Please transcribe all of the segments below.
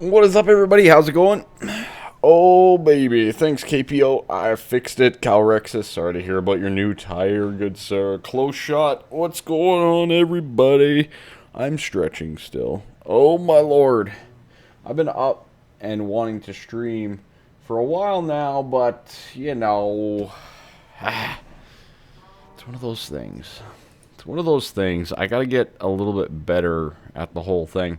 What is up, everybody? How's it going? Oh, baby. Thanks, KPO. I fixed it. Calrexus, sorry to hear about your new tire, good sir. Close shot. What's going on, everybody? I'm stretching still. Oh, my lord. I've been up and wanting to stream for a while now, but, you know, it's one of those things. It's one of those things. I gotta get a little bit better at the whole thing.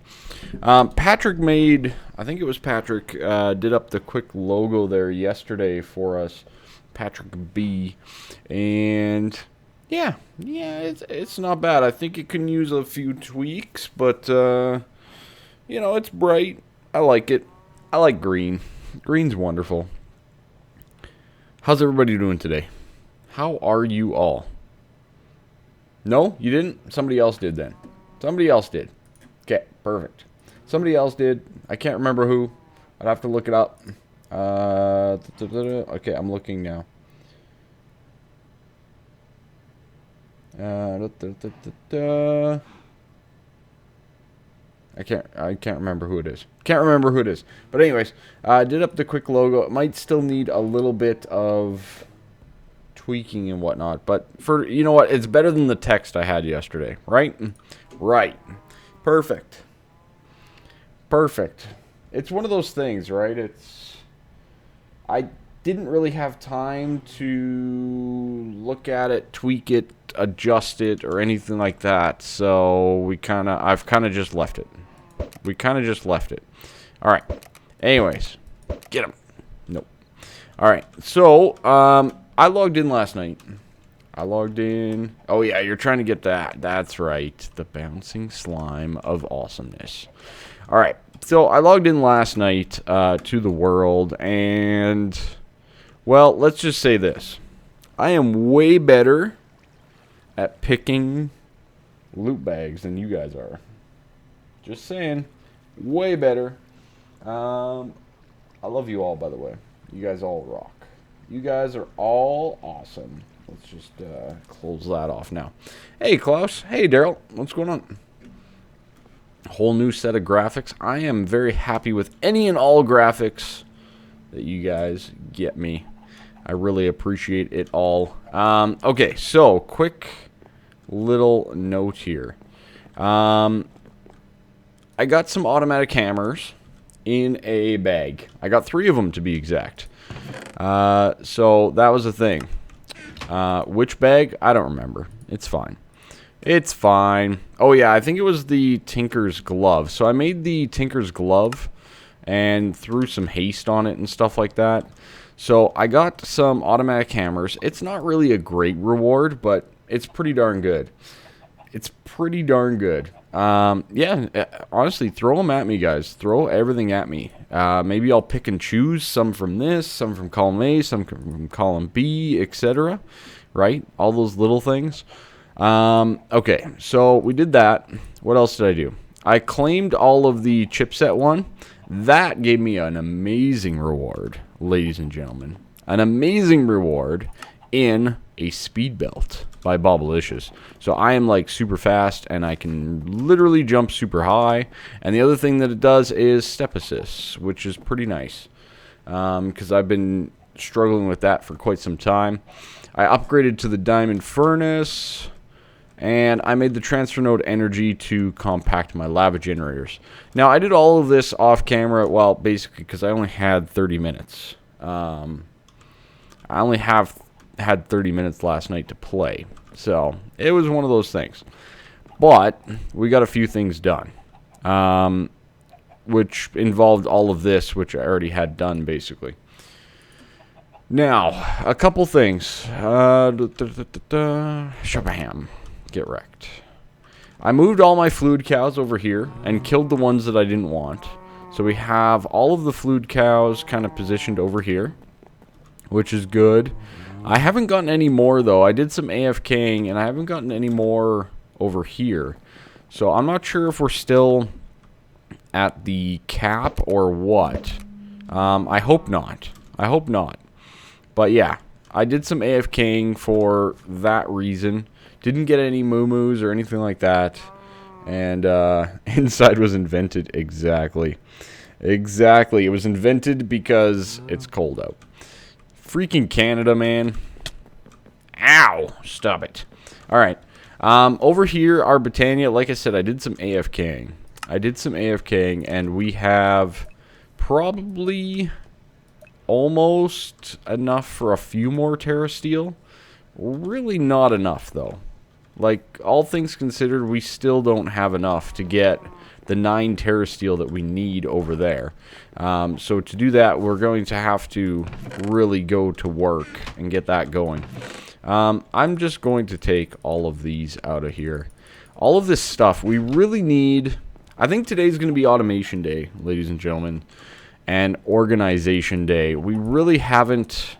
Patrick made, I think it was Patrick, did up the quick logo there yesterday for us. Patrick B. And yeah, it's not bad. I think it can use a few tweaks, but you know, it's bright. I like it. I like green. Green's wonderful. How's everybody doing today? How are you all? No, you didn't? Somebody else did then. Somebody else did. Okay, perfect. Somebody else did. I can't remember who. I'd have to look it up. Okay, I'm looking now. I can't remember who it is. Can't remember who it is. But anyways, I did up the quick logo. It might still need a little bit of tweaking and whatnot, but for, you know what, it's better than the text I had yesterday, right? Right. Perfect. It's one of those things, right? I didn't really have time to look at it, tweak it, adjust it, or anything like that, so I've kind of just left it. We kind of just left it. Alright, anyways, get him. Nope. Alright, so, I logged in last night. Oh, yeah, you're trying to get that. That's right. The bouncing slime of awesomeness. All right. So I logged in last night to the world. And, well, let's just say this. I am way better at picking loot bags than you guys are. Just saying. Way better. I love you all, by the way. You guys all rock. You guys are all awesome. Let's just close that off now. Hey, Klaus. Hey, Daryl. What's going on? Whole new set of graphics. I am very happy with any and all graphics that you guys get me. I really appreciate it all. Okay, so quick little note here. I got some automatic hammers in a bag. I got 3 of them to be exact. So that was a thing. Which bag? I don't remember. It's fine. It's fine. Oh yeah, I think it was the Tinker's Glove. So I made the Tinker's Glove and threw some haste on it and stuff like that. So I got some automatic hammers. It's not really a great reward, but it's pretty darn good. It's pretty darn good. Yeah, honestly, throw them at me, guys. Throw everything at me. Maybe I'll pick and choose some from this, some from column A, some from column B, etc. Right? All those little things. Okay, so we did that. What else did I do? I claimed all of the chipset one. That gave me an amazing reward, ladies and gentlemen. An amazing reward in a speed belt by Bobblicious. So I am like super fast and I can literally jump super high. And the other thing that it does is step assist, which is pretty nice. Because I've been struggling with that for quite some time. I upgraded to the diamond furnace. And I made the transfer node energy to compact my lava generators. Now I did all of this off camera, well basically because I only had 30 minutes. I only had 30 minutes last night to play. So, it was one of those things. But, we got a few things done. Which involved all of this, which I already had done, basically. Now, a couple things. Shabam. Get wrecked. I moved all my fluid cows over here and killed the ones that I didn't want. So, we have all of the fluid cows kind of positioned over here, which is good. I haven't gotten any more, though. I did some AFKing, and I haven't gotten any more over here. So I'm not sure if we're still at the cap or what. I hope not. I hope not. But yeah, I did some AFKing for that reason. Didn't get any moo-moos or anything like that. And inside was invented exactly. Exactly. It was invented because it's cold out. Freaking Canada, man. Ow! Stop it. Alright. Over here, our Britannia, like I said, I did some AFKing. And we have probably almost enough for a few more TerraSteel. Really not enough, though. Like, all things considered, we still don't have enough to get the 9 TerraSteel that we need over there. So to do that, we're going to have to really go to work and get that going. I'm just going to take all of these out of here. All of this stuff, we really need... I think today's going to be Automation Day, ladies and gentlemen, and Organization Day. We really haven't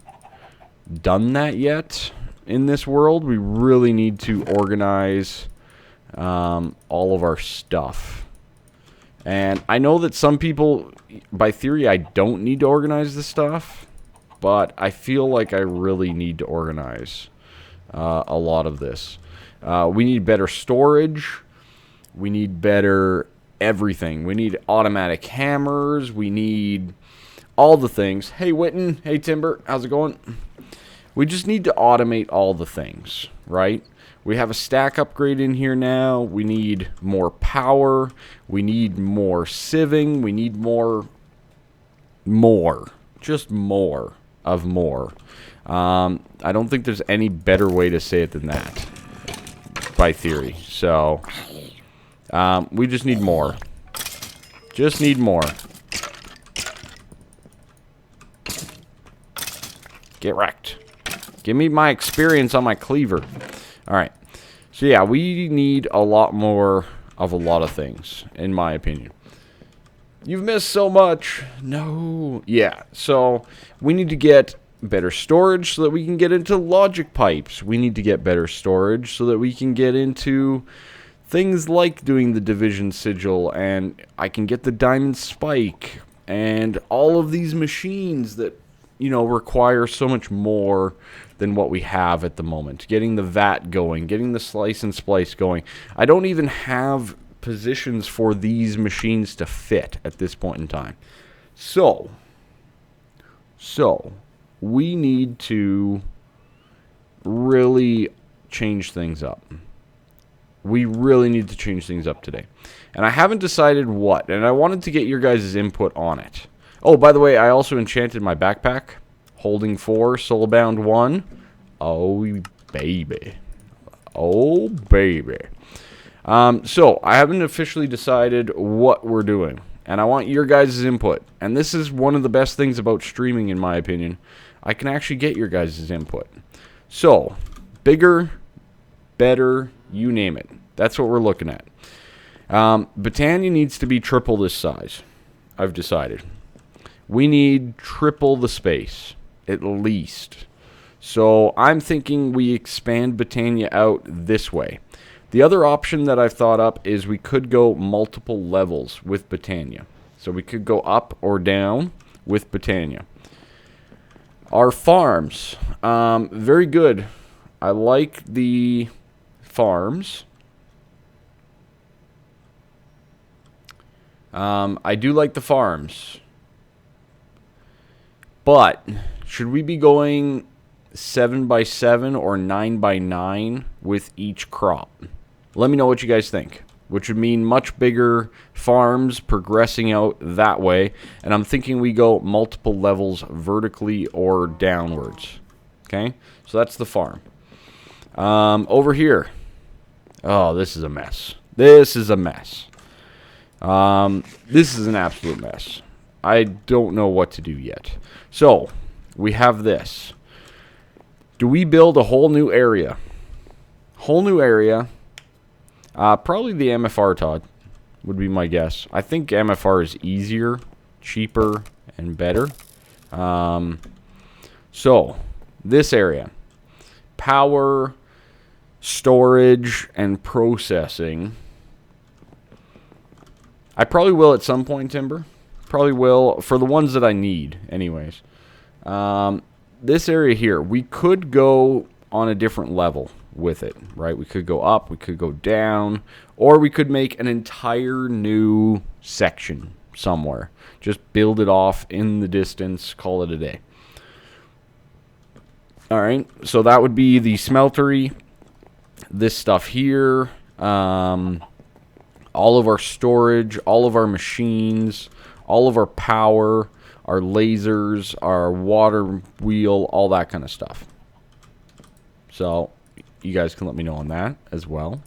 done that yet in this world. We really need to organize all of our stuff. And I know that some people, by theory, I don't need to organize this stuff, but I feel like I really need to organize a lot of this. We need better storage. We need better everything. We need automatic hammers. We need all the things. Hey, Witten. Hey, Timber. How's it going? We just need to automate all the things, right? We have a stack upgrade in here now. We need more power. We need more sieving. We need more. Just more of more. I don't think there's any better way to say it than that, by theory. So, we just need more. Just need more. Get wrecked. Give me my experience on my cleaver. Alright. So yeah, we need a lot more of a lot of things, in my opinion. You've missed so much. No. Yeah, so we need to get better storage so that we can get into logic pipes. We need to get better storage so that we can get into things like doing the division sigil, and I can get the diamond spike, and all of these machines that, you know, require so much more than what we have at the moment. Getting the vat going, getting the slice and splice going. I don't even have positions for these machines to fit at this point in time. So we need to really change things up. We really need to change things up today. And I haven't decided what, and I wanted to get your guys' input on it. Oh, by the way, I also enchanted my backpack. Holding 4, soulbound 1. Oh, baby. Oh, baby. So, I haven't officially decided what we're doing. And I want your guys' input. And this is one of the best things about streaming, in my opinion. I can actually get your guys' input. So, bigger, better, you name it. That's what we're looking at. Britannia needs to be triple this size. I've decided. We need triple the space, at least. So I'm thinking we expand Britannia out this way. The other option that I've thought up is we could go multiple levels with Britannia. So we could go up or down with Britannia. Our farms, very good. I like the farms. I do like the farms. But should we be going 7x7 or 9x9 with each crop? Let me know what you guys think. Which would mean much bigger farms progressing out that way. And I'm thinking we go multiple levels vertically or downwards. Okay? So that's the farm. Over here. Oh, this is a mess. This is a mess. This is an absolute mess. I don't know what to do yet. So, we have this. Do we build a whole new area? Whole new area. Probably the MFR, Todd, would be my guess. I think MFR is easier, cheaper, and better. So, this area. Power, storage, and processing. I probably will at some point, Timber. Probably will, for the ones that I need, anyways. This area here, we could go on a different level with it, right? We could go up, we could go down, or we could make an entire new section somewhere. Just build it off in the distance, call it a day. Alright, so that would be the smeltery. This stuff here. All of our storage, all of our machines, all of our power, our lasers, our water wheel, all that kind of stuff. So, you guys can let me know on that as well.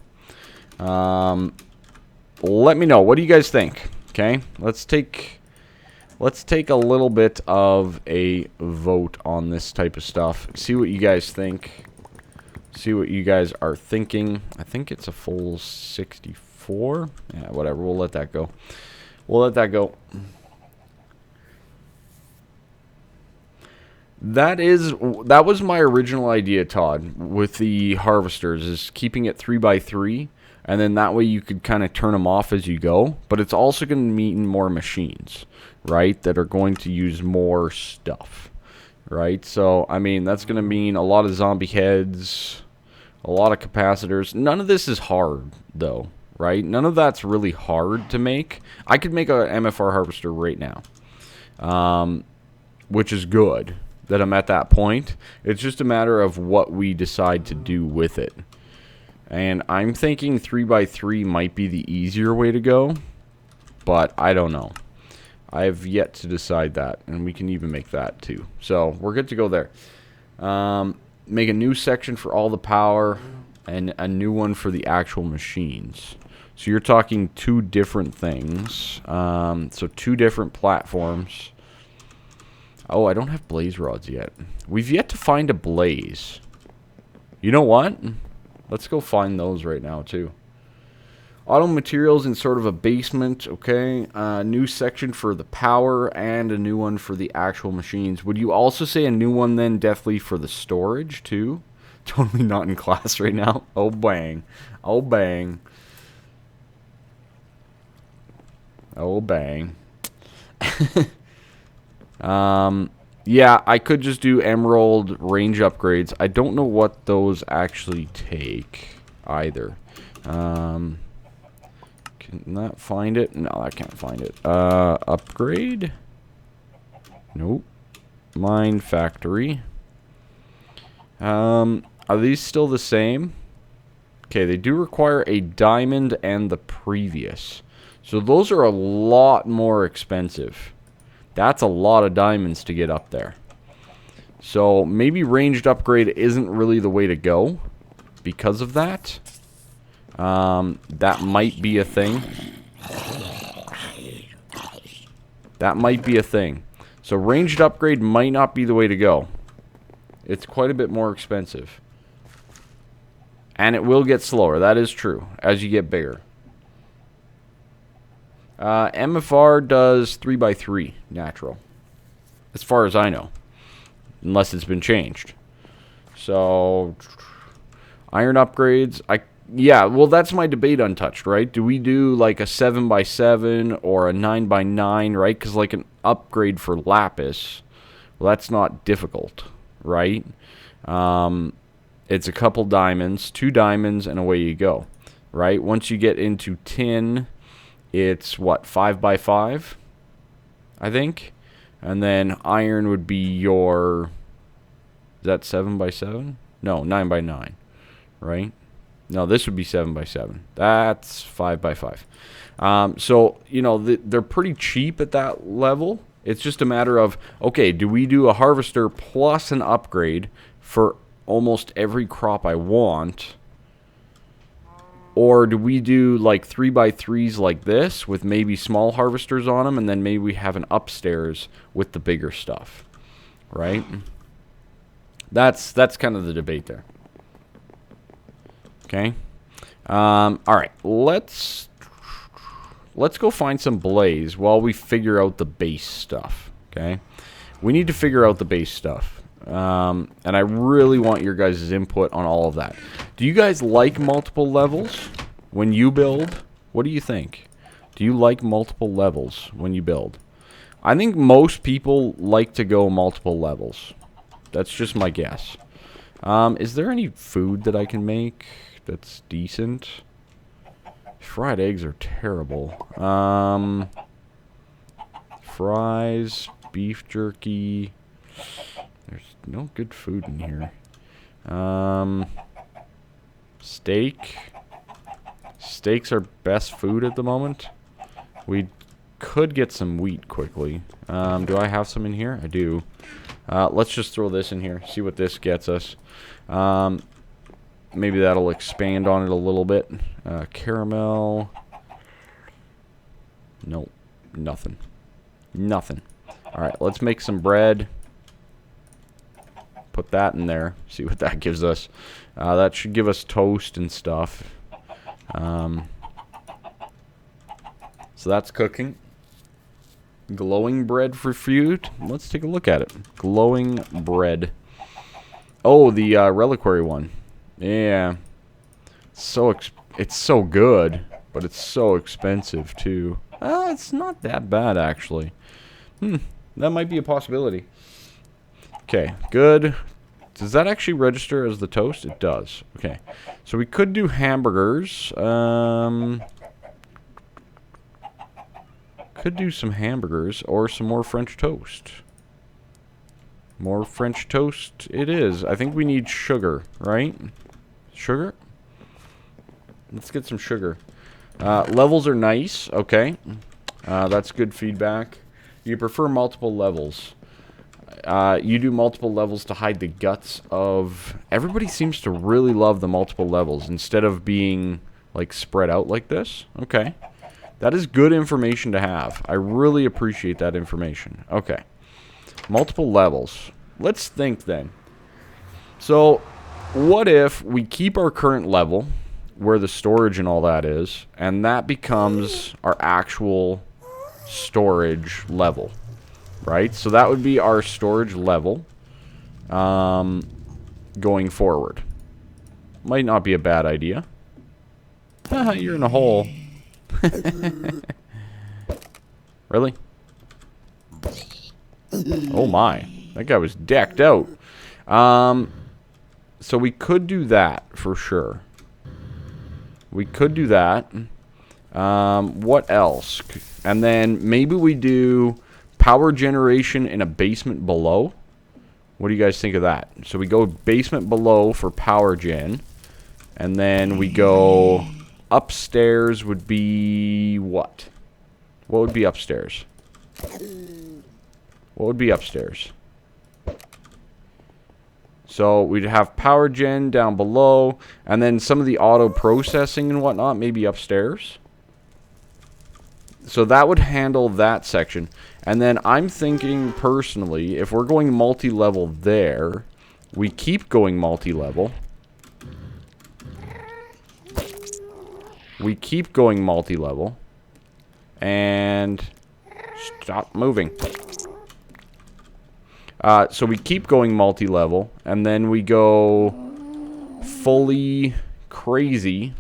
Let me know. What do you guys think? Okay, let's take a little bit of a vote on this type of stuff. See what you guys think. See what you guys are thinking. I think it's a full 64. Yeah, whatever. We'll let that go. We'll let that go. That was my original idea, Todd, with the harvesters, is keeping it 3x3, and then that way you could kind of turn them off as you go. But it's also going to mean more machines, right, that are going to use more stuff, right? So, I mean, that's going to mean a lot of zombie heads, a lot of capacitors. None of this is hard, though, right? None of that's really hard to make. I could make a MFR harvester right now, which is good that I'm at that point. It's just a matter of what we decide to do with it. And I'm thinking 3x3 might be the easier way to go, but I don't know. I have yet to decide that, and we can even make that too. So we're good to go there. Make a new section for all the power and a new one for the actual machines. So you're talking two different things. So two different platforms. Oh, I don't have blaze rods yet. We've yet to find a blaze. You know what? Let's go find those right now, too. Auto materials in sort of a basement, okay. New section for the power and a new one for the actual machines. Would you also say a new one then, definitely, for the storage, too? Totally not in class right now. Oh, bang. Oh, bang. Oh, bang. Yeah, I could just do emerald range upgrades. I don't know what those actually take either. Can that find it? No, I can't find it. Upgrade? Nope. Mine factory. Are these still the same? Okay, they do require a diamond and the previous. So those are a lot more expensive. That's a lot of diamonds to get up there. So maybe ranged upgrade isn't really the way to go because of that. That might be a thing. That might be a thing. So ranged upgrade might not be the way to go. It's quite a bit more expensive. And it will get slower. That is true as you get bigger. MFR does 3x3 natural, as far as I know, unless it's been changed. So iron upgrades, yeah, well, that's my debate untouched, right? Do we do like a 7x7 or a 9x9, right? Because like an upgrade for lapis, well, that's not difficult, right? It's a couple diamonds, 2 diamonds, and away you go, right? Once you get into tin, it's what, 5x5, I think, and then iron would be your, is that 7x7? No, 9x9, right? No, this would be 7x7. That's 5x5. So you know they're pretty cheap at that level. It's just a matter of, okay, do we do a harvester plus an upgrade for almost every crop I want? Or do we do like 3x3s like this with maybe small harvesters on them, and then maybe we have an upstairs with the bigger stuff, right? That's kind of the debate there. Okay. All right. Let's go find some blaze while we figure out the base stuff. Okay. We need to figure out the base stuff. And I really want your guys' input on all of that. Do you guys like multiple levels when you build? What do you think? Do you like multiple levels when you build? I think most people like to go multiple levels. That's just my guess. Is there any food that I can make that's decent? Fried eggs are terrible. fries, beef jerky. There's no good food in here. Steak. Steak's our best food at the moment. We could get some wheat quickly. Do I have some in here? I do. Let's just throw this in here. See what this gets us. Maybe that'll expand on it a little bit. Caramel. Nope. Nothing. Nothing. Alright, let's make some bread. Put that in there. See what that gives us. That should give us toast and stuff. So that's cooking. Glowing bread for food. Let's take a look at it. Glowing bread. Oh, the reliquary one. Yeah. It's so good, but it's so expensive too. It's not that bad actually. That might be a possibility. Okay, good. Does that actually register as the toast? It does. Okay. So we could do hamburgers. Could do some hamburgers or some more French toast. More French toast it is. I think we need sugar, right? Sugar? Let's get some sugar. Levels are nice. Okay. That's good feedback. You prefer multiple levels. You do multiple levels to hide the guts of... Everybody seems to really love the multiple levels instead of being, like, spread out like this. Okay. That is good information to have. I really appreciate that information. Okay. Multiple levels. Let's think then. So, what if we keep our current level, where the storage and all that is, and that becomes our actual storage level, right? So that would be our storage level going forward. Might not be a bad idea. You're in a hole. Really? Oh my. That guy was decked out. So we could do that for sure. We could do that. What else? And then maybe we do power generation in a basement below. What do you guys think of that? So we go basement below for power gen. And then we go upstairs would be what? What would be upstairs? What would be upstairs? So we'd have power gen down below, and then some of the auto processing and whatnot maybe upstairs. So that would handle that section. And then I'm thinking personally, if we're going multi-level there, we keep going multi-level. We keep going multi-level. And stop moving. So we keep going multi-level, and then we go fully crazy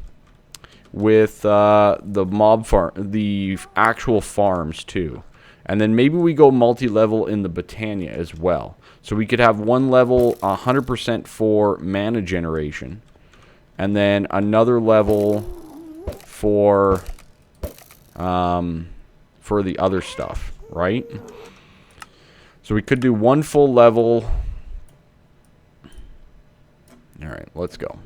with the mob farm, the actual farms too. And then maybe we go multi-level in the Botania as well. So we could have one level 100% for mana generation, and then another level for the other stuff, right? So we could do one full level. Alright, let's go.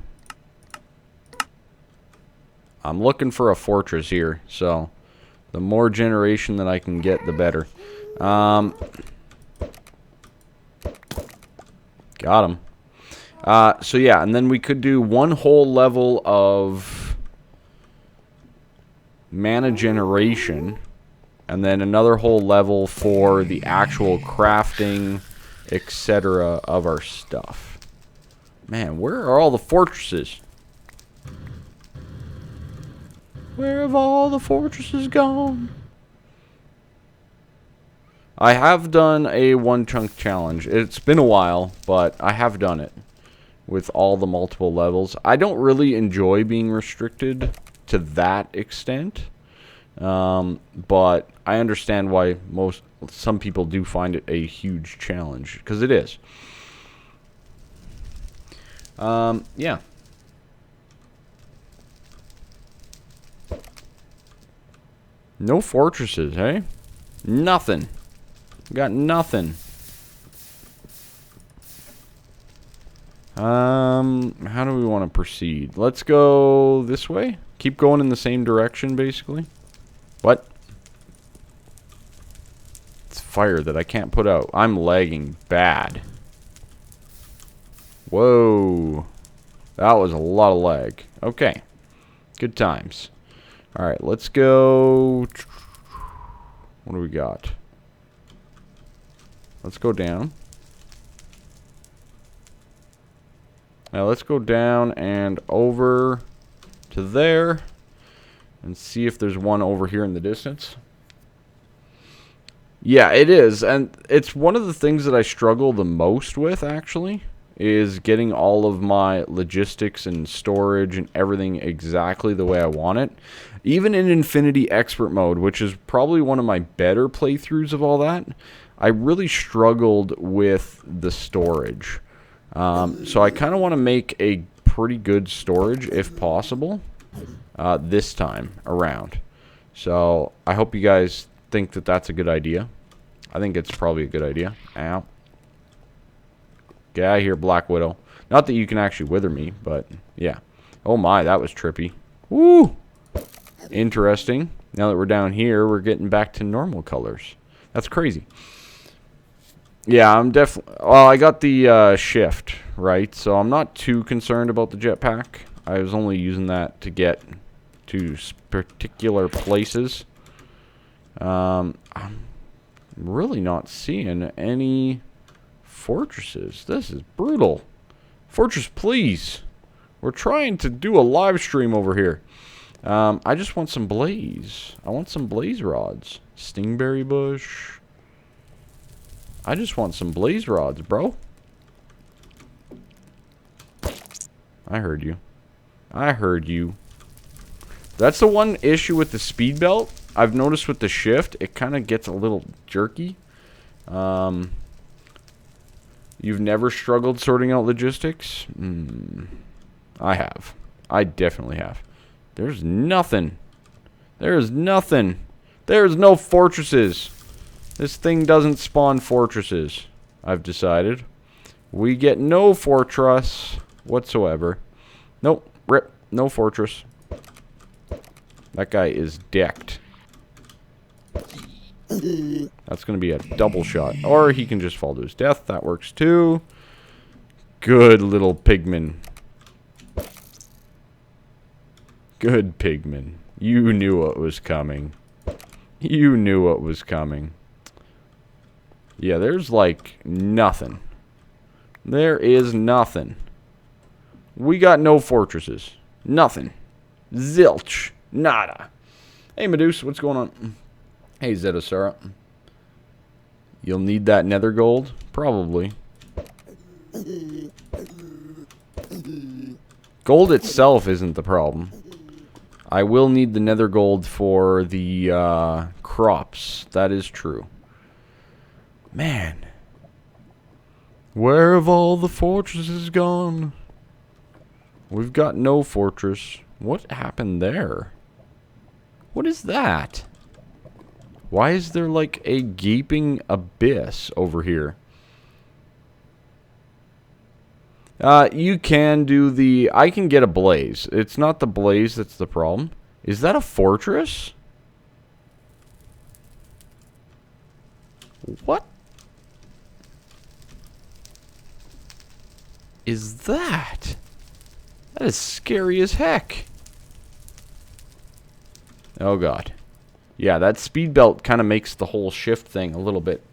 I'm looking for a fortress here, so the more generation that I can get, the better. Got him. So yeah, and then we could do one whole level of mana generation. And then another whole level for the actual crafting, etc. of our stuff. Man, where are all the fortresses? Where have all the fortresses gone? I have done a one chunk challenge. It's been a while, but I have done it with all the multiple levels. I don't really enjoy being restricted to that extent. But I understand why some people do find it a huge challenge, because it is. Yeah. No fortresses, hey? Nothing. Got nothing. How do we want to proceed? Let's go this way. Keep going in the same direction, basically. What? It's fire that I can't put out. I'm lagging bad. Whoa. That was a lot of lag. Okay. Good times. Alright, let's go. What do we got? Let's go down. Now let's go down and over to there and see if there's one over here in the distance. Yeah, it is. And it's one of the things that I struggle the most with, actually, is getting all of my logistics and storage and everything exactly the way I want it. Even in Infinity Expert mode, which is probably one of my better playthroughs of all that, I really struggled with the storage. So I kind of want to make a pretty good storage, if possible, this time around. So I hope you guys think that that's a good idea. I think it's probably a good idea. Ow. Get out of here, Black Widow. Not that you can actually wither me, but yeah. Oh my, that was trippy. Woo! Interesting. Now that we're down here, we're getting back to normal colors. That's crazy. Yeah, I'm definitely... Well, I got the shift, right? So I'm not too concerned about the jetpack. I was only using that to get to particular places. I'm really not seeing any fortresses. This is brutal. Fortress, please. We're trying to do a live stream over here. I just want some blaze. I want some blaze rods. Stingberry bush. I just want some blaze rods, bro. I heard you. I heard you. That's the one issue with the speed belt. I've noticed with the shift, it kind of gets a little jerky. You've never struggled sorting out logistics? I have. I definitely have. There's nothing. There's nothing. There's no fortresses. This thing doesn't spawn fortresses, I've decided. We get no fortress whatsoever. Nope. Rip. No fortress. That guy is decked. That's going to be a double shot. Or he can just fall to his death. That works too. Good little pigman. Good pigman. You knew what was coming. You knew what was coming. Yeah, there's like nothing. There is nothing. We got no fortresses. Nothing. Zilch. Nada. Hey, Medusa, what's going on? Hey, Zetosara. You'll need that nether gold? Probably. Gold itself isn't the problem. I will need the nether gold for the crops. That is true. Man. Where have all the fortresses gone? We've got no fortress. What happened there? What is that? Why is there like a gaping abyss over here? You can do the... I can get a blaze. It's not the blaze that's the problem. Is that a fortress? What is that? That is scary as heck. Oh god. Yeah, that speed belt kind of makes the whole shift thing a little bit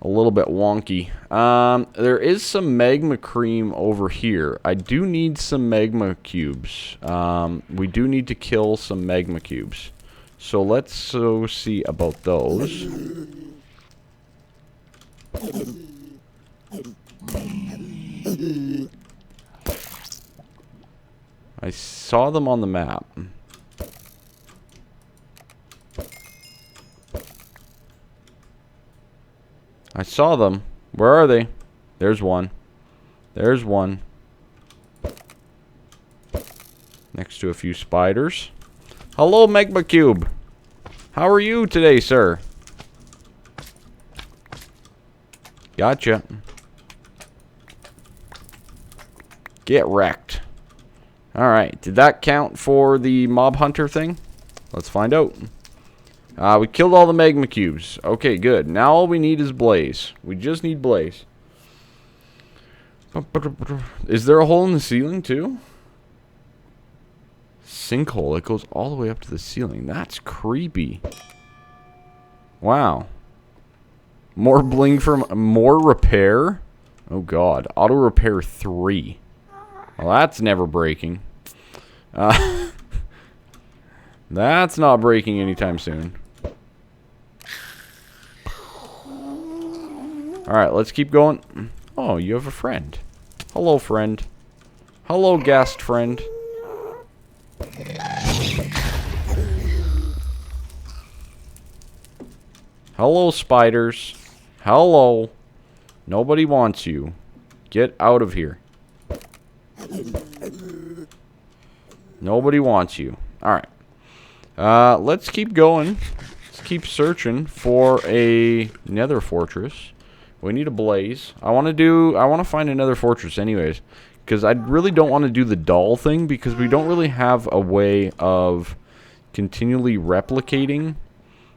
wonky. There is some magma cream over here. I do need some magma cubes. We do need to kill some magma cubes. So let's go see about those. I saw them on the map. I saw them. Where are they? There's one. There's one. Next to a few spiders. Hello, Magma Cube. How are you today, sir? Gotcha. Get wrecked. Alright, did that count for the mob hunter thing? Let's find out. We killed all the magma cubes. Okay, good. Now all we need is blaze. We just need blaze. Is there a hole in the ceiling too? Sinkhole. It goes all the way up to the ceiling. That's creepy. Wow. More bling from more repair? Oh god. Auto repair 3. Well, that's never breaking. That's not breaking anytime soon. Alright, let's keep going. Oh, you have a friend. Hello, friend. Hello, guest friend. Hello, spiders. Hello. Nobody wants you. Get out of here. Nobody wants you. Alright. Let's keep going. Let's keep searching for a nether fortress. We need a blaze. I want to find another fortress anyways. Because I really don't want to do the doll thing. Because we don't really have a way of continually replicating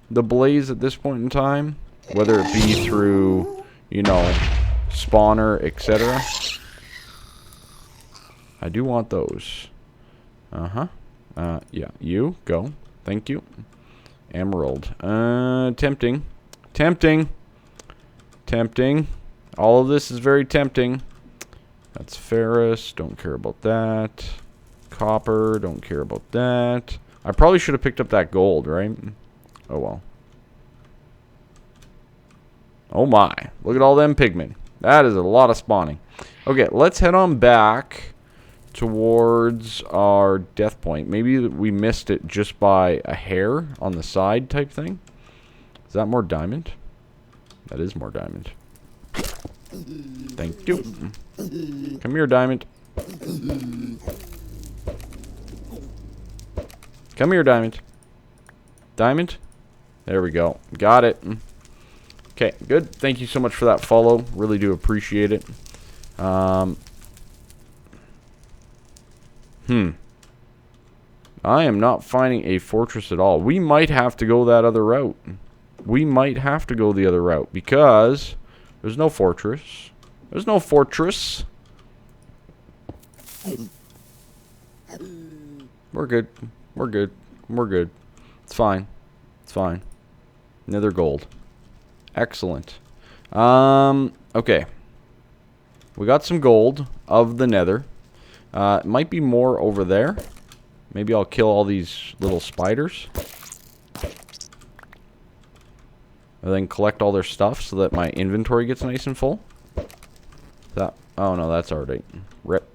the blaze at this point in time. Whether it be through, you know, spawner, etc. I do want those. Yeah, you, go. Thank you. Emerald. Tempting. Tempting. Tempting. All of this is very tempting. That's ferrous. Don't care about that. Copper. Don't care about that. I probably should have picked up that gold, right? Oh, well. Oh, my. Look at all them pigmen. That is a lot of spawning. Okay, let's head on back towards our death point. Maybe we missed it just by a hair on the side type thing. Is that more diamond? That is more diamond. Thank you. Come here, diamond. Come here, diamond. Diamond? There we go. Got it. Okay, good. Thank you so much for that follow. Really do appreciate it. I am not finding a fortress at all. We might have to go that other route. We might have to go the other route because there's no fortress. There's no fortress. We're good. We're good. We're good. It's fine. It's fine. Nether gold. Excellent. Okay. We got some gold of the nether. It might be more over there. Maybe I'll kill all these little spiders. And then collect all their stuff so that my inventory gets nice and full. That, oh no, that's Ardite. Rip.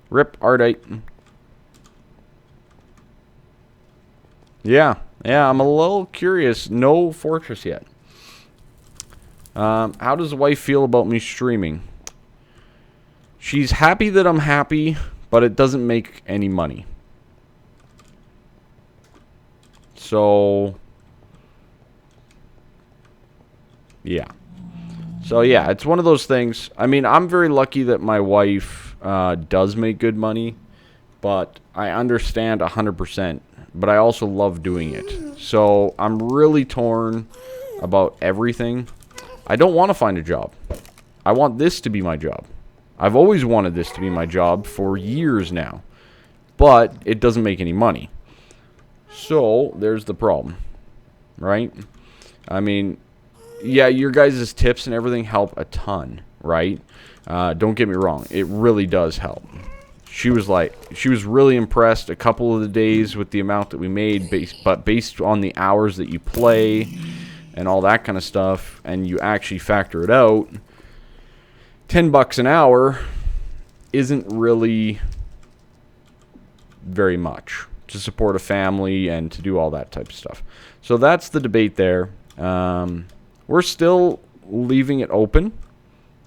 Rip Ardite. Yeah, I'm a little curious. No fortress yet. How does the wife feel about me streaming? She's happy that I'm happy, but it doesn't make any money. So, yeah. So, yeah, it's one of those things. I mean, I'm very lucky that my wife does make good money, but I understand 100%. But I also love doing it. So, I'm really torn about everything. I don't want to find a job. I want this to be my job. I've always wanted this to be my job for years now. But it doesn't make any money. So, there's the problem. Right? I mean, yeah, your guys' tips and everything help a ton. Right? Don't get me wrong. It really does help. She was really impressed a couple of the days with the amount that we made, based on the hours that you play and all that kind of stuff, and you actually factor it out, $10 an hour isn't really very much to support a family and to do all that type of stuff. So that's the debate there. We're still leaving it open.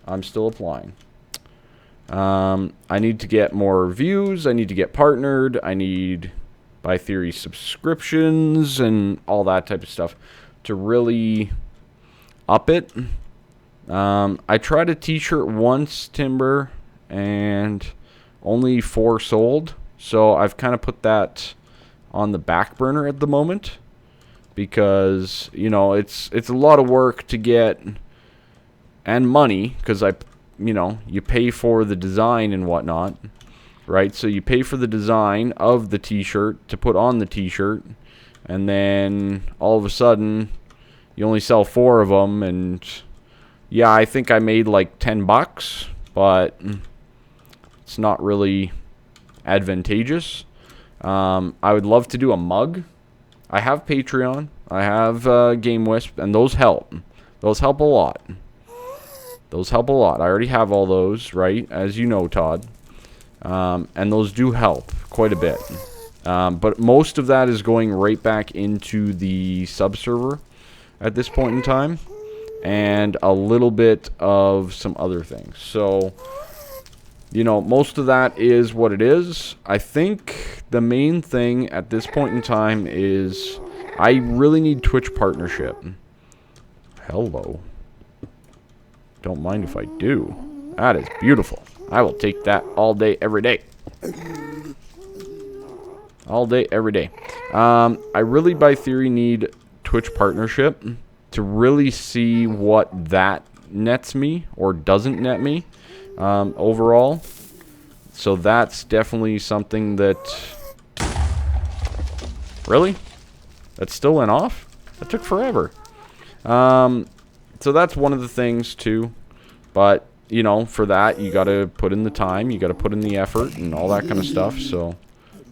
I'm still applying. I need to get more views. I need to get partnered. I need, by theory, subscriptions and all that type of stuff to really up it. I tried a t-shirt once, Timber, and only 4 sold. So I've kind of put that on the back burner at the moment because, you know, it's a lot of work to get and money because you pay for the design and whatnot, right? So you pay for the design of the t-shirt to put on the t-shirt, and then all of a sudden you only sell 4 of them, and yeah, I think I made like $10, but it's not really advantageous. I would love to do a mug. I have Patreon, I have Game Wisp, and those help. Those help a lot. Those help a lot. I already have all those, right? As you know, Todd. And those do help quite a bit. But most of that is going right back into the subserver at this point in time. And a little bit of some other things. So, you know, most of that is what it is. I think the main thing at this point in time is I really need Twitch partnership. Hello. Don't mind if I do. That is beautiful. I will take that all day, every day. All day, every day. I really, by theory, need Twitch partnership to really see what that nets me or doesn't net me overall. So that's definitely something that... Really? That still went off? That took forever. So that's one of the things too, but you know, for that you got to put in the time, you got to put in the effort and all that kind of stuff. So,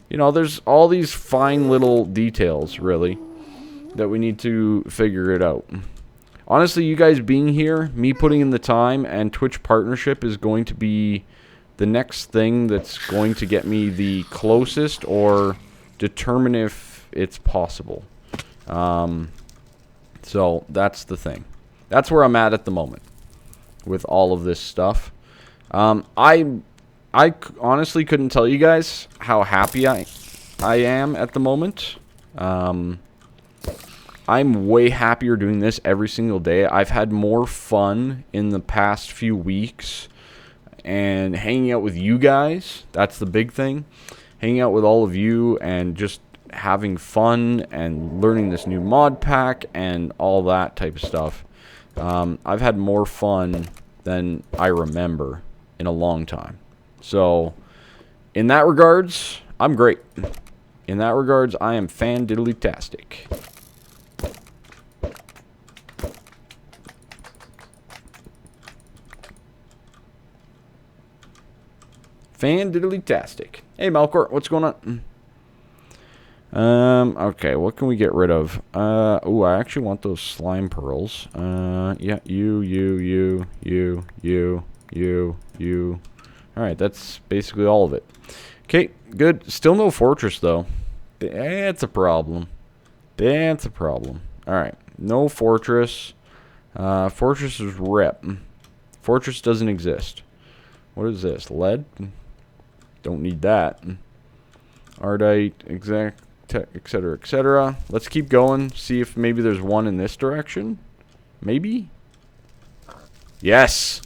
you know, there's all these fine little details really that we need to figure it out. Honestly, you guys being here, me putting in the time, and Twitch partnership is going to be the next thing that's going to get me the closest or determine if it's possible. So that's the thing. That's where I'm at the moment with all of this stuff. I honestly couldn't tell you guys how happy I am at the moment. I'm way happier doing this every single day. I've had more fun in the past few weeks and hanging out with you guys. That's the big thing. Hanging out with all of you and just having fun and learning this new mod pack and all that type of stuff. I've had more fun than I remember in a long time. So, in that regards, I'm great. In that regards, I am fan-diddly-tastic. Fan-diddly-tastic. Hey, Malcor, what's going on? Okay, what can we get rid of? Ooh, I actually want those slime pearls. Yeah, you. Alright, that's basically all of it. Okay, good. Still no fortress, though. That's a problem. That's a problem. Alright, no fortress. Fortress is rip. Fortress doesn't exist. What is this? Lead? Don't need that. Ardite, exact, etc., etc. Let's keep going. See if maybe there's one in this direction. Maybe? Yes!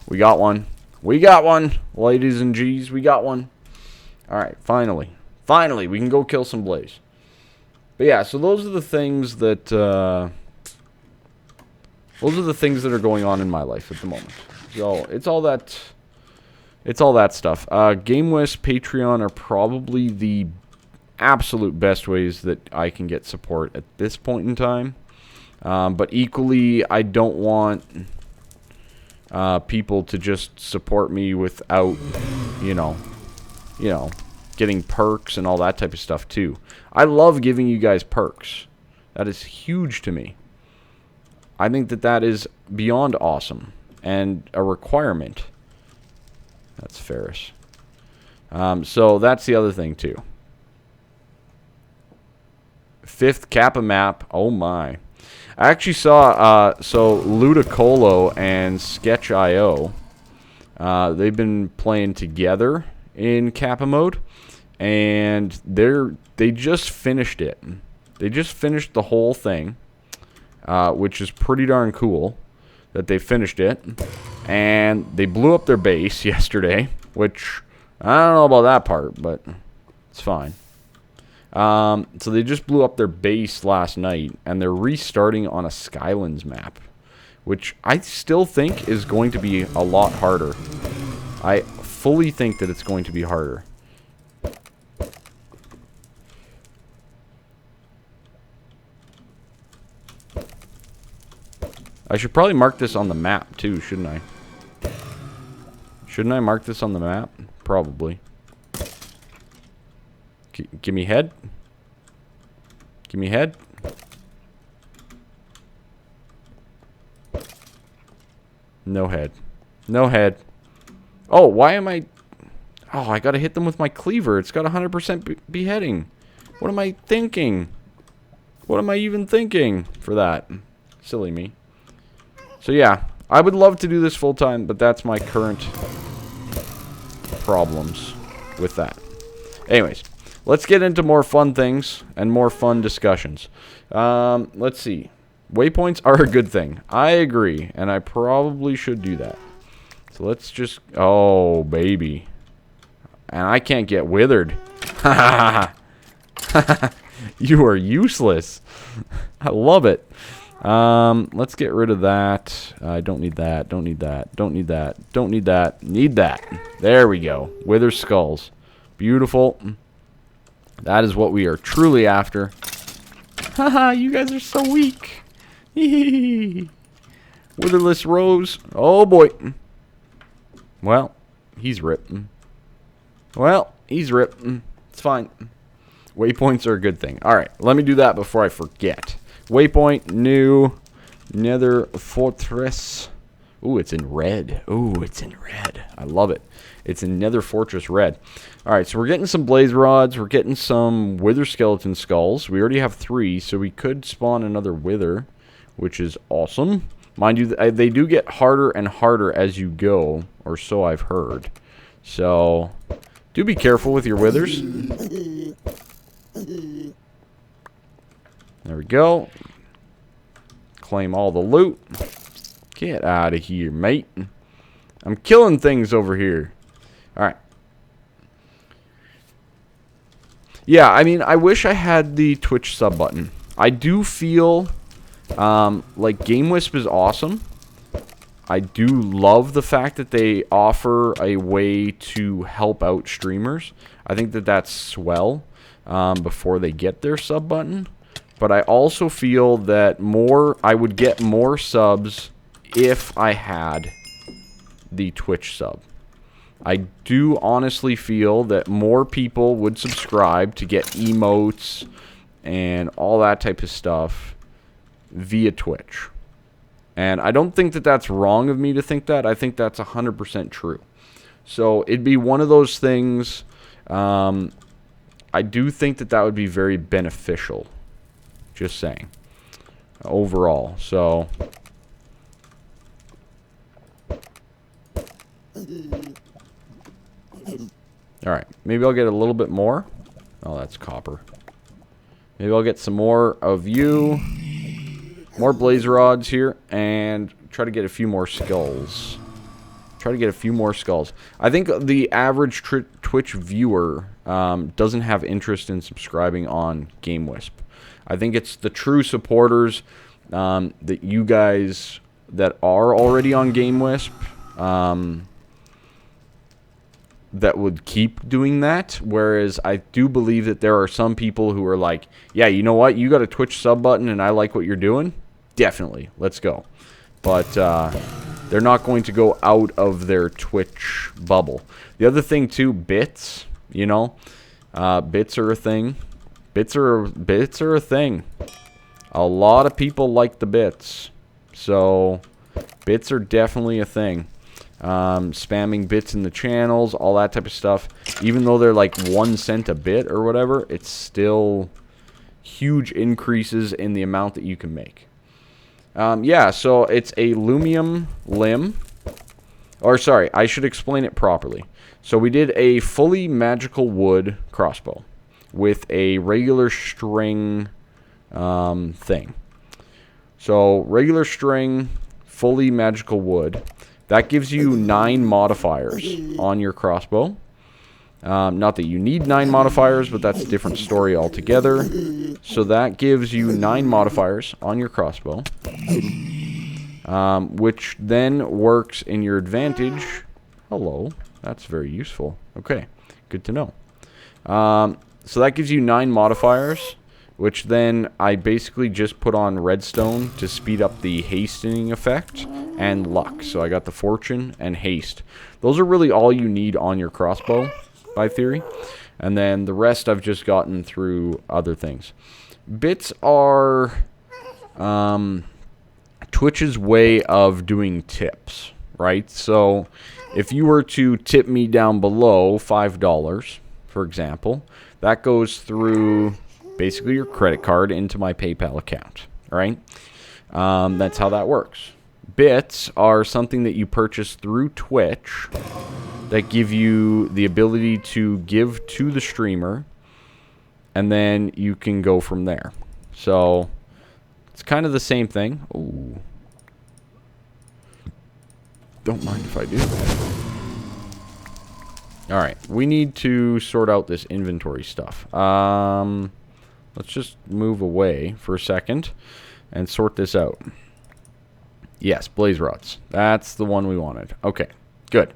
We got one. We got one! Ladies and G's, we got one. Alright, finally. Finally, we can go kill some blaze. But yeah, so those are the things that... those are the things that are going on in my life at the moment. So, it's all that... It's all that stuff. Game Wisp, Patreon are probably the absolute best ways that I can get support at this point in time. But equally, I don't want people to just support me without, you know, getting perks and all that type of stuff too. I love giving you guys perks. That is huge to me. I think that that is beyond awesome and a requirement. That's Ferris. So that's the other thing too. 5th Kappa map. Oh my. I actually saw so Ludicolo and Sketch.io. They've been playing together in Kappa mode, and they just finished it. They just finished the whole thing, which is pretty darn cool. that they finished it. And they blew up their base yesterday, which I don't know about that part, but it's fine. So they just blew up their base last night, and they're restarting on a Skylands map, which I still think is going to be a lot harder. I fully think that it's going to be harder. I should probably mark this on the map too, shouldn't I? Shouldn't I mark this on the map? Probably. Give me head. Give me head. No head. No head. Oh, why am I... Oh, I gotta hit them with my cleaver. It's got 100% beheading. What am I thinking? What am I even thinking for that? Silly me. So yeah, I would love to do this full time, but that's my current problems with that. Anyways, let's get into more fun things and more fun discussions. Let's see. Waypoints are a good thing. I agree, and I probably should do that. So let's just... Oh, baby. And I can't get withered. You are useless. I love it. Let's get rid of that. I don't need that. Don't need that. Don't need that. Don't need that. Need that. There we go. Wither skulls. Beautiful. That is what we are truly after. Haha, you guys are so weak. Witherless Rose. Oh boy. Well, he's ripped. Well, he's ripped. It's fine. Waypoints are a good thing. Alright, let me do that before I forget. Waypoint, new, Nether Fortress. Ooh, it's in red. Ooh, it's in red. I love it. It's in Nether Fortress red. Alright, so we're getting some blaze rods. We're getting some wither skeleton skulls. We already have 3, so we could spawn another wither, which is awesome. Mind you, they do get harder and harder as you go, or so I've heard. So, do be careful with your withers. There we go. Claim all the loot. Get out of here, mate. I'm killing things over here. Alright. Yeah, I mean, I wish I had the Twitch sub button. I do feel like Game Wisp is awesome. I do love the fact that they offer a way to help out streamers. I think that that's swell before they get their sub button. But I also feel that I would get more subs if I had the Twitch sub. I do honestly feel that more people would subscribe to get emotes and all that type of stuff via Twitch. And I don't think that that's wrong of me to think that. I think that's 100% true. So it'd be one of those things. I do think that that would be very beneficial. Just saying. Overall. So. Alright. Maybe I'll get a little bit more. Oh, that's copper. Maybe I'll get some more of you. More blaze rods here. And try to get a few more skulls. Try to get a few more skulls. I think the average Twitch viewer doesn't have interest in subscribing on Game Wisp. I think it's the true supporters that you guys that are already on Game Wisp that would keep doing that. Whereas I do believe that there are some people who are like, yeah, you know what? You got a Twitch sub button and I like what you're doing. Definitely. Let's go. But they're not going to go out of their Twitch bubble. The other thing too, bits, you know, bits are a thing. Bits are a thing. A lot of people like the bits. So, bits are definitely a thing. Spamming bits in the channels, all that type of stuff. Even though they're like 1 cent a bit or whatever, it's still huge increases in the amount that you can make. Yeah, so it's a Lumium limb. Or sorry, I should explain it properly. So we did a fully magical wood crossbow with a regular string thing. So regular string, fully magical wood. That gives you 9 modifiers on your crossbow. Not that you need 9 modifiers, but that's a different story altogether. So that gives you 9 modifiers on your crossbow. Which then works in your advantage. Hello. That's very useful. Okay. Good to know. So that gives you 9 modifiers, which then I basically just put on redstone to speed up the hastening effect and luck. So I got the fortune and haste. Those are really all you need on your crossbow, by theory. And then the rest I've just gotten through other things. Bits are Twitch's way of doing tips, right? So if you were to tip me down below $5, for example, that goes through basically your credit card into my PayPal account, right? That's how that works. Bits are something that you purchase through Twitch that give you the ability to give to the streamer, and then you can go from there. So it's kind of the same thing. Ooh. Don't mind if I do. Alright, we need to sort out this inventory stuff. Let's just move away for a second and sort this out. Yes, blaze rods. That's the one we wanted. Okay, good.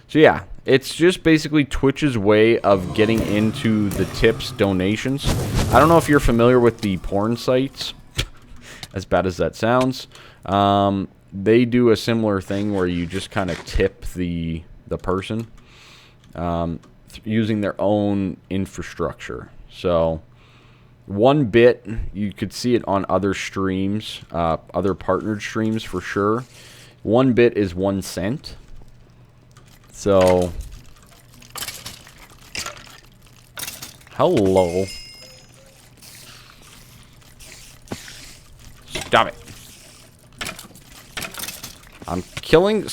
So yeah, it's just basically Twitch's way of getting into the tips donations. I don't know if you're familiar with the porn sites, as bad as that sounds. They do a similar thing where you just kind of tip the person using their own infrastructure. So 1 bit, you could see it on other streams, other partnered streams for sure. 1 bit is 1 cent. So, hello. Stop it. I'm killing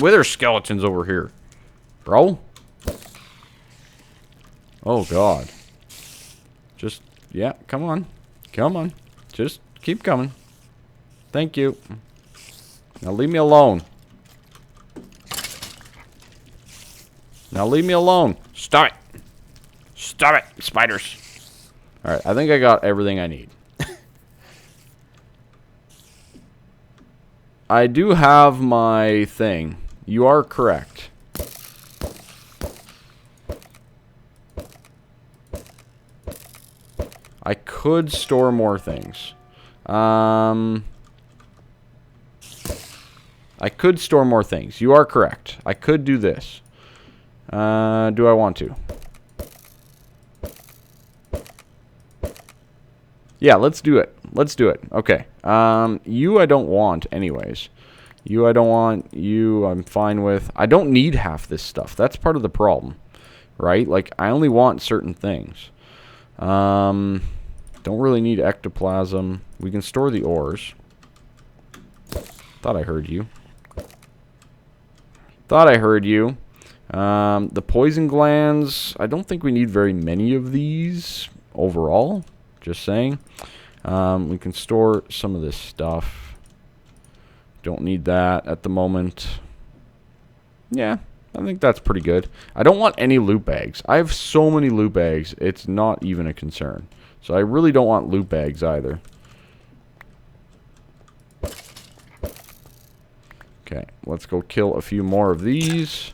wither skeletons over here, bro. Oh, God. Just, yeah, come on. Come on. Just keep coming. Thank you. Now leave me alone. Now leave me alone. Stop it. Stop it, spiders. Alright, I think I got everything I need. I do have my thing. You are correct. I could store more things. I could store more things. You are correct. I could do this. Do I want to? Yeah, let's do it. Let's do it. Okay. You I don't want anyways. You I don't want. You I'm fine with. I don't need half this stuff. That's part of the problem. Right? Like, I only want certain things. Don't really need ectoplasm. We can store the ores. Thought I heard you. Thought I heard you. The poison glands, I don't think we need very many of these overall. Just saying. We can store some of this stuff. Don't need that at the moment. Yeah, I think that's pretty good. I don't want any loot bags. I have so many loot bags, it's not even a concern. So I really don't want loot bags either. Okay, let's go kill a few more of these.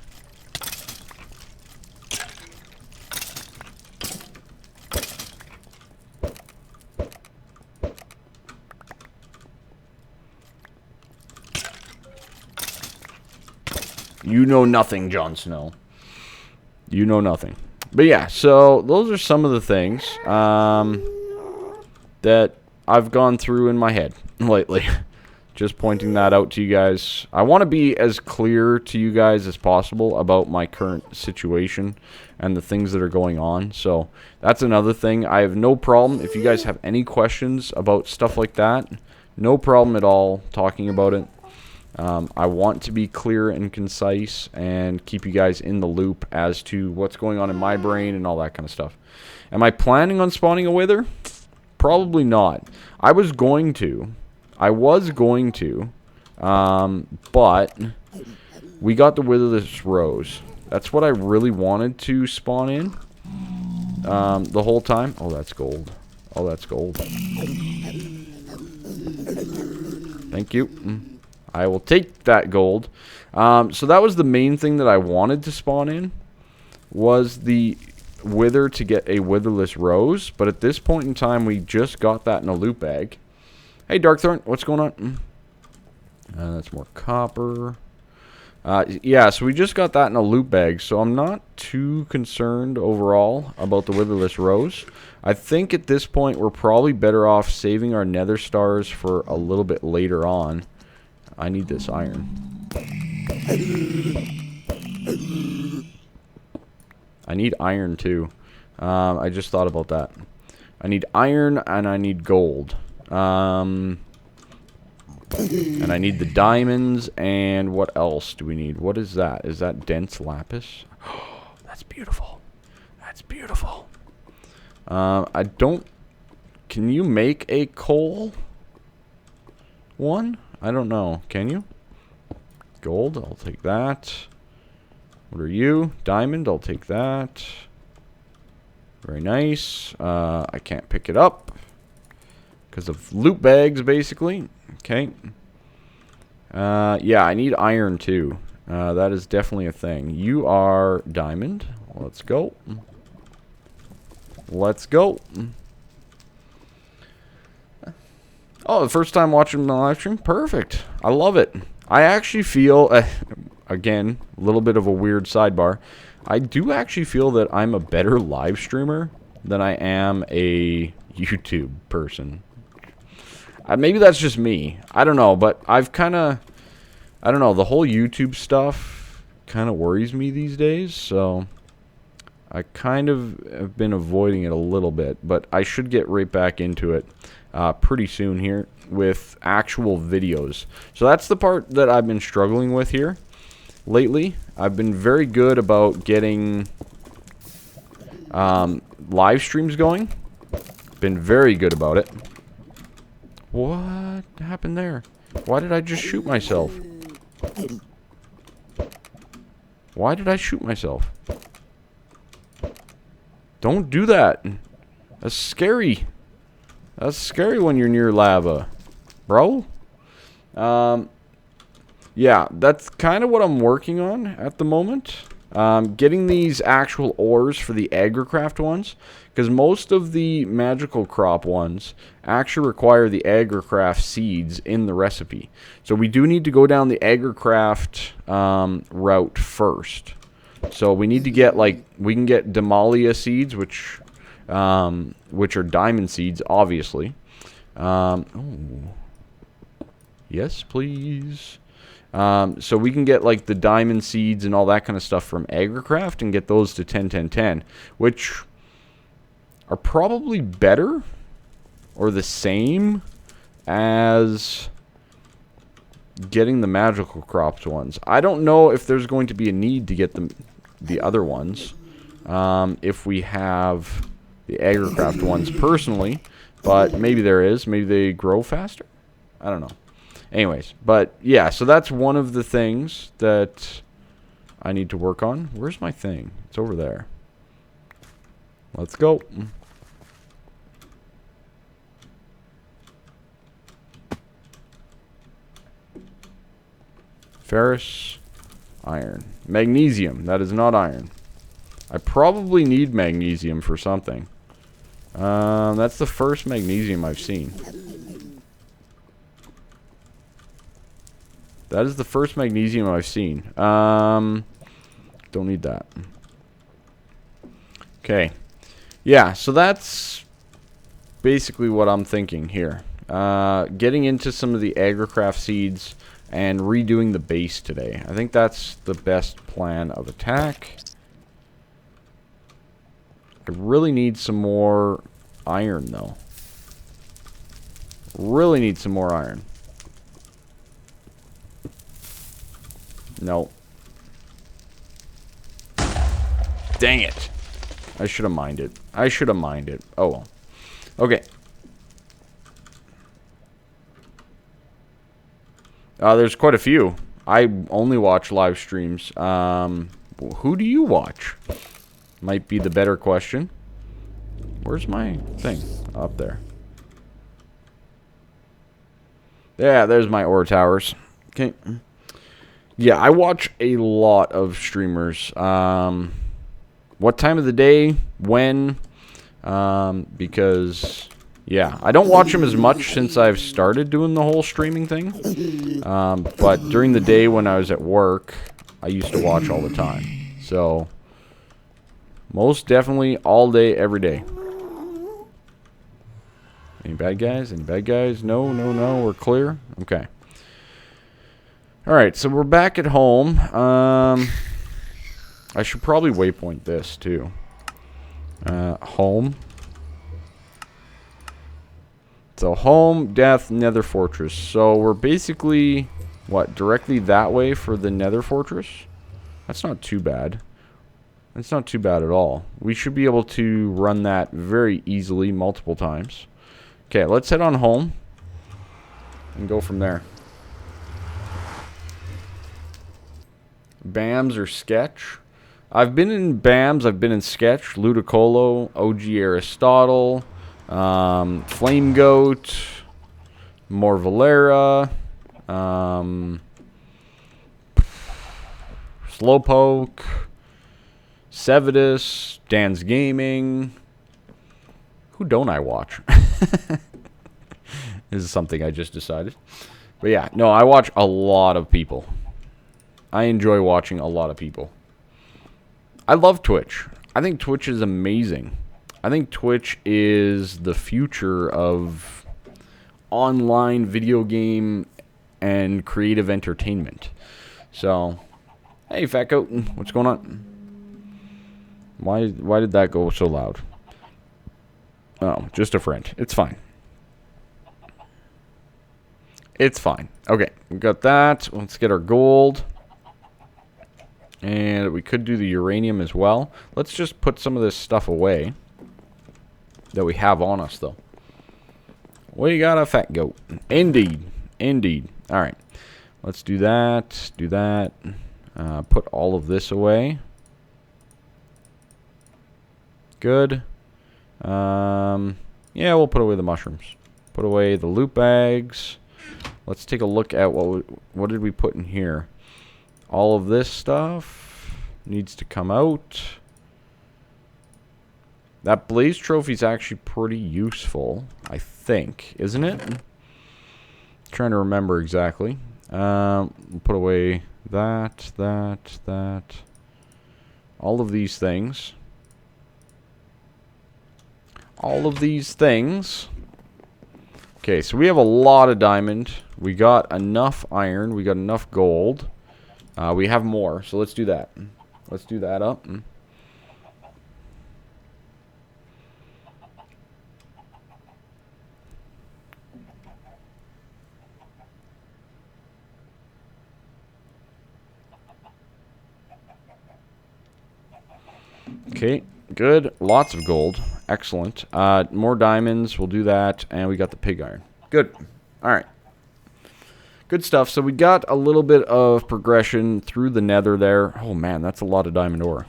You know nothing, Jon Snow. You know nothing. But yeah, so those are some of the things that I've gone through in my head lately. Just pointing that out to you guys. I want to be as clear to you guys as possible about my current situation and the things that are going on. So that's another thing. I have no problem. If you guys have any questions about stuff like that, no problem at all talking about it. I want to be clear and concise and keep you guys in the loop as to what's going on in my brain and all that kind of stuff. Am I planning on spawning a wither? Probably not. I was going to. I was going to, but we got the witherless rose. That's what I really wanted to spawn in the whole time. Oh, that's gold. Oh, that's gold. Thank you. I will take that gold. So that was the main thing that I wanted to spawn in, was the wither to get a witherless rose. But at this point in time, we just got that in a loot bag. Hey, Darkthorn, what's going on? That's more copper. Yeah, so we just got that in a loot bag, so I'm not too concerned overall about the witherless rose. I think at this point we're probably better off saving our nether stars for a little bit later on. I need this iron. I need iron too. I just thought about that. I need iron and I need gold. And I need the diamonds, and what else do we need? What is that? Is that dense lapis? Oh, that's beautiful. That's beautiful. I don't... Can you make a coal one? I don't know. Can you? Gold, I'll take that. What are you? Diamond, I'll take that. Very nice. I can't pick it up because of loot bags, basically. Okay. Yeah, I need iron too. That is definitely a thing. You are diamond. Let's go. Let's go. Oh, the first time watching the live stream? Perfect. I love it. I actually feel, again, a little bit of a weird sidebar. I do actually feel that I'm a better live streamer than I am a YouTube person. Maybe that's just me. I don't know, but I've kind of... I don't know, the whole YouTube stuff kind of worries me these days, so I kind of have been avoiding it a little bit, but I should get right back into it pretty soon here with actual videos. So that's the part that I've been struggling with here lately. I've been very good about getting live streams going. Been very good about it. What happened there? Why did I just shoot myself? Why did I shoot myself? Don't do that. That's scary. That's scary when you're near lava, bro. Yeah, that's kind of what I'm working on at the moment. Getting these actual ores for the agricraft ones, because most of the magical crop ones actually require the agricraft seeds in the recipe. So we do need to go down the agricraft route first. So we need to get, like, we can get Demalia seeds, which are diamond seeds, obviously. Oh. Yes, please. So we can get, like, the diamond seeds and all that kind of stuff from agricraft and get those to 10, 10, 10, which are probably better or the same as getting the magical crops ones. I don't know if there's going to be a need to get the other ones if we have the agricraft ones personally, but maybe there is. Maybe they grow faster. I don't know. Anyways, but yeah, so that's one of the things that I need to work on. Where's my thing? It's over there. Let's go. Ferrous, iron, magnesium. That is not iron. I probably need magnesium for something. That's the first magnesium I've seen. That is the first magnesium I've seen. Don't need that. Okay. Yeah, so that's basically what I'm thinking here. Getting into some of the agricraft seeds and redoing the base today. I think that's the best plan of attack. I really need some more iron, though. Really need some more iron. No. Dang it. I should have mined it. I should have mined it. Oh well. Okay. There's quite a few. I only watch live streams. Who do you watch? Might be the better question. Where's my thing? Up there. Yeah, there's my ore towers. Okay. Yeah, I watch a lot of streamers. What time of the day? When? Because, yeah, I don't watch them as much since I've started doing the whole streaming thing. But during the day when I was at work, I used to watch all the time. So, most definitely all day, every day. Any bad guys? Any bad guys? No, no, no. We're clear? Okay. Alright, so we're back at home. I should probably waypoint this, too. Home. So, home, death, nether fortress. So, we're basically, what, directly that way for the nether fortress? That's not too bad. That's not too bad at all. We should be able to run that very easily multiple times. Okay, let's head on home and go from there. BAMs or Sketch. I've been in BAMs, I've been in Sketch, Ludicolo, OG Aristotle, Flame Goat, More Valera, Slowpoke, Sevidus, Dan's Gaming. Who don't I watch? This is something I just decided. But yeah, no, I watch a lot of people. I enjoy watching a lot of people. I love Twitch. I think Twitch is amazing. I think Twitch is the future of online video game and creative entertainment. So, hey, Fat Goat, what's going on? Why did that go so loud? Oh, just a friend. It's fine. It's fine. Okay, we got that. Let's get our gold. And we could do the uranium as well. Let's just put some of this stuff away that we have on us, though. We got a Fat Goat. Indeed. Indeed. All right. Let's do that. Do that. Put all of this away. Good. Yeah, we'll put away the mushrooms. Put away the loot bags. Let's take a look at what did we put in here. All of this stuff needs to come out. That blaze trophy is actually pretty useful, I think, isn't it? Trying to remember exactly. We'll put away that. All of these things. All of these things. Okay, so we have a lot of diamond. We got enough iron. We got enough gold. We have more, so let's do that. Let's do that up. Okay, good. Lots of gold. Excellent. More diamonds. We'll do that. And we got the pig iron. Good. All right. Good stuff. So we got a little bit of progression through the nether there. Oh, man, that's a lot of diamond ore.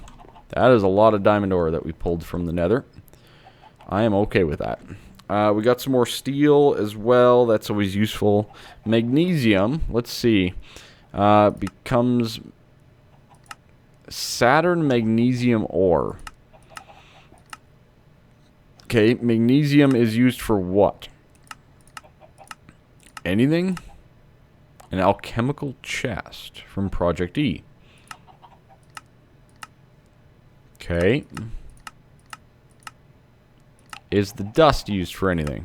That is a lot of diamond ore that we pulled from the nether. I am okay with that. We got some more steel as well. That's always useful. Magnesium. Let's see. Becomes Saturn magnesium ore. Okay, magnesium is used for what? Anything? An alchemical chest from Project E. Okay. Is the dust used for anything?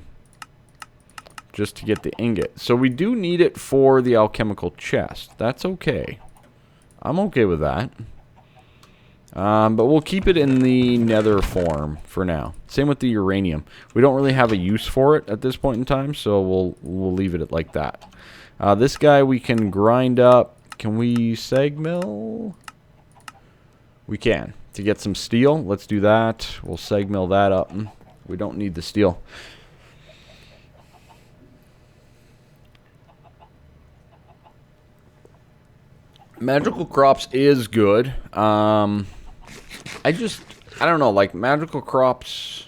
Just to get the ingot. So we do need it for the alchemical chest. That's okay. I'm okay with that. But we'll keep it in the nether form for now. Same with the uranium. We don't really have a use for it at this point in time, so we'll leave it like that. This guy we can grind up. Can we sag mill? We can. To get some steel, let's do that. We'll sag mill that up. We don't need the steel. Magical crops is good. I don't know, like magical crops,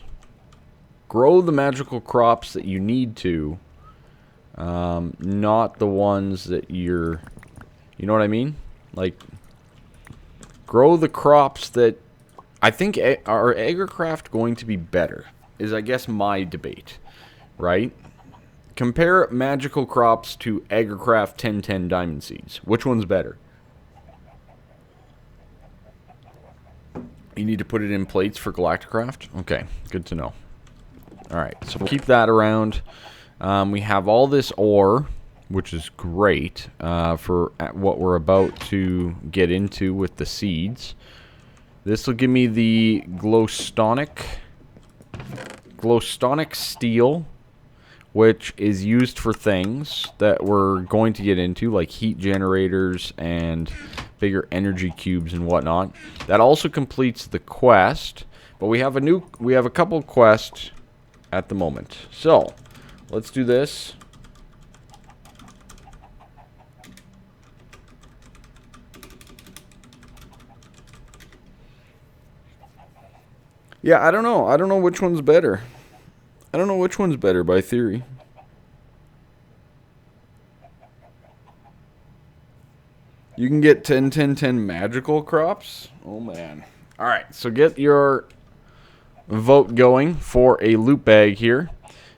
grow the magical crops that you need to, not the ones that you know what I mean? Like, grow the crops that, I think, are Agricraft going to be better, is I guess my debate, right? Compare magical crops to Agricraft 1010 diamond seeds. Which one's better? You need to put it in plates for Galacticraft? Okay, good to know. Alright, so we'll keep that around. We have all this ore, which is great for what we're about to get into with the seeds. This will give me the glowstonic steel, which is used for things that we're going to get into, like heat generators and bigger energy cubes and whatnot. That also completes the quest, but we have a couple quests at the moment. So, let's do this. Yeah, I don't know. I don't know which one's better. I don't know which one's better by theory. You can get 10, 10, 10 magical crops. Oh, man. Alright, so get your vote going for a loot bag here.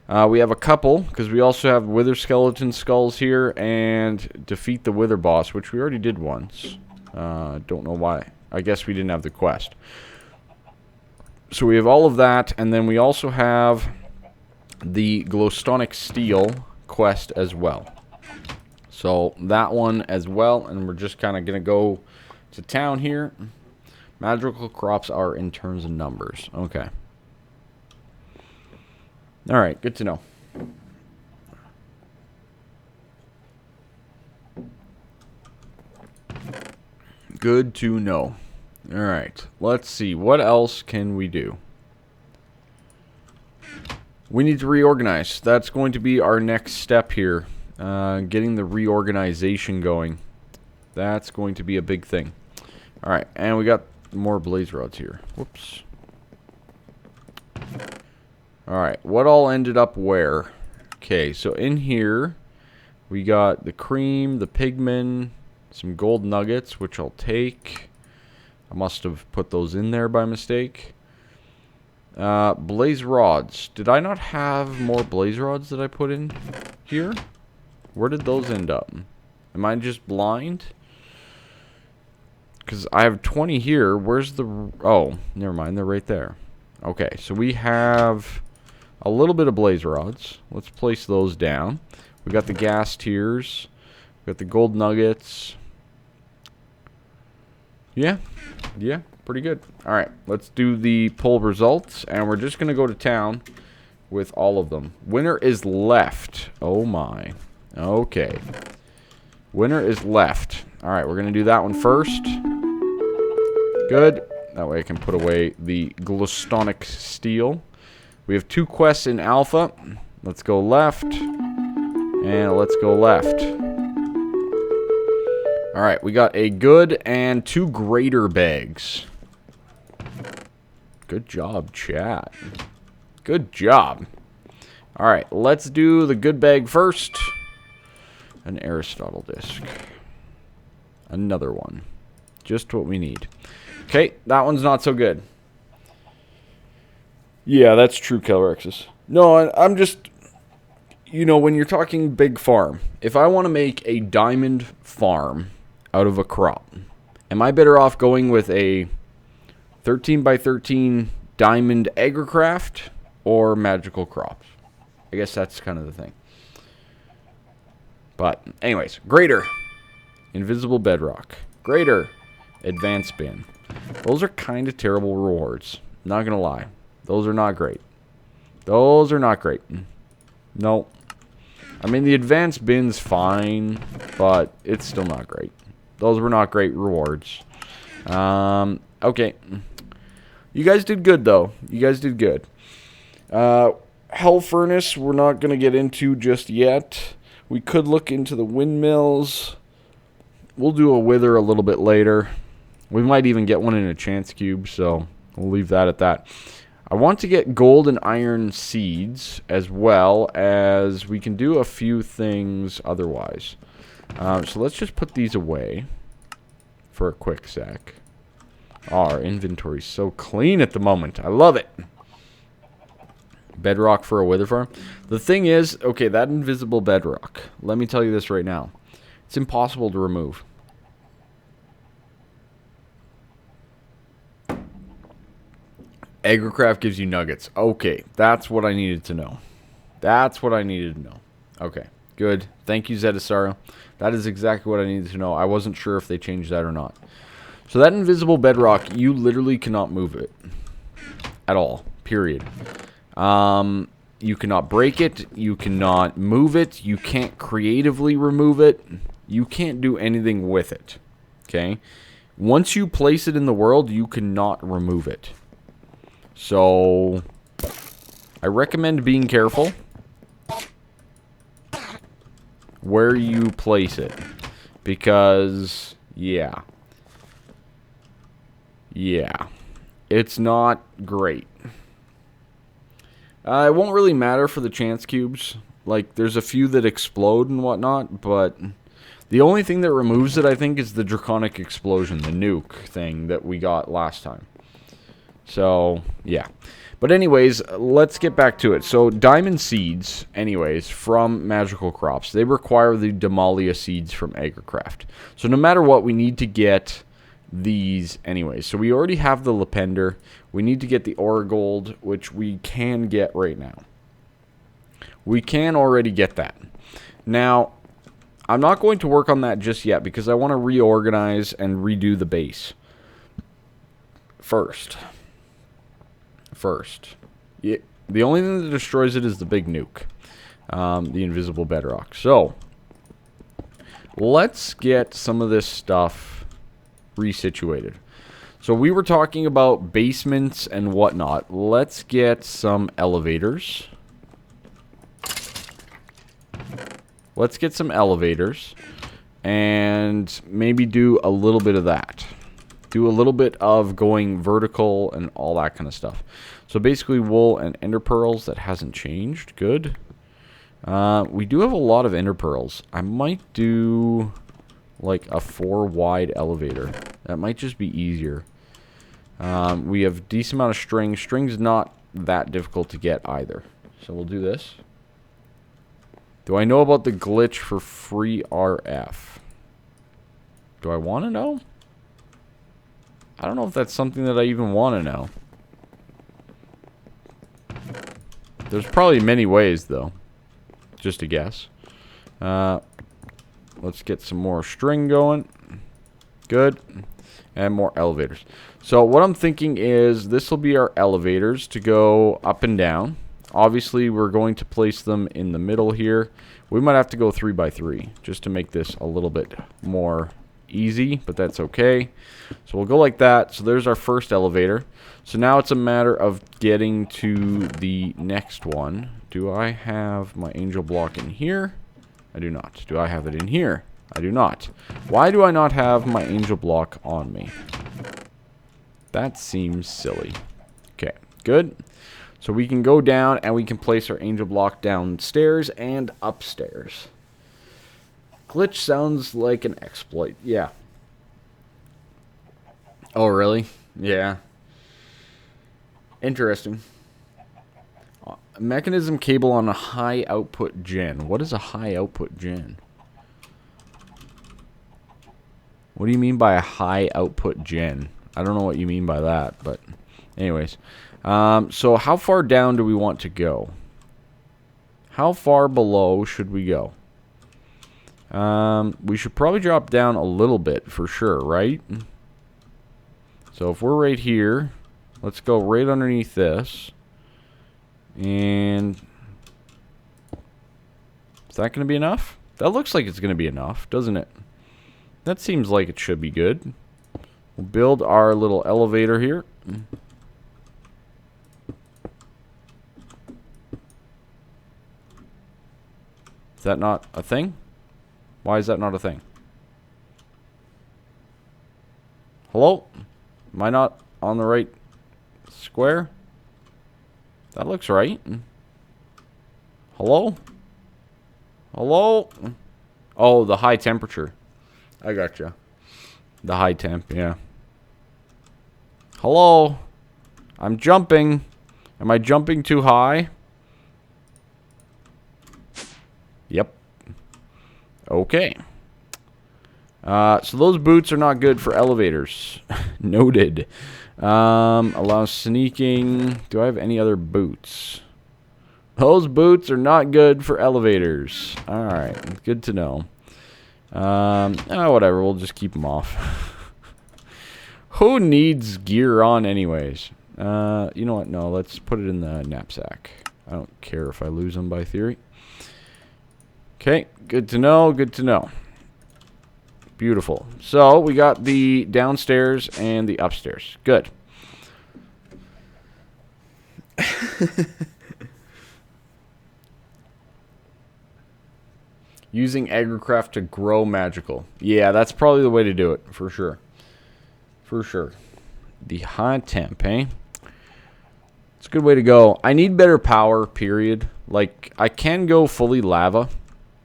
We have a couple, because we also have wither skeleton skulls here, and defeat the wither boss, which we already did once. Don't know why. I guess we didn't have the quest. So we have all of that, and then we also have the glowstonic steel quest as well. So that one as well, and we're just kind of going to go to town here. Magical crops are in terms of numbers. Okay. Alright, good to know. Good to know. Alright, let's see. What else can we do? We need to reorganize. That's going to be our next step here. Getting the reorganization going. That's going to be a big thing. Alright, and we got more blaze rods here. Whoops. Alright, what all ended up where? Okay, so in here, we got the cream, the pigmen, some gold nuggets, which I'll take. I must have put those in there by mistake. Blaze rods. Did I not have more blaze rods that I put in here? Where did those end up? Am I just blind? Because I have 20 here. Where's the... Oh, never mind. They're right there. Okay, so we have a little bit of blaze rods. Let's place those down. We got the gas tiers. We got the gold nuggets. Yeah. Yeah, pretty good. Alright, let's do the poll results. And we're just going to go to town with all of them. Winner is left. Oh my. Okay. Winner is left. Alright, we're going to do that one first. Good. That way I can put away the glowstonic steel. We have 2 quests in alpha. Let's go left. And let's go left. Alright, we got a good and 2 greater bags. Good job, chat. Good job. Alright, let's do the good bag first. An Aristotle disc. Another one. Just what we need. Okay, that one's not so good. Yeah, that's true, Calrexus. No, I'm just... You know, when you're talking big farm, if I want to make a diamond farm out of a crop, am I better off going with a 13 by 13 diamond Agricraft or magical crops? I guess that's kind of the thing. But, anyways, greater. Invisible bedrock. Greater. Advanced bin. Those are kind of terrible rewards. Not going to lie. Those are not great. Those are not great. No. I mean, the advanced bin's fine, but it's still not great. Those were not great rewards. Okay. You guys did good, though. You guys did good. Hell Furnace, we're not going to get into just yet. We could look into the windmills. we'll do a wither a little bit later. We might even get one in a chance cube, so we'll leave that at that. I want to get gold and iron seeds, as well as we can do a few things otherwise. So let's just put these away for a quick sec. Oh, our inventory's so clean at the moment. I love it. Bedrock for a wither farm. The thing is, okay, that invisible bedrock, let me tell you this right now. It's impossible to remove. Agricraft gives you nuggets. Okay, that's what I needed to know. That's what I needed to know. Okay, good. Thank you, Zedisaro. That is exactly what I needed to know. I wasn't sure if they changed that or not. So that invisible bedrock, you literally cannot move it. At all. Period. You cannot break it. You cannot move it. You can't creatively remove it. You can't do anything with it. Okay? Once you place it in the world, you cannot remove it. So, I recommend being careful where you place it. Because, yeah. Yeah. It's not great. It won't really matter for the chance cubes. Like, there's a few that explode and whatnot, but the only thing that removes it, I think, is the Draconic Explosion, the nuke thing that we got last time. So, yeah. But anyways, let's get back to it. So, diamond seeds, anyways, from magical crops, they require the Demalia seeds from Agricraft. So, no matter what, we need to get these anyways. So, we already have the Lepender. We need to get the Oragold, which we can get right now. We can already get that. Now, I'm not going to work on that just yet because I want to reorganize and redo the base first. Yeah, the only thing that destroys it is the big nuke. The invisible bedrock. So, let's get some of this stuff resituated. So, we were talking about basements and whatnot. Let's get some elevators. Let's get some elevators. And maybe do a little bit of that. Do a little bit of going vertical and all that kind of stuff. So basically wool and ender pearls. That hasn't changed. Good. We do have a lot of ender pearls. I might do like a 4 wide elevator. That might just be easier. We have a decent amount of string. String's not that difficult to get either. So we'll do this. Do I know about the glitch for free RF? Do I want to know? I don't know if that's something that I even want to know. There's probably many ways, though. Just a guess. Let's get some more string going. Good. And more elevators. So what I'm thinking is this will be our elevators to go up and down. Obviously, we're going to place them in the middle here. We might have to go 3 by 3 just to make this a little bit more easy, but that's okay. So we'll go like that. So there's our first elevator. So now it's a matter of getting to the next one. Do I have my angel block in here? I do not. Do I have it in here? I do not. Why do I not have my angel block on me? That seems silly. Okay, good. So we can go down and we can place our angel block downstairs and upstairs. Glitch sounds like an exploit. Yeah. Oh, really? Yeah. Interesting. Mechanism cable on a high output gen. What is a high output gen? What do you mean by a high output gen? I don't know what you mean by that, but anyways. So how far down do we want to go? How far below should we go? We should probably drop down a little bit for sure, right? So if we're right here, let's go right underneath this. And is that going to be enough? That looks like it's going to be enough, doesn't it? That seems like it should be good. We'll build our little elevator here. Is that not a thing? Why is that not a thing? Hello? Am I not on the right square? That looks right. Hello? Hello? Oh, the high temperature. I gotcha. The high temp, yeah. Hello? I'm jumping. Am I jumping too high? Yep. Okay. So those boots are not good for elevators. Noted. Allows sneaking. Do I have any other boots? Those boots are not good for elevators. Alright, good to know. Whatever, we'll just keep them off. Who needs gear on anyways? You know what? No, let's put it in the knapsack. I don't care if I lose them by theory. Okay, good to know, good to know. Beautiful. So, we got the downstairs and the upstairs. Good. Using Agricraft to grow magical. Yeah, that's probably the way to do it, for sure. For sure. The high temp, eh? It's a good way to go. I need better power, period. Like, I can go fully lava,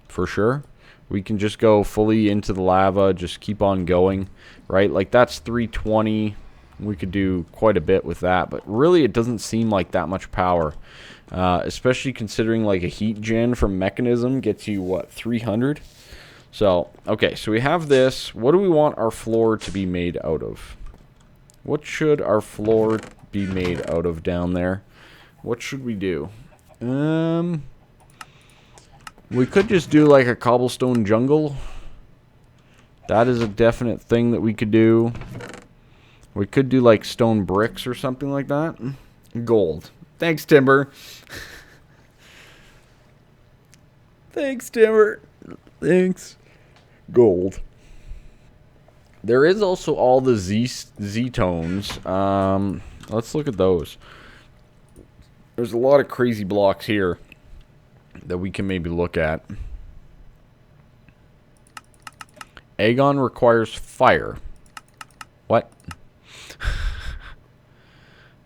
for sure. We can just go fully into the lava, just keep on going, right? Like, that's 320. We could do quite a bit with that, but really it doesn't seem like that much power. Especially considering, like, a heat gen from Mechanism gets you, what, 300? So, okay, so we have this. What do we want our floor to be made out of? What should our floor be made out of down there? What should we do? We could just do like a cobblestone jungle. That is a definite thing that we could do. We could do like stone bricks or something like that. Gold. Thanks, Timber. Thanks, Timber. Thanks. Gold. There is also all the Z-tones. Let's look at those. There's a lot of crazy blocks here that we can maybe look at. Aegon requires fire. What?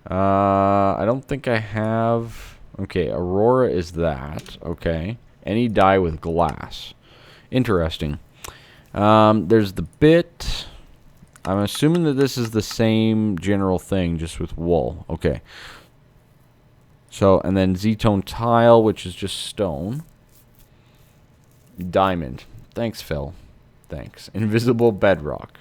I don't think I have... Okay, Aurora is that. Okay. Any dye with glass. Interesting. There's the bit. I'm assuming that this is the same general thing, just with wool. Okay. So, and then Z-tone tile, which is just stone. Diamond. Thanks, Phil. Thanks. Invisible bedrock.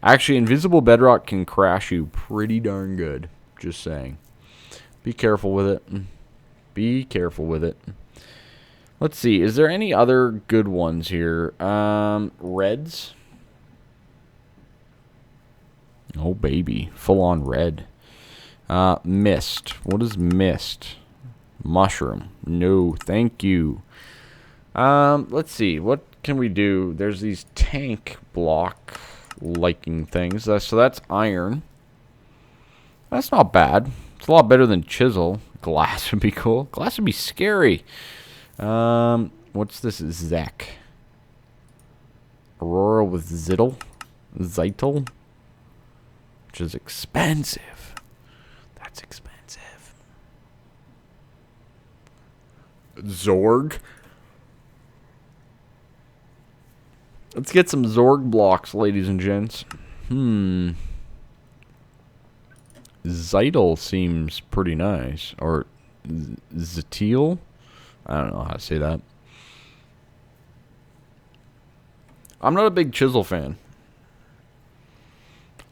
Actually, invisible bedrock can crash you pretty darn good. Just saying. Be careful with it. Be careful with it. Let's see. Is there any other good ones here? Reds. Oh, baby. Full on red. Mist. What is mist? Mushroom. No, thank you. Let's see. What can we do? There's these tank block liking things. So that's iron. That's not bad. It's a lot better than chisel. Glass would be cool. Glass would be scary. What's this? Zek. Aurora with Zittle. Zytel. Which is expensive. That's expensive. Zorg. Let's get some Zorg blocks, ladies and gents. Zytel seems pretty nice. Or Zetil? I don't know how to say that. I'm not a big chisel fan.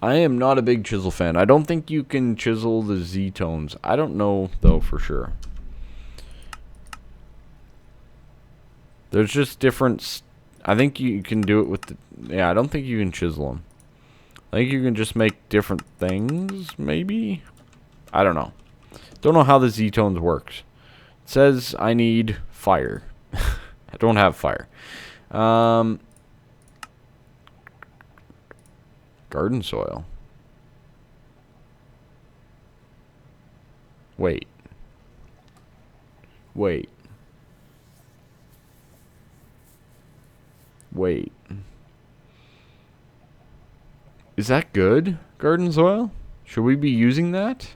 I am not a big chisel fan. I don't think you can chisel the Z-tones. I don't know, though, for sure. There's just different... I think you can do it with the... Yeah, I don't think you can chisel them. I think you can just make different things, maybe? I don't know. Don't know how the Z-tones works. It says I need fire. I don't have fire. Garden soil. Wait. Wait. Wait. Is that good, garden soil? Should we be using that?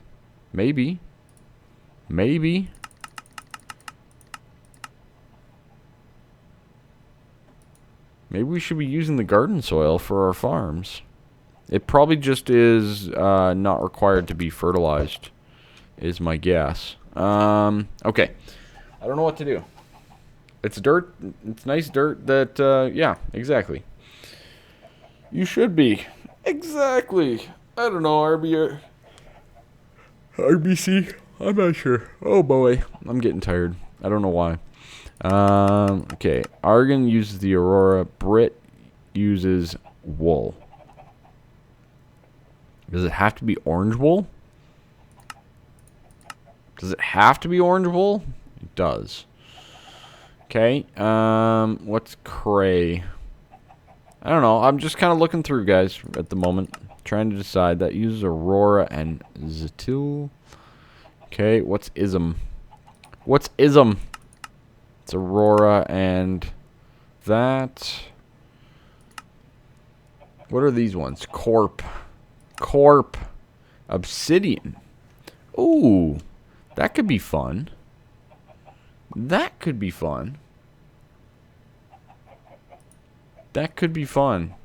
Maybe. Maybe. Maybe we should be using the garden soil for our farms. It probably just is not required to be fertilized, is my guess. Okay. I don't know what to do. It's dirt. It's nice dirt that, yeah, exactly. You should be. Exactly. I don't know, RBC? I'm not sure. Oh boy. I'm getting tired. I don't know why. Okay. Argon uses the Aurora. Brit uses wool. Does it have to be orange wool? Does it have to be orange wool? It does. Okay. What's cray? I don't know. I'm just kind of looking through, guys, at the moment. Trying to decide. That uses Aurora and Zetil. Okay, what's ism? What's ism? It's Aurora and that. What are these ones? Corp. Corp. Obsidian. Ooh. That could be fun. That could be fun. That could be fun.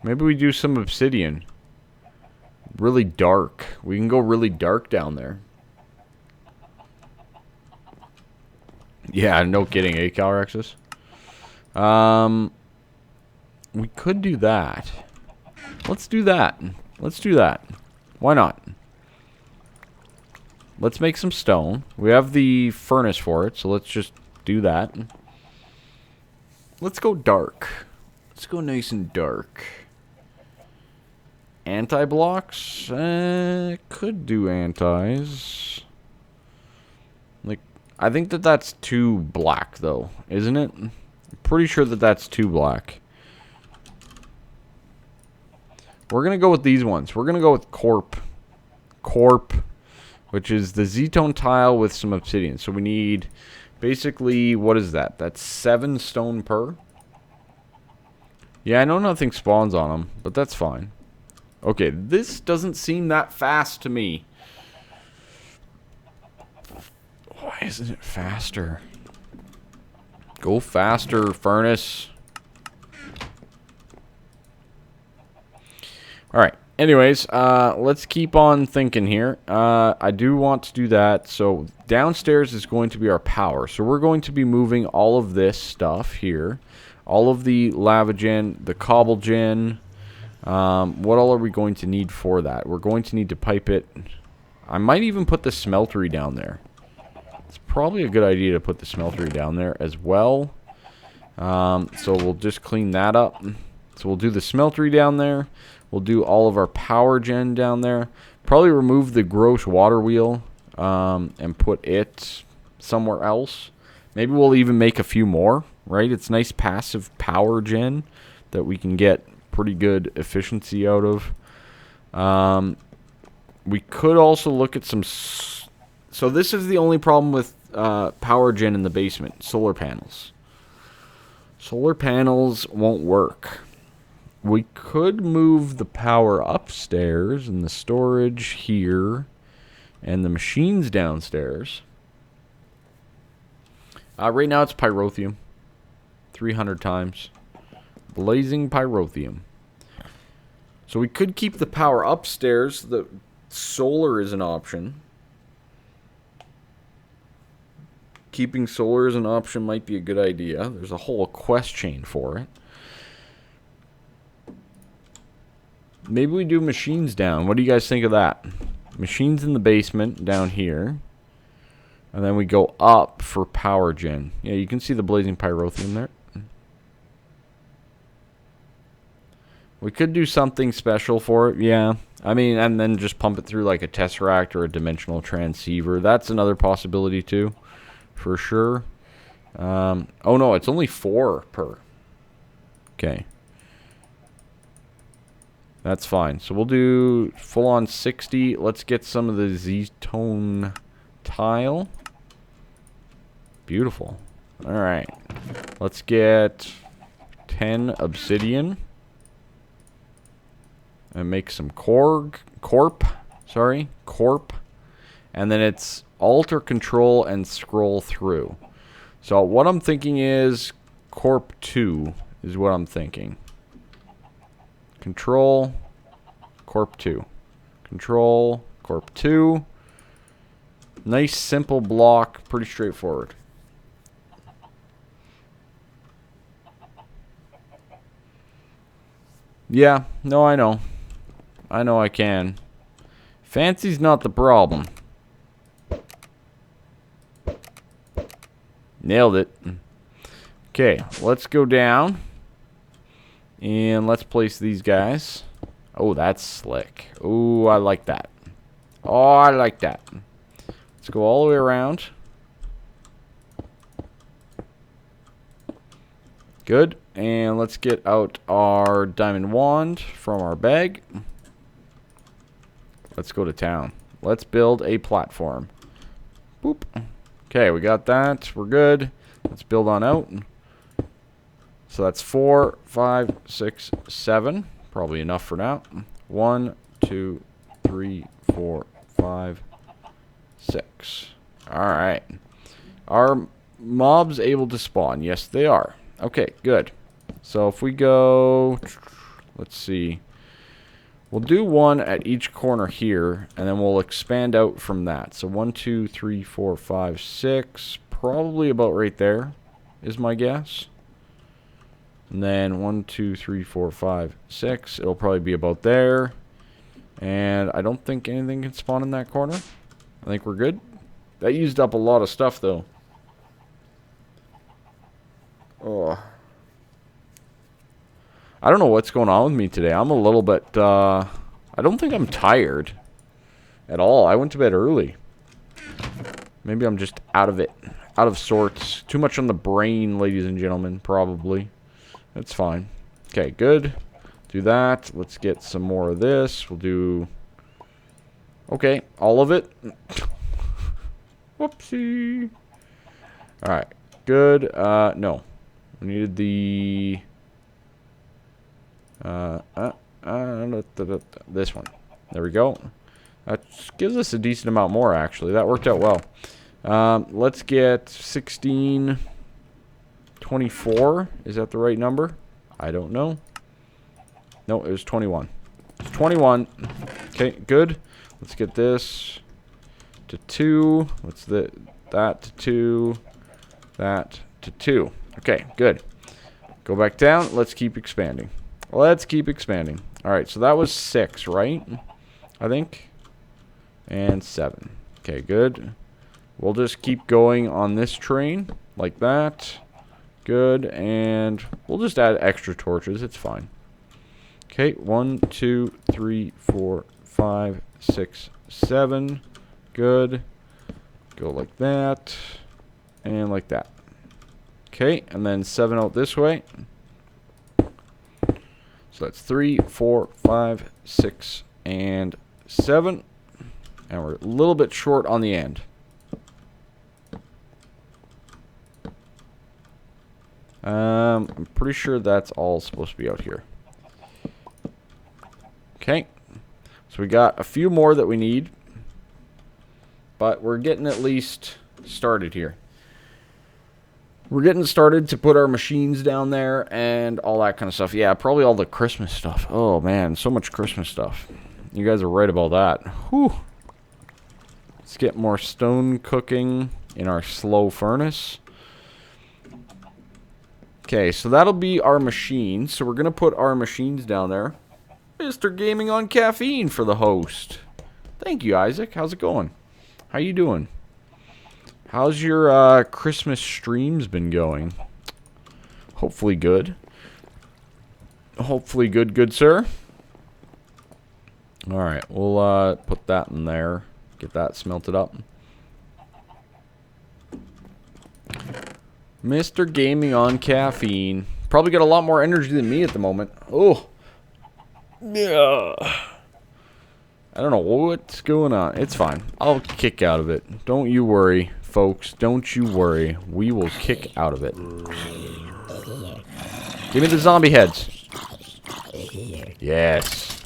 Maybe we do some obsidian. Really dark. We can go really dark down there. Yeah, no kidding, eh, Calrexus? We could do that. Let's do that. Let's do that. Why not? Let's make some stone. We have the furnace for it, so let's just do that. Let's go dark. Let's go nice and dark. Anti-blocks? Could do antis. Like, I think that that's too black, though. Isn't it? I'm pretty sure that that's too black. We're going to go with these ones. We're going to go with Corp. Corp. Which is the Z-tone tile with some obsidian. So we need, basically, what is that? That's 7 stone per. Yeah, I know nothing spawns on them, but that's fine. Okay, this doesn't seem that fast to me. Why isn't it faster? Go faster, furnace. Alright, anyways, let's keep on thinking here. I do want to do that. So downstairs is going to be our power. So we're going to be moving all of this stuff here. All of the lava gen, the cobble gen. What all are we going to need for that? We're going to need to pipe it. I might even put the smeltery down there. It's probably a good idea to put the smeltery down there as well. So we'll just clean that up. So we'll do the smeltery down there. We'll do all of our power gen down there. Probably remove the gross water wheel and put it somewhere else. Maybe we'll even make a few more, right? It's nice passive power gen that we can get pretty good efficiency out of. We could also look at some... So this is the only problem with power gen in the basement. Solar panels. Solar panels won't work. We could move the power upstairs and the storage here and the machines downstairs. Right now it's pyrotheum. 300 times. Blazing pyrotheum. So we could keep the power upstairs. The solar is an option. Keeping solar as an option might be a good idea. There's a whole quest chain for it. Maybe we do machines down. What do you guys think of that? Machines in the basement down here. And then we go up for power gen. Yeah, you can see the blazing pyrotheum there. We could do something special for it, yeah. I mean, and then just pump it through like a tesseract or a dimensional transceiver. That's another possibility too, for sure. Oh no, it's only 4 per. Okay. That's fine. So we'll do full on 60. Let's get some of the Z-tone tile. Beautiful. Alright. Let's get 10 obsidian. and make some corp. And then it's alter control and scroll through. So what I'm thinking is corp 2 is what I'm thinking. Control corp 2. Control corp 2. Nice simple block, pretty straightforward. Yeah, no, I know. I know I can. Fancy's not the problem. Nailed it. Okay, let's go down. And let's place these guys. Oh, that's slick. Oh, I like that. Oh, I like that. Let's go all the way around. Good. And let's get out our diamond wand from our bag. Let's go to town. Let's build a platform. Boop. Okay, we got that. We're good. Let's build on out. So that's 4, 5, 6, 7. Probably enough for now. 1, 2, 3, 4, 5, 6. Alright. Are mobs able to spawn? Yes, they are. Okay, good. So if we go... Let's see. We'll do one at each corner here, and then we'll expand out from that. So 1, 2, 3, 4, 5, 6. Probably about right there is my guess. And then 1, 2, 3, 4, 5, 6. It'll probably be about there. And I don't think anything can spawn in that corner. I think we're good. That used up a lot of stuff, though. Oh. I don't know what's going on with me today. I'm a little bit, I don't think I'm tired at all. I went to bed early. Maybe I'm just out of it. Out of sorts. Too much on the brain, ladies and gentlemen, probably. That's fine. Okay, good. Do that. Let's get some more of this. We'll do... Okay, all of it. Whoopsie. Alright, good. No. We needed the... this one. There we go. That gives us a decent amount more, actually. That worked out well. Let's get 16... 24. Is that the right number? I don't know. No, it was 21. It's 21. Okay, good. Let's get this to 2. Let's that to 2. That to 2. Okay, good. Go back down. Let's keep expanding. Let's keep expanding. Alright, so that was 6, right? I think. And 7. Okay, good. We'll just keep going on this train like that. Good, and we'll just add extra torches. It's fine. Okay, 1, 2, 3, 4, 5, 6, 7. Good. Go like that. And like that. Okay, and then 7 out this way. So that's 3, 4, 5, 6, and 7. And we're a little bit short on the end. I'm pretty sure that's all supposed to be out here. Okay. So we got a few more that we need. But we're getting at least started here. We're getting started to put our machines down there and all that kind of stuff. Yeah, probably all the Christmas stuff. Oh, man, so much Christmas stuff. You guys are right about that. Whew. Let's get more stone cooking in our slow furnace. Okay, so that'll be our machine. So we're going to put our machines down there. Mr. Gaming on Caffeine for the host. Thank you, Isaac. How's it going? How you doing? How's your Christmas streams been going? Hopefully good. Hopefully good, sir. Alright, we'll put that in there. Get that smelted up. Mr. Gaming on Caffeine. Probably got a lot more energy than me at the moment. Oh. Yeah. I don't know what's going on. It's fine. I'll kick out of it. Don't you worry, folks. Don't you worry. We will kick out of it. Give me the zombie heads. Yes.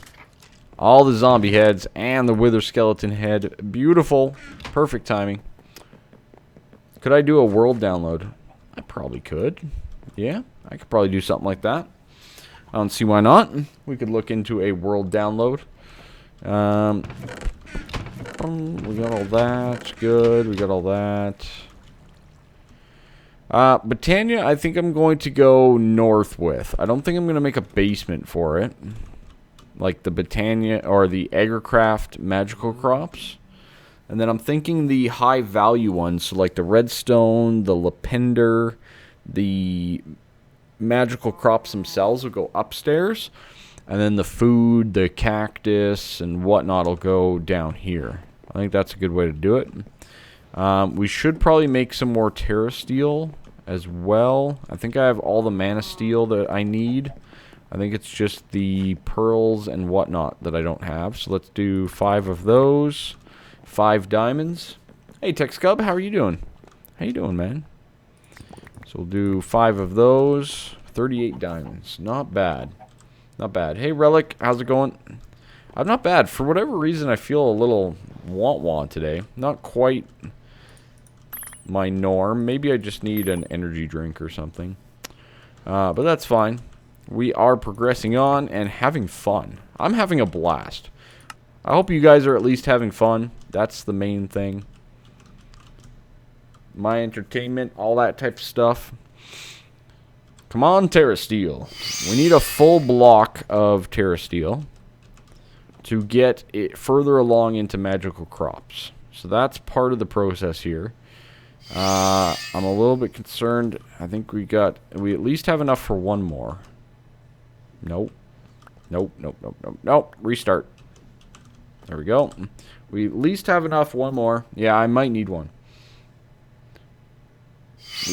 All the zombie heads and the wither skeleton head. Beautiful. Perfect timing. Could I do a world download? I probably could. Yeah, I could probably do something like that. I don't see why not. We could look into a world download. We got all that. Good. We got all that. Britannia, I think I'm going to go north with. I don't think I'm going to make a basement for it. Like the Britannia or the Agricraft magical crops. And then I'm thinking the high value ones. So like the redstone, the lapender, the magical crops themselves will go upstairs. And then the food, the cactus, and whatnot will go down here. I think that's a good way to do it. We should probably make some more Terra Steel as well. I think I have all the mana steel that I need. I think it's just the pearls and whatnot that I don't have. So let's do 5 of those. 5 diamonds. Hey, TechScub, how are you doing? How you doing, man? So we'll do 5 of those. 38 diamonds. Not bad. Not bad. Hey, Relic, how's it going? I'm not bad. For whatever reason, I feel a little want today. Not quite my norm. Maybe I just need an energy drink or something. But that's fine. We are progressing on and having fun. I'm having a blast. I hope you guys are at least having fun. That's the main thing. My entertainment, all that type of stuff. Come on, Terra Steel. We need a full block of Terra Steel to get it further along into magical crops. So that's part of the process here. I'm a little bit concerned. I think we at least have enough for one more. Nope. Nope, nope, nope, nope, nope. Restart. There we go. We at least have enough. One more. Yeah, I might need one.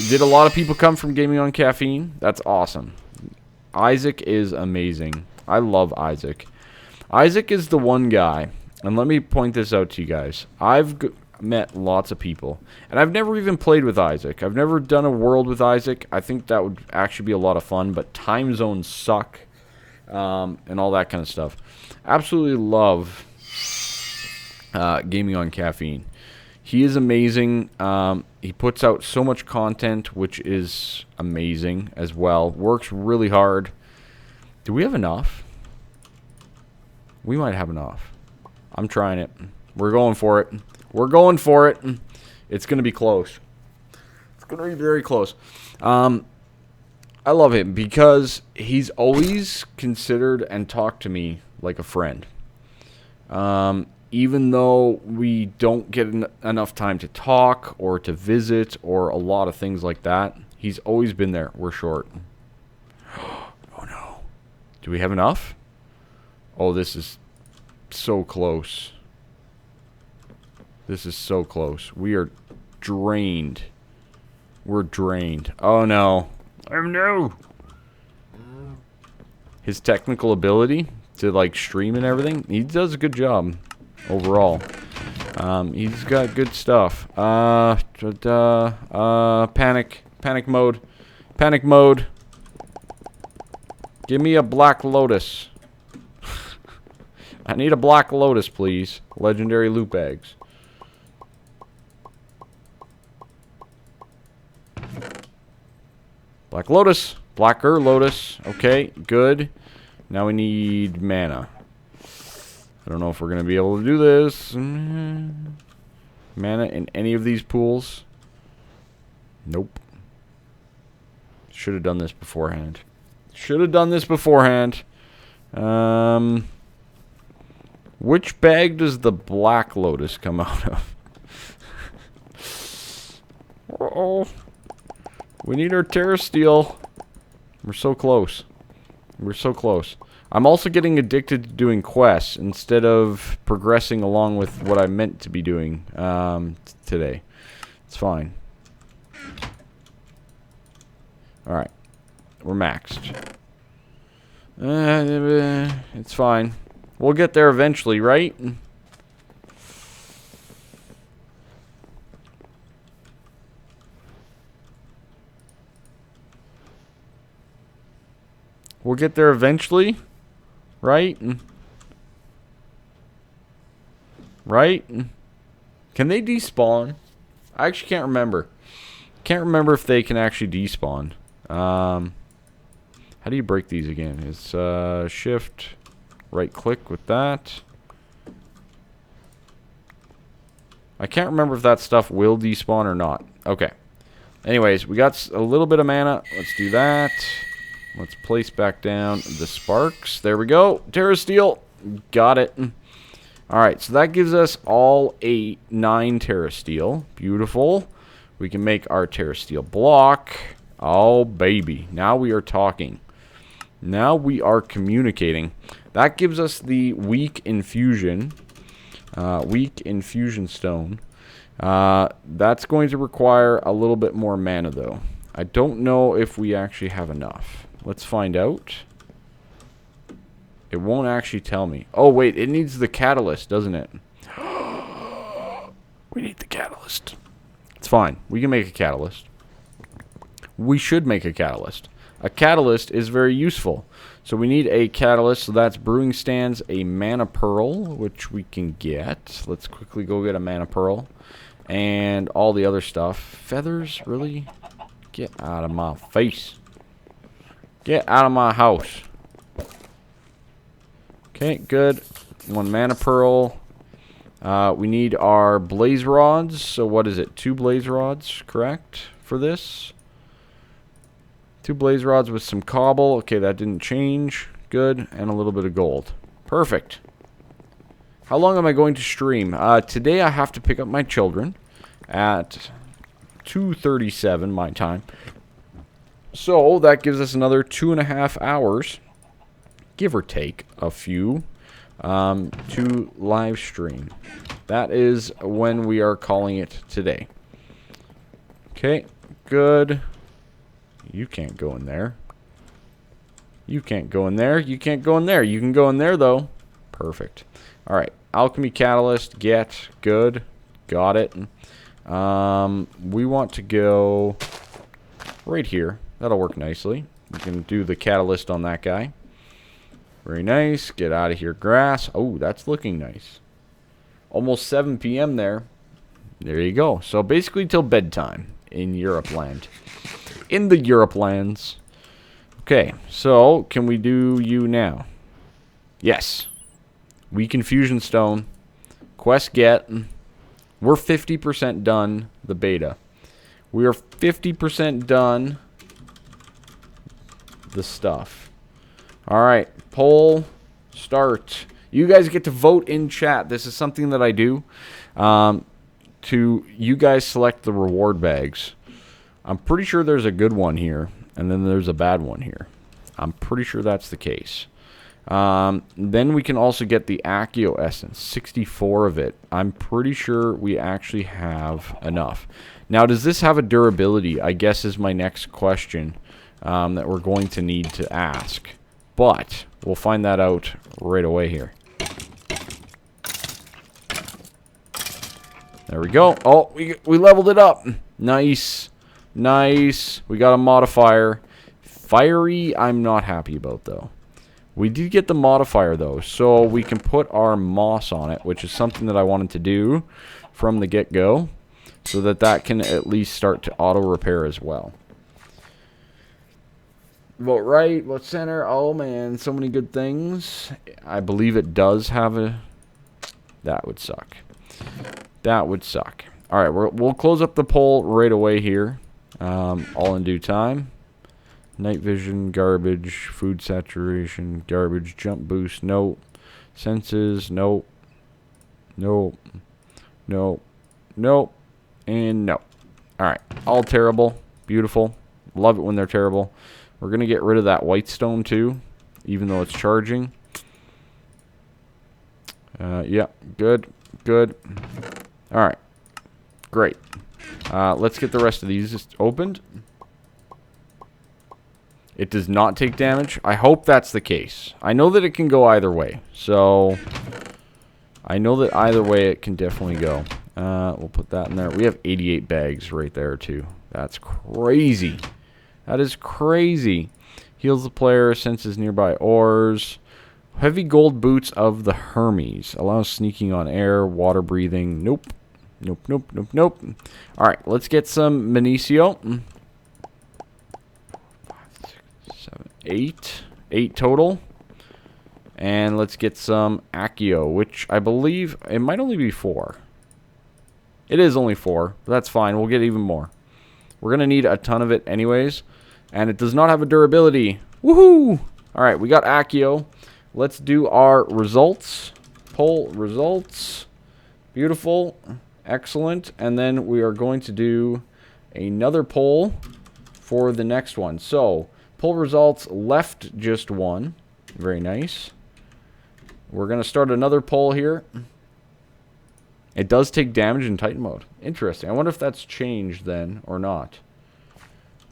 Did a lot of people come from Gaming on Caffeine? That's awesome. Isaac is amazing. I love Isaac. Isaac is the one guy, and let me point this out to you guys. I've met lots of people, and I've never even played with Isaac. I've never done a world with Isaac. I think that would actually be a lot of fun, but time zones suck, and all that kind of stuff. Absolutely love Gaming on Caffeine. He is amazing. He puts out so much content, which is amazing as well. Works really hard. Do we have enough? We might have enough. I'm trying it. We're going for it. We're going for it. It's going to be close. It's going to be very close. I love him because he's always considered and talked to me like a friend. Even though we don't get enough time to talk or to visit or a lot of things like that, he's always been there. We're short. Oh no. Do we have enough? Oh, this is so close. This is so close. We are drained. We're drained. Oh no. Oh no. His technical ability to like stream and everything, he does a good job overall. He's got good stuff. Panic mode. Panic mode. Give me a black lotus. I need a black lotus, please. Legendary loot bags. Black lotus. Blacker lotus. Okay, good. Now we need mana. I don't know if we're going to be able to do this. Mana in any of these pools? Nope. Should have done this beforehand. Should have done this beforehand. Which bag does the black lotus come out of? Uh-oh. We need our Terra Steel. We're so close. We're so close. I'm also getting addicted to doing quests instead of progressing along with what I meant to be doing today. It's fine. Alright. We're maxed. It's fine. We'll get there eventually, right? We'll get there eventually, right? right? Can they despawn? I actually can't remember. Can't remember if they can actually despawn. How do you break these again? It's shift, right click with that. I can't remember if that stuff will despawn or not. Okay. Anyways, we got a little bit of mana. Let's do that. Let's place back down the sparks. There we go. Terra Steel. Got it. Alright, so that gives us all 9 Terra Steel. Beautiful. We can make our Terra Steel block. Oh, baby. Now we are talking. Now we are communicating. That gives us the weak infusion. Weak infusion stone. That's going to require a little bit more mana, though. I don't know if we actually have enough. Let's find out. It won't actually tell me. Oh, wait. It needs the catalyst, doesn't it? We need the catalyst. It's fine. We can make a catalyst. We should make a catalyst. A catalyst is very useful. So we need a catalyst. So that's brewing stands, a mana pearl, which we can get. Let's quickly go get a mana pearl. And all the other stuff. Feathers? Really? Get out of my face. Get out of my house. Okay, good. 1 mana pearl. We need our blaze rods. So what is it? 2 blaze rods, correct? For this. 2 blaze rods with some cobble. Okay, that didn't change. Good. And a little bit of gold. Perfect. How long am I going to stream? Today I have to pick up my children at 2:37 my time. So that gives us another 2.5 hours, give or take a few, to live stream. That is when we are calling it today. Okay, good. You can't go in there. You can't go in there. You can't go in there. You can go in there, though. Perfect. All right, alchemy catalyst, get, good. Got it. We want to go right here. That'll work nicely. We can do the catalyst on that guy. Very nice. Get out of here, grass. Oh, that's looking nice. Almost 7 p.m. there. There you go. So basically till bedtime in Europe land. In the Europe lands. Okay, so can we do you now? Yes. Weak infusion stone. Quest get. We're 50% done the beta. We are 50% done the stuff. Alright, poll start. You guys get to vote in chat. This is something that I do. You guys select the reward bags. I'm pretty sure there's a good one here, and then there's a bad one here. I'm pretty sure that's the case. Then we can also get the Accio Essence, 64 of it. I'm pretty sure we actually have enough. Now, does this have a durability? I guess is my next question that we're going to need to ask. But we'll find that out right away here. There we go. Oh, we leveled it up. Nice. Nice. We got a modifier. Fiery, I'm not happy about, though. We did get the modifier, though, so we can put our moss on it, which is something that I wanted to do from the get-go, so that can at least start to auto-repair as well. Vote right, vote center. Oh, man, so many good things. I believe it does have a... That would suck. That would suck. All right, we'll close up the poll right away here, all in due time. Night vision, garbage. Food saturation, garbage. Jump boost, no. Senses, no. No. No. No. And no. Alright, all terrible. Beautiful. Love it when they're terrible. We're going to get rid of that white stone too, even though it's charging. Yeah, good. Good. Alright. Great. Let's get the rest of these just opened. It does not take damage. I hope that's the case. I know that it can go either way. So, I know that either way it can definitely go. We'll put that in there. We have 88 bags right there, too. That's crazy. That is crazy. Heals the player, senses nearby ores. Heavy gold boots of the Hermes. Allows sneaking on air, water breathing. Nope. Nope, nope, nope, nope. Alright, let's get some Magnesio. 5, 6, 7, 8. 8 total. And let's get some Accio, which I believe it might only be 4. It is only 4, but that's fine. We'll get even more. We're going to need a ton of it anyways. And it does not have a durability. Woohoo! Alright, we got Accio. Let's do our results. Poll results. Beautiful. Excellent. And then we are going to do another poll for the next one. So, poll results left just 1. Very nice. We're going to start another poll here. It does take damage in Titan mode. Interesting. I wonder if that's changed then or not.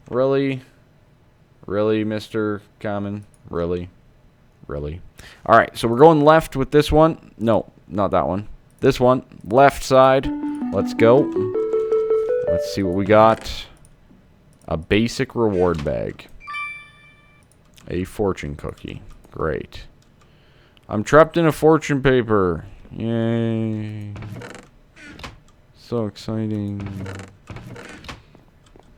Really? Really, Mr. Common? Really? Really? Alright, so we're going left with this one. No, not that one. This one. Left side. Let's go. Let's see what we got. A basic reward bag. A fortune cookie. Great. I'm trapped in a fortune paper. Yay. So exciting.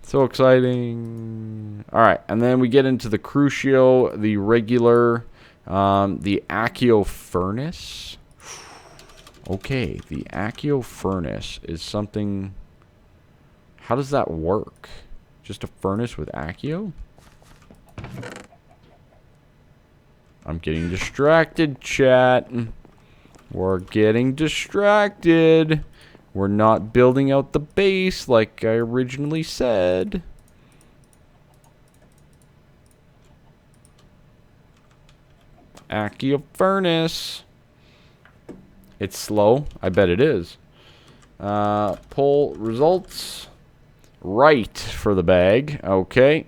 So exciting. Alright, and then we get into the Crucio, the regular, the Accio Furnace. Okay, the Accio Furnace is something... How does that work? Just a furnace with Accio? I'm getting distracted, chat. We're getting distracted. We're not building out the base like I originally said. Accio Furnace. It's slow. I bet it is. Poll results. Right for the bag. Okay.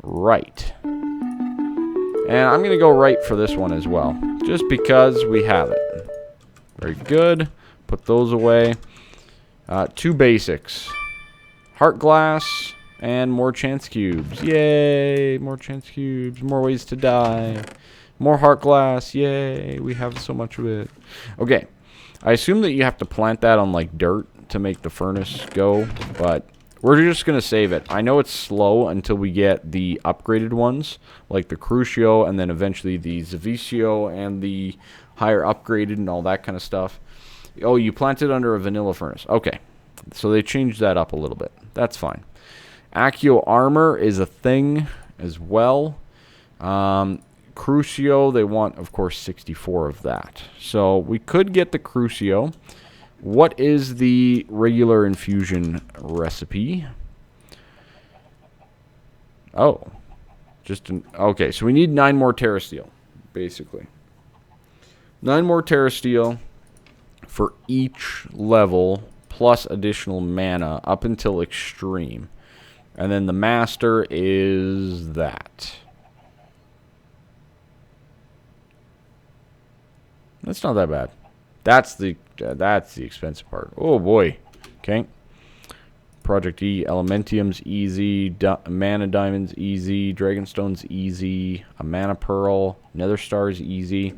Right. And I'm going to go right for this one as well. Just because we have it. Very good. Put those away. 2 basics. Heart glass and more chance cubes. Yay! More chance cubes. More ways to die. More heart glass. Yay! We have so much of it. Okay. I assume that you have to plant that on like dirt to make the furnace go. But we're just going to save it. I know it's slow until we get the upgraded ones. Like the Crucio and then eventually the Zavicio and the higher upgraded and all that kind of stuff. Oh, you planted under a vanilla furnace. Okay. So they changed that up a little bit. That's fine. Accio armor is a thing as well. Crucio, they want, of course, 64 of that. So we could get the Crucio. What is the regular infusion recipe? Oh. Okay, so we need 9 more Terra Steel, basically. 9 more Terra Steel for each level, plus additional mana up until extreme. And then the master is that. That's not that bad. That's the expensive part. Oh boy. Okay. Project E, Elementium's easy, Mana Diamond's easy, Dragonstone's easy, a Mana Pearl, Nether Star's easy.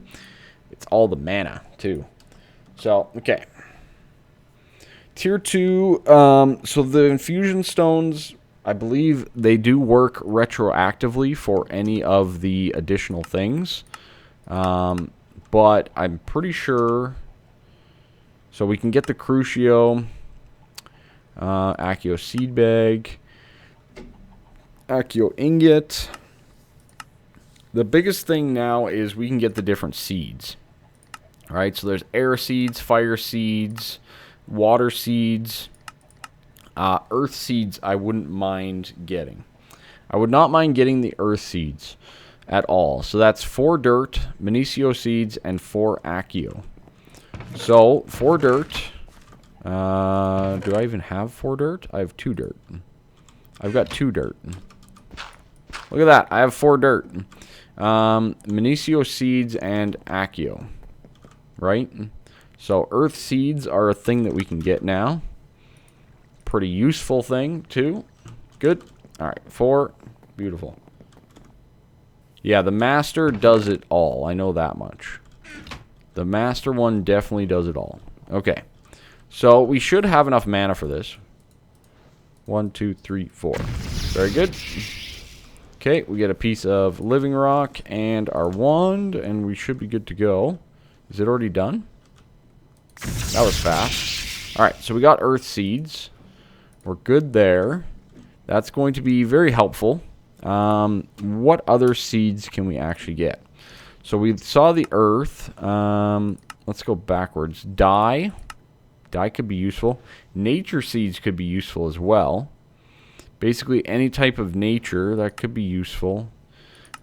It's all the mana too. So, okay. Tier 2, so the infusion stones, I believe they do work retroactively for any of the additional things. But I'm pretty sure... So we can get the Crucio, Accio Seed Bag, Accio Ingot. The biggest thing now is we can get the different seeds. Alright, so there's air seeds, fire seeds, water seeds, earth seeds I wouldn't mind getting. I would not mind getting the earth seeds at all. So that's 4 dirt, Magnesio seeds, and 4 Accio. So, 4 dirt. Do I even have 4 dirt? I have 2 dirt. I've got 2 dirt. Look at that. I have 4 dirt. Magnesio seeds and Accio. Right? So, earth seeds are a thing that we can get now. Pretty useful thing, too. Good. Alright, 4. Beautiful. Yeah, the master does it all. I know that much. The master one definitely does it all. Okay. So we should have enough mana for this. 1, 2, 3, 4. Very good. Okay, we get a piece of living rock and our wand, and we should be good to go. Is it already done? That was fast. Alright, so we got earth seeds. We're good there. That's going to be very helpful. What other seeds can we actually get? So we saw the earth. Let's go backwards. Dye. Dye could be useful. Nature seeds could be useful as well. Basically, any type of nature that could be useful.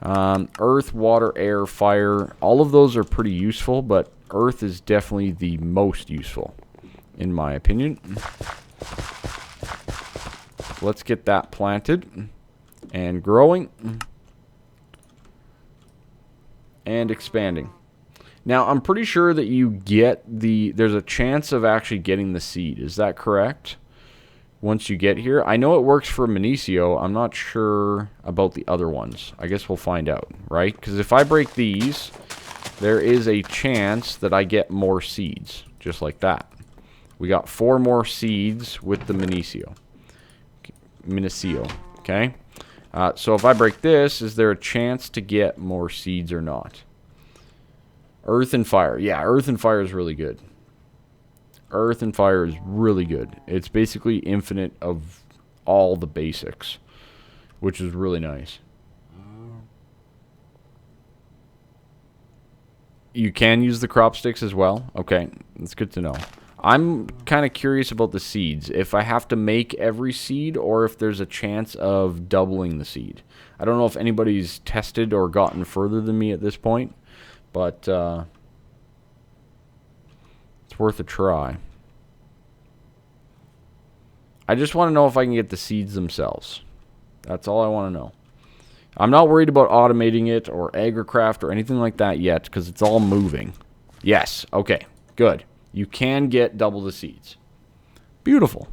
Earth, water, air, fire. All of those are pretty useful, but earth is definitely the most useful, in my opinion. Let's get that planted and growing and expanding. Now, I'm pretty sure that you get there's a chance of actually getting the seed. Is that correct? Once you get here. I know it works for Minicio. I'm not sure about the other ones. I guess we'll find out, right? Because if I break these, there is a chance that I get more seeds. Just like that. We got 4 more seeds with the Minicio. Okay? So if I break this, is there a chance to get more seeds or not? Earth and fire. Yeah, earth and fire is really good. Earth and fire is really good. It's basically infinite of all the basics, which is really nice. You can use the crop sticks as well. Okay, that's good to know. I'm kind of curious about the seeds. If I have to make every seed or if there's a chance of doubling the seed. I don't know if anybody's tested or gotten further than me at this point. But it's worth a try. I just want to know if I can get the seeds themselves. That's all I want to know. I'm not worried about automating it or agricraft or anything like that yet because it's all moving. Yes. Okay. Good. You can get double the seeds. Beautiful.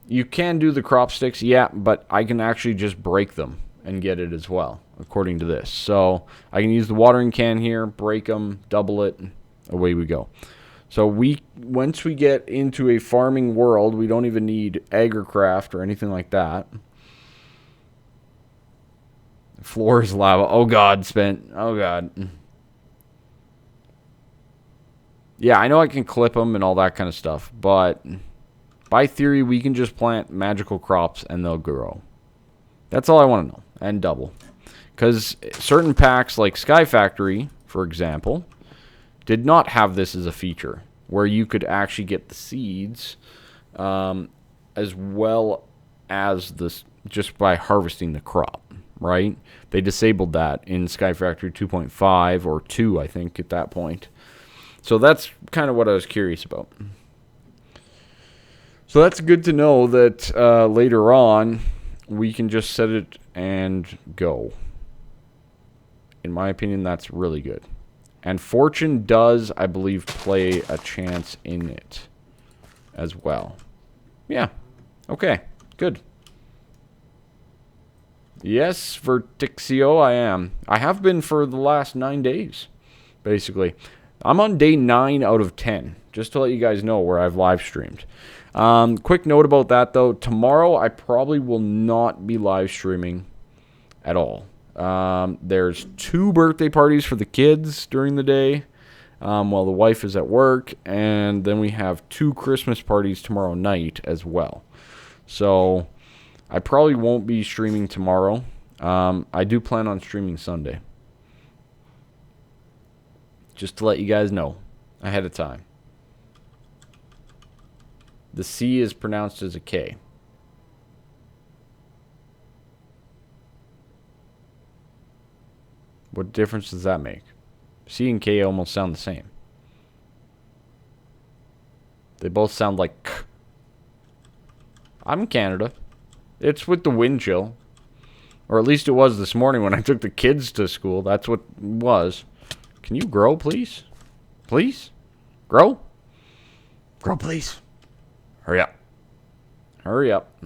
You can do the crop sticks, yeah, but I can actually just break them and get it as well, according to this. So I can use the watering can here, break them, double it, away we go. So once we get into a farming world, we don't even need agricraft or anything like that. The floor is lava. Oh god, spent. Oh god. Yeah, I know I can clip them and all that kind of stuff, but by theory, we can just plant magical crops and they'll grow. That's all I want to know. And double. Because certain packs like Sky Factory, for example, did not have this as a feature. Where you could actually get the seeds as well as this just by harvesting the crop, right? They disabled that in Sky Factory 2.5 or 2, I think, at that point. So that's kind of what I was curious about. So that's good to know that later on we can just set it and go. In my opinion, that's really good. And fortune does, I believe, play a chance in it as well. Yeah. Okay. Good. Yes, Vertixio, I am. I have been for the last 9 days, basically. I'm on day 9 out of 10, just to let you guys know where I've live streamed. Quick note about that, though. Tomorrow, I probably will not be live streaming at all. There's 2 birthday parties for the kids during the day while the wife is at work. And then we have 2 Christmas parties tomorrow night as well. So I probably won't be streaming tomorrow. I do plan on streaming Sunday. Just to let you guys know ahead of time. The C is pronounced as a K. What difference does that make? C and K almost sound the same. They both sound like K. I'm in Canada. It's with the wind chill. Or at least it was this morning when I took the kids to school. That's what it was. Can you grow, please? Please? Grow? Grow, please. Hurry up. Hurry up.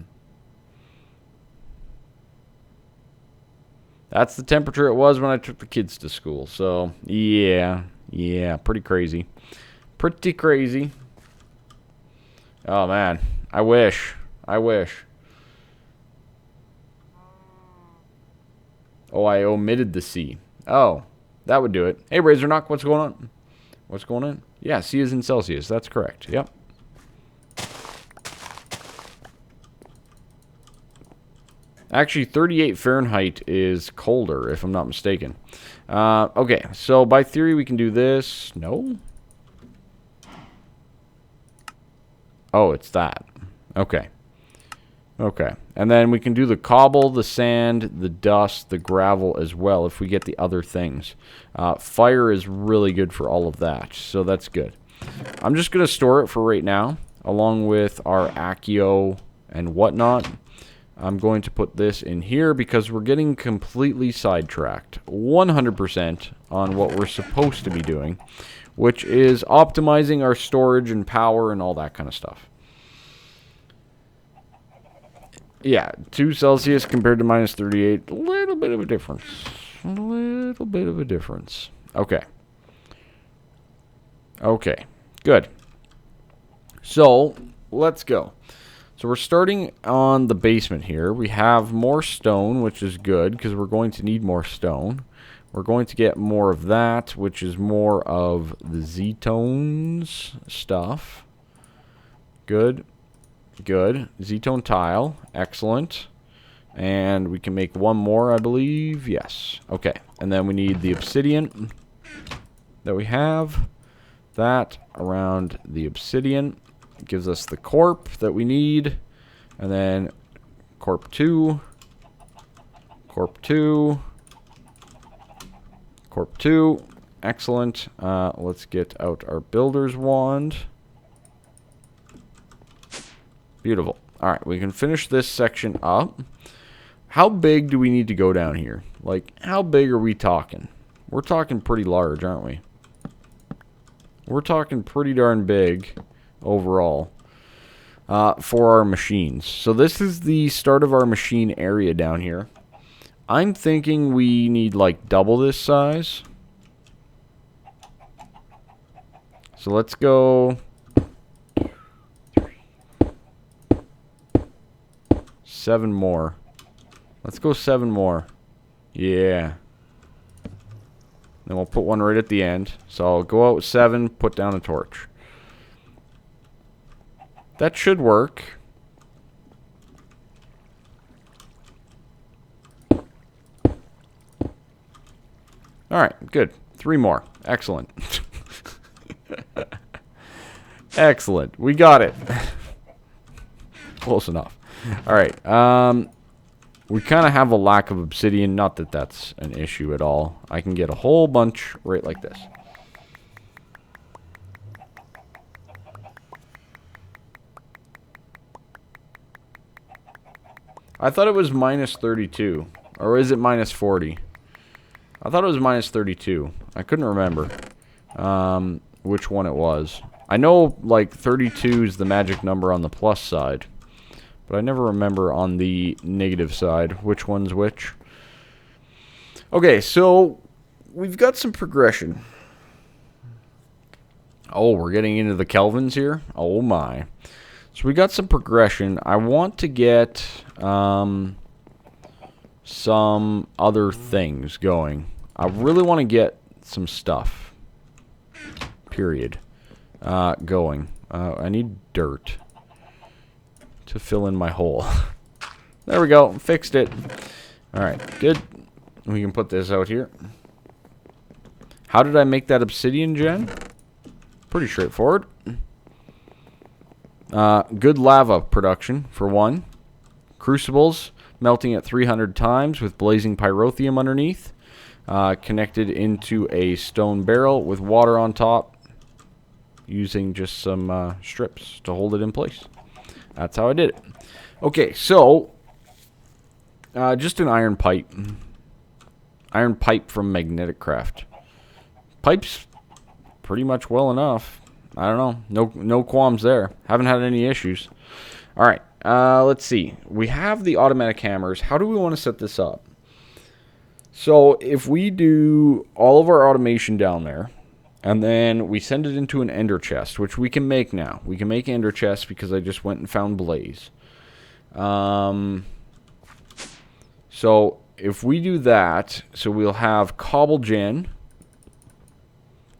That's the temperature it was when I took the kids to school. So, yeah, pretty crazy. Pretty crazy. Oh, man. I wish. Oh, I omitted the C. Oh, that would do it. Hey, Razorknock, what's going on? What's going on? Yeah, C is in Celsius. That's correct. Yep. Actually, 38 Fahrenheit is colder, if I'm not mistaken. Okay, so by theory, we can do this. No? Oh, it's that. Okay. Okay. And then we can do the cobble, the sand, the dust, the gravel as well if we get the other things. Fire is really good for all of that, so that's good. I'm just going to store it for right now, along with our Accio and whatnot. I'm going to put this in here because we're getting completely sidetracked 100% on what we're supposed to be doing, which is optimizing our storage and power and all that kind of stuff. Yeah, 2 Celsius compared to minus 38, a little bit of a difference. A little bit of a difference. Okay. Okay, good. So, let's go. So we're starting on the basement here. We have more stone, which is good, because we're going to need more stone. We're going to get more of that, which is more of the Z-tones stuff. Good. Good. Z-tone tile. Excellent. And we can make one more, I believe. Yes. Okay. And then we need the obsidian that we have. That around the obsidian. Gives us the corp that we need, and then corp 2, corp 2, corp 2. Excellent. Let's get out our builder's wand. Beautiful. All right, we can finish this section up. How big do we need to go down here? Like, how big are we talking? We're talking pretty large, aren't we? We're talking pretty darn big overall for our machines. So this is the start of our machine area down here. I'm thinking we need like double this size. So let's go 7 more. Let's go 7 more. Yeah. Then we'll put one right at the end. So I'll go out 7, put down a torch. That should work. Alright, good. 3 more. Excellent. Excellent. We got it. Close enough. Alright, we kind of have a lack of obsidian. Not that that's an issue at all. I can get a whole bunch right like this. I thought it was minus 32. Or is it minus 40? I thought it was minus 32. I couldn't remember which one it was. I know, like, 32 is the magic number on the plus side. But I never remember on the negative side which one's which. Okay, so we've got some progression. Oh, we're getting into the kelvins here? Oh, my. So we got some progression. I want to get some other things going. I really want to get some stuff. Period. Going. I need dirt to fill in my hole. There we go. Fixed it. Alright, good. We can put this out here. How did I make that obsidian gen? Pretty straightforward. Good lava production, for one. Crucibles, melting at 300 times with blazing pyrotheum underneath. Connected into a stone barrel with water on top. Using just some strips to hold it in place. That's how I did it. Okay, so just an iron pipe. Iron pipe from Magnetic Craft. Pipe's pretty much well enough. I don't know. No qualms there. Haven't had any issues. Alright, let's see. We have the automatic hammers. How do we want to set this up? So if we do all of our automation down there, and then we send it into an ender chest, which we can make now. We can make ender chests because I just went and found blaze. So if we do that, so we'll have cobble gen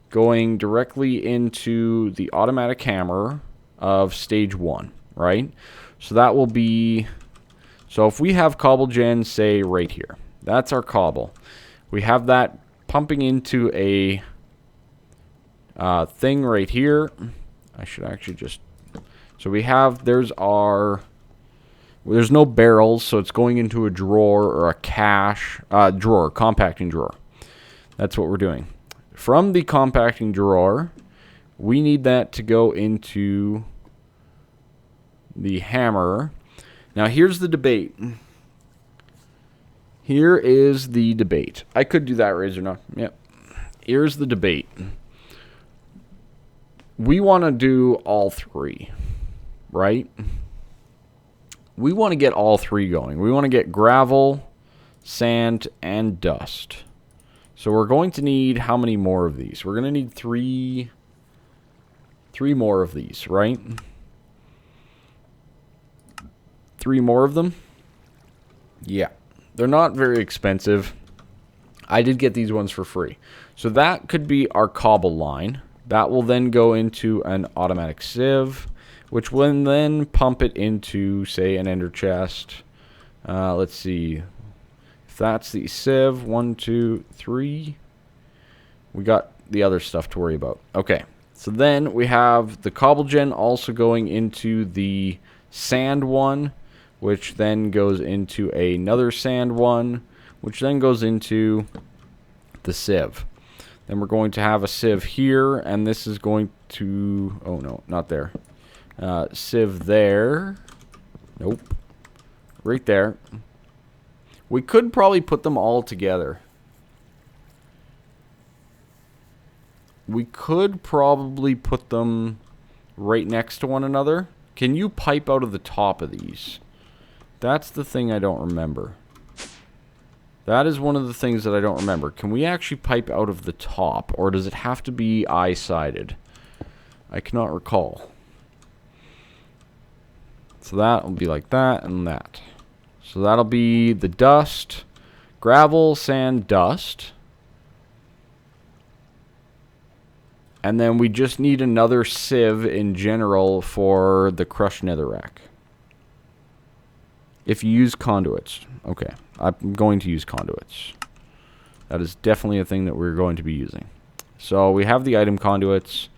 going directly into the automatic hammer of stage 1, right? So that will be, so if we have cobble gen, say right here, that's our cobble. We have that pumping into a thing right here. I should actually just, so we have, there's our, there's no barrels, so it's going into a drawer or a cache, drawer, compacting drawer. That's what we're doing. From the compacting drawer, we need that to go into the hammer. Now here's the debate. Here is the debate. I could do that, Razor Knock. Yep. Here's the debate. We want to do all three, right? We want to get all three going. We want to get gravel, sand, and dust. So we're going to need how many more of these? We're going to need three more of these, right? 3 more of them? Yeah. They're not very expensive. I did get these ones for free. So that could be our cobble line. That will then go into an automatic sieve, which will then pump it into, say, an ender chest. Let's see. If that's the sieve, 1, 2, 3. We got the other stuff to worry about. Okay. So then we have the cobble gen also going into the sand one, which then goes into another sand one, which then goes into the sieve. Then we're going to have a sieve here, and this is going to, oh no, not there. Sieve there. Nope. Right there. We could probably put them all together. We could probably put them right next to one another. Can you pipe out of the top of these? That's the thing I don't remember. That is one of the things that I don't remember. Can we actually pipe out of the top, or does it have to be eye-sided? I cannot recall. So that will be like that and that. So that'll be the dust, gravel, sand, dust. And then we just need another sieve in general for the crushed netherrack. If you use conduits. Okay, I'm going to use conduits. That is definitely a thing that we're going to be using. So we have the item conduits.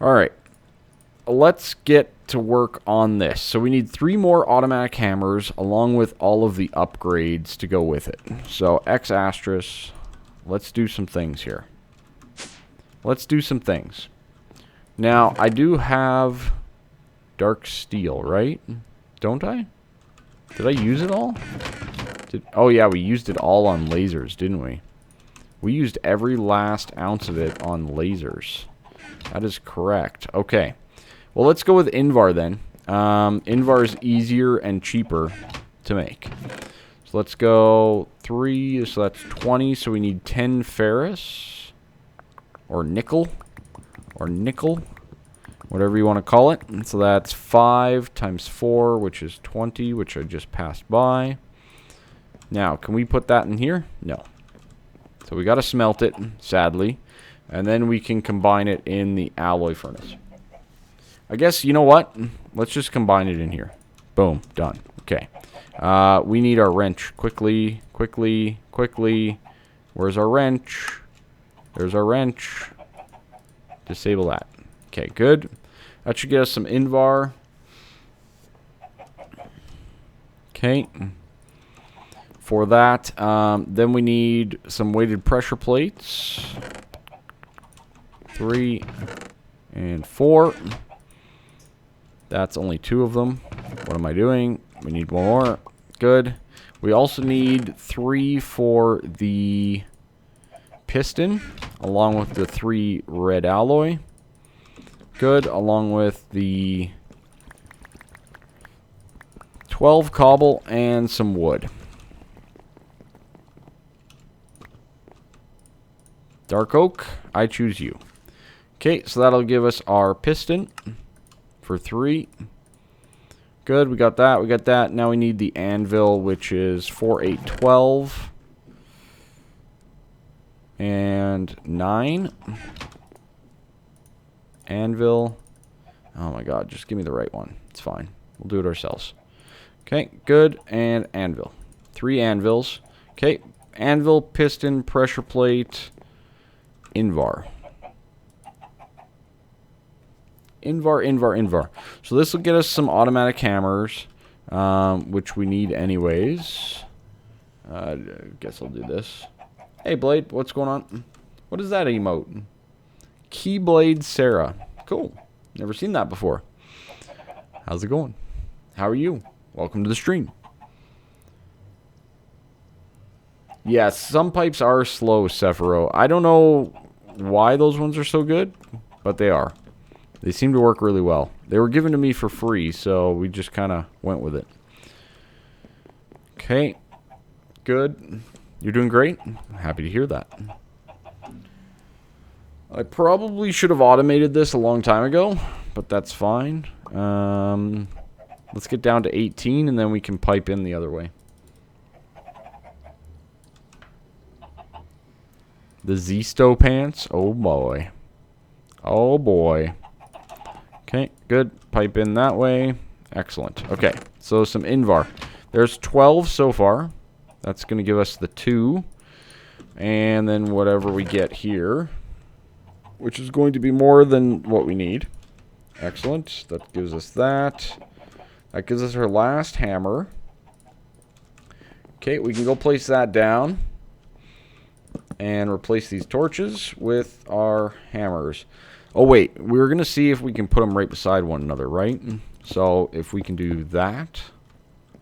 Alright. Let's get to work on this. So we need 3 more automatic hammers along with all of the upgrades to go with it. So X asterisk. Let's do some things here. Let's do some things. Now, I do have dark steel, right? Don't I? Did I use it all? Oh yeah, we used it all on lasers, didn't we? We used every last ounce of it on lasers. That is correct. Okay. Well, let's go with Invar then. Invar is easier and cheaper to make. So let's go 3, so that's 20, so we need 10 ferrous. Or nickel. Or nickel. Whatever you want to call it. And so that's 5 times 4, which is 20, which I just passed by. Now, can we put that in here? No. So we got to smelt it, sadly. And then we can combine it in the alloy furnace. I guess, you know what? Let's just combine it in here. Boom. Done. Okay. We need our wrench. Quickly, quickly, quickly. Where's our wrench? There's our wrench. Disable that. Okay, good. That should get us some Invar. Okay. For that, then we need some weighted pressure plates. 3 and 4. That's only 2 of them. What am I doing? We need 1 more. Good. We also need 3 for the piston, along with the 3 red alloy. Good, along with the 12 cobble and some wood. Dark oak, I choose you. Okay, so that'll give us our piston for 3. Good, we got that, we got that. Now we need the anvil, which is 4, 8, 12. And 9. Anvil. Oh my god, just give me the right one. It's fine. We'll do it ourselves. Okay, good. And anvil. 3 anvils. Okay, anvil, piston, pressure plate, Invar. Invar. So this will get us some automatic hammers, which we need anyways. I guess I'll do this. Hey, Blade, what's going on? What is that emote? Keyblade Sarah. Cool. Never seen that before. How's it going? How are you? Welcome to the stream. Yes, some pipes are slow, Sephiroth. I don't know why those ones are so good, but they are. They seem to work really well. They were given to me for free, so we just kind of went with it. Okay. Good. You're doing great. I'm happy to hear that. I probably should have automated this a long time ago, but that's fine. Let's get down to 18, and then we can pipe in the other way. The Zisto pants. Oh, boy. Oh, boy. Okay, good. Pipe in that way. Excellent. Okay, so some Invar. There's 12 so far. That's going to give us the 2. And then whatever we get here, which is going to be more than what we need. Excellent. That gives us that. That gives us our last hammer. Okay, we can go place that down and replace these torches with our hammers. Oh, wait. We're going to see if we can put them right beside one another, right? So if we can do that,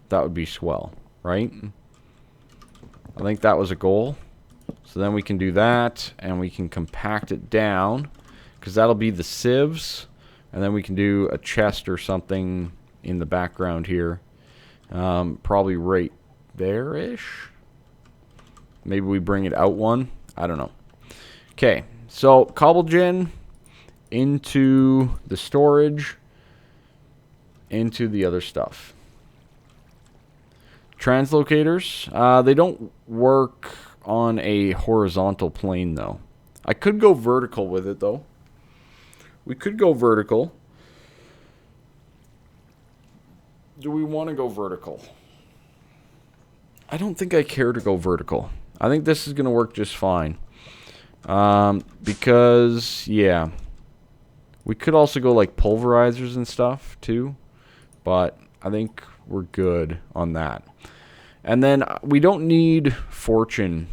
that would be swell, right? I think that was a goal. So then we can do that, and we can compact it down, because that'll be the sieves. And then we can do a chest or something in the background here. Probably right there-ish. Maybe we bring it out one. I don't know. Okay, so cobblegen into the storage, into the other stuff. Translocators, they don't work on a horizontal plane, though. I could go vertical with it, though. We could go vertical. Do we want to go vertical? I don't think I care to go vertical. I think this is going to work just fine. Because, yeah. We could also go like pulverizers and stuff, too. But I think we're good on that. And then we don't need fortune,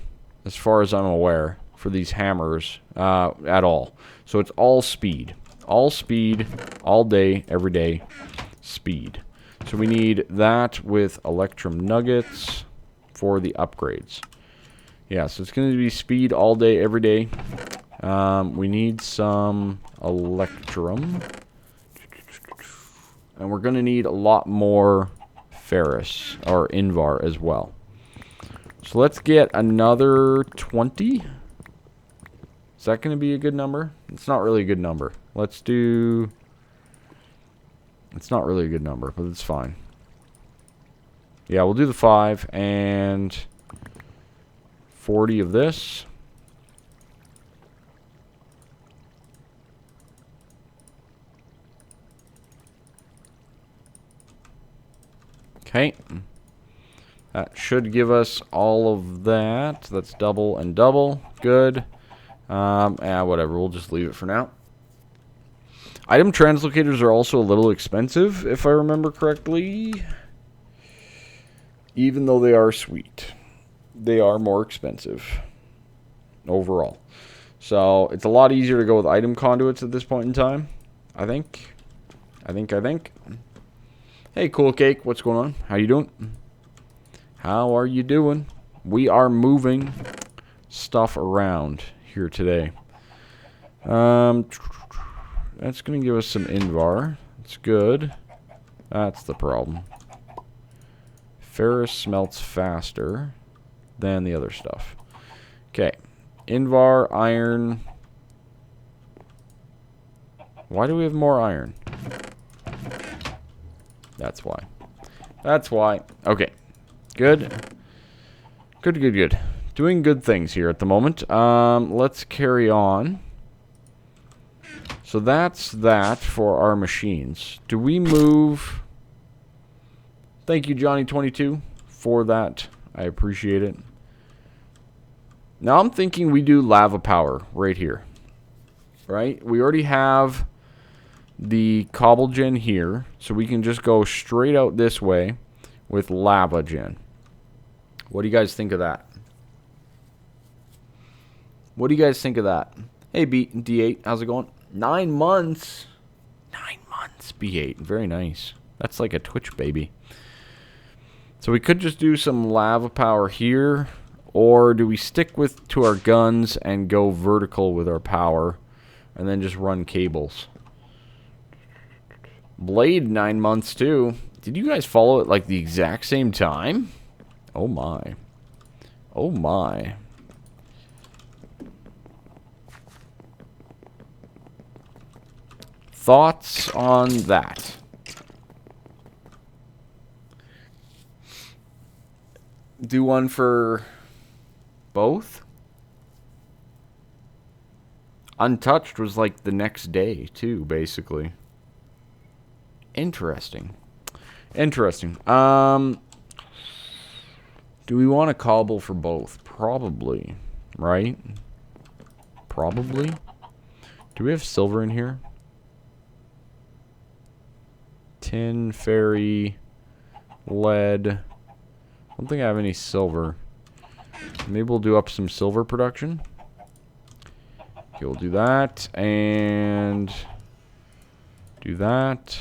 as far as I'm aware, for these hammers at all. So it's all speed. All speed, all day, every day, speed. So we need that with Electrum Nuggets for the upgrades. Yeah, so it's going to be speed all day, every day. We need some Electrum. And we're going to need a lot more ferrous, or Invar as well. So let's get another 20. Is that going to be a good number? It's not really a good number. Let's do... It's not really a good number, but it's fine. Yeah, we'll do the 5 and 40 of this. Okay. That should give us all of that. That's double and double. Good. Whatever. We'll just leave it for now. Item translocators are also a little expensive, if I remember correctly. Even though they are sweet. They are more expensive. Overall. So, it's a lot easier to go with item conduits at this point in time. I think. Hey, Cool Cake. What's going on? How you doing? How are you doing? We are moving stuff around here today. That's going to give us some Invar. That's good. That's the problem. Ferrous smelts faster than the other stuff. Okay. Invar, iron. Why do we have more iron? That's why. That's why. Okay. Good. Good, good, good. Doing good things here at the moment. Let's carry on. So that's that for our machines. Do we move... Thank you, Johnny22, for that. I appreciate it. Now I'm thinking we do lava power right here. Right? We already have the cobble gen here, so we can just go straight out this way with lava gen. What do you guys think of that? What do you guys think of that? Hey, D8, how's it going? 9 months. 9 months, B8. Very nice. That's like a Twitch baby. So we could just do some lava power here, or do we stick to our guns and go vertical with our power, and then just run cables? Blade 9 months too. Did you guys follow it like the exact same time? Oh my. Oh my. Thoughts on that? Do one for both? Untouched was like the next day too, basically. Interesting. Interesting. Do we want a cobble for both? Probably. Right? Probably. Do we have silver in here? Tin, fairy, lead. I don't think I have any silver. Maybe we'll do up some silver production. Okay, we'll do that. And do that.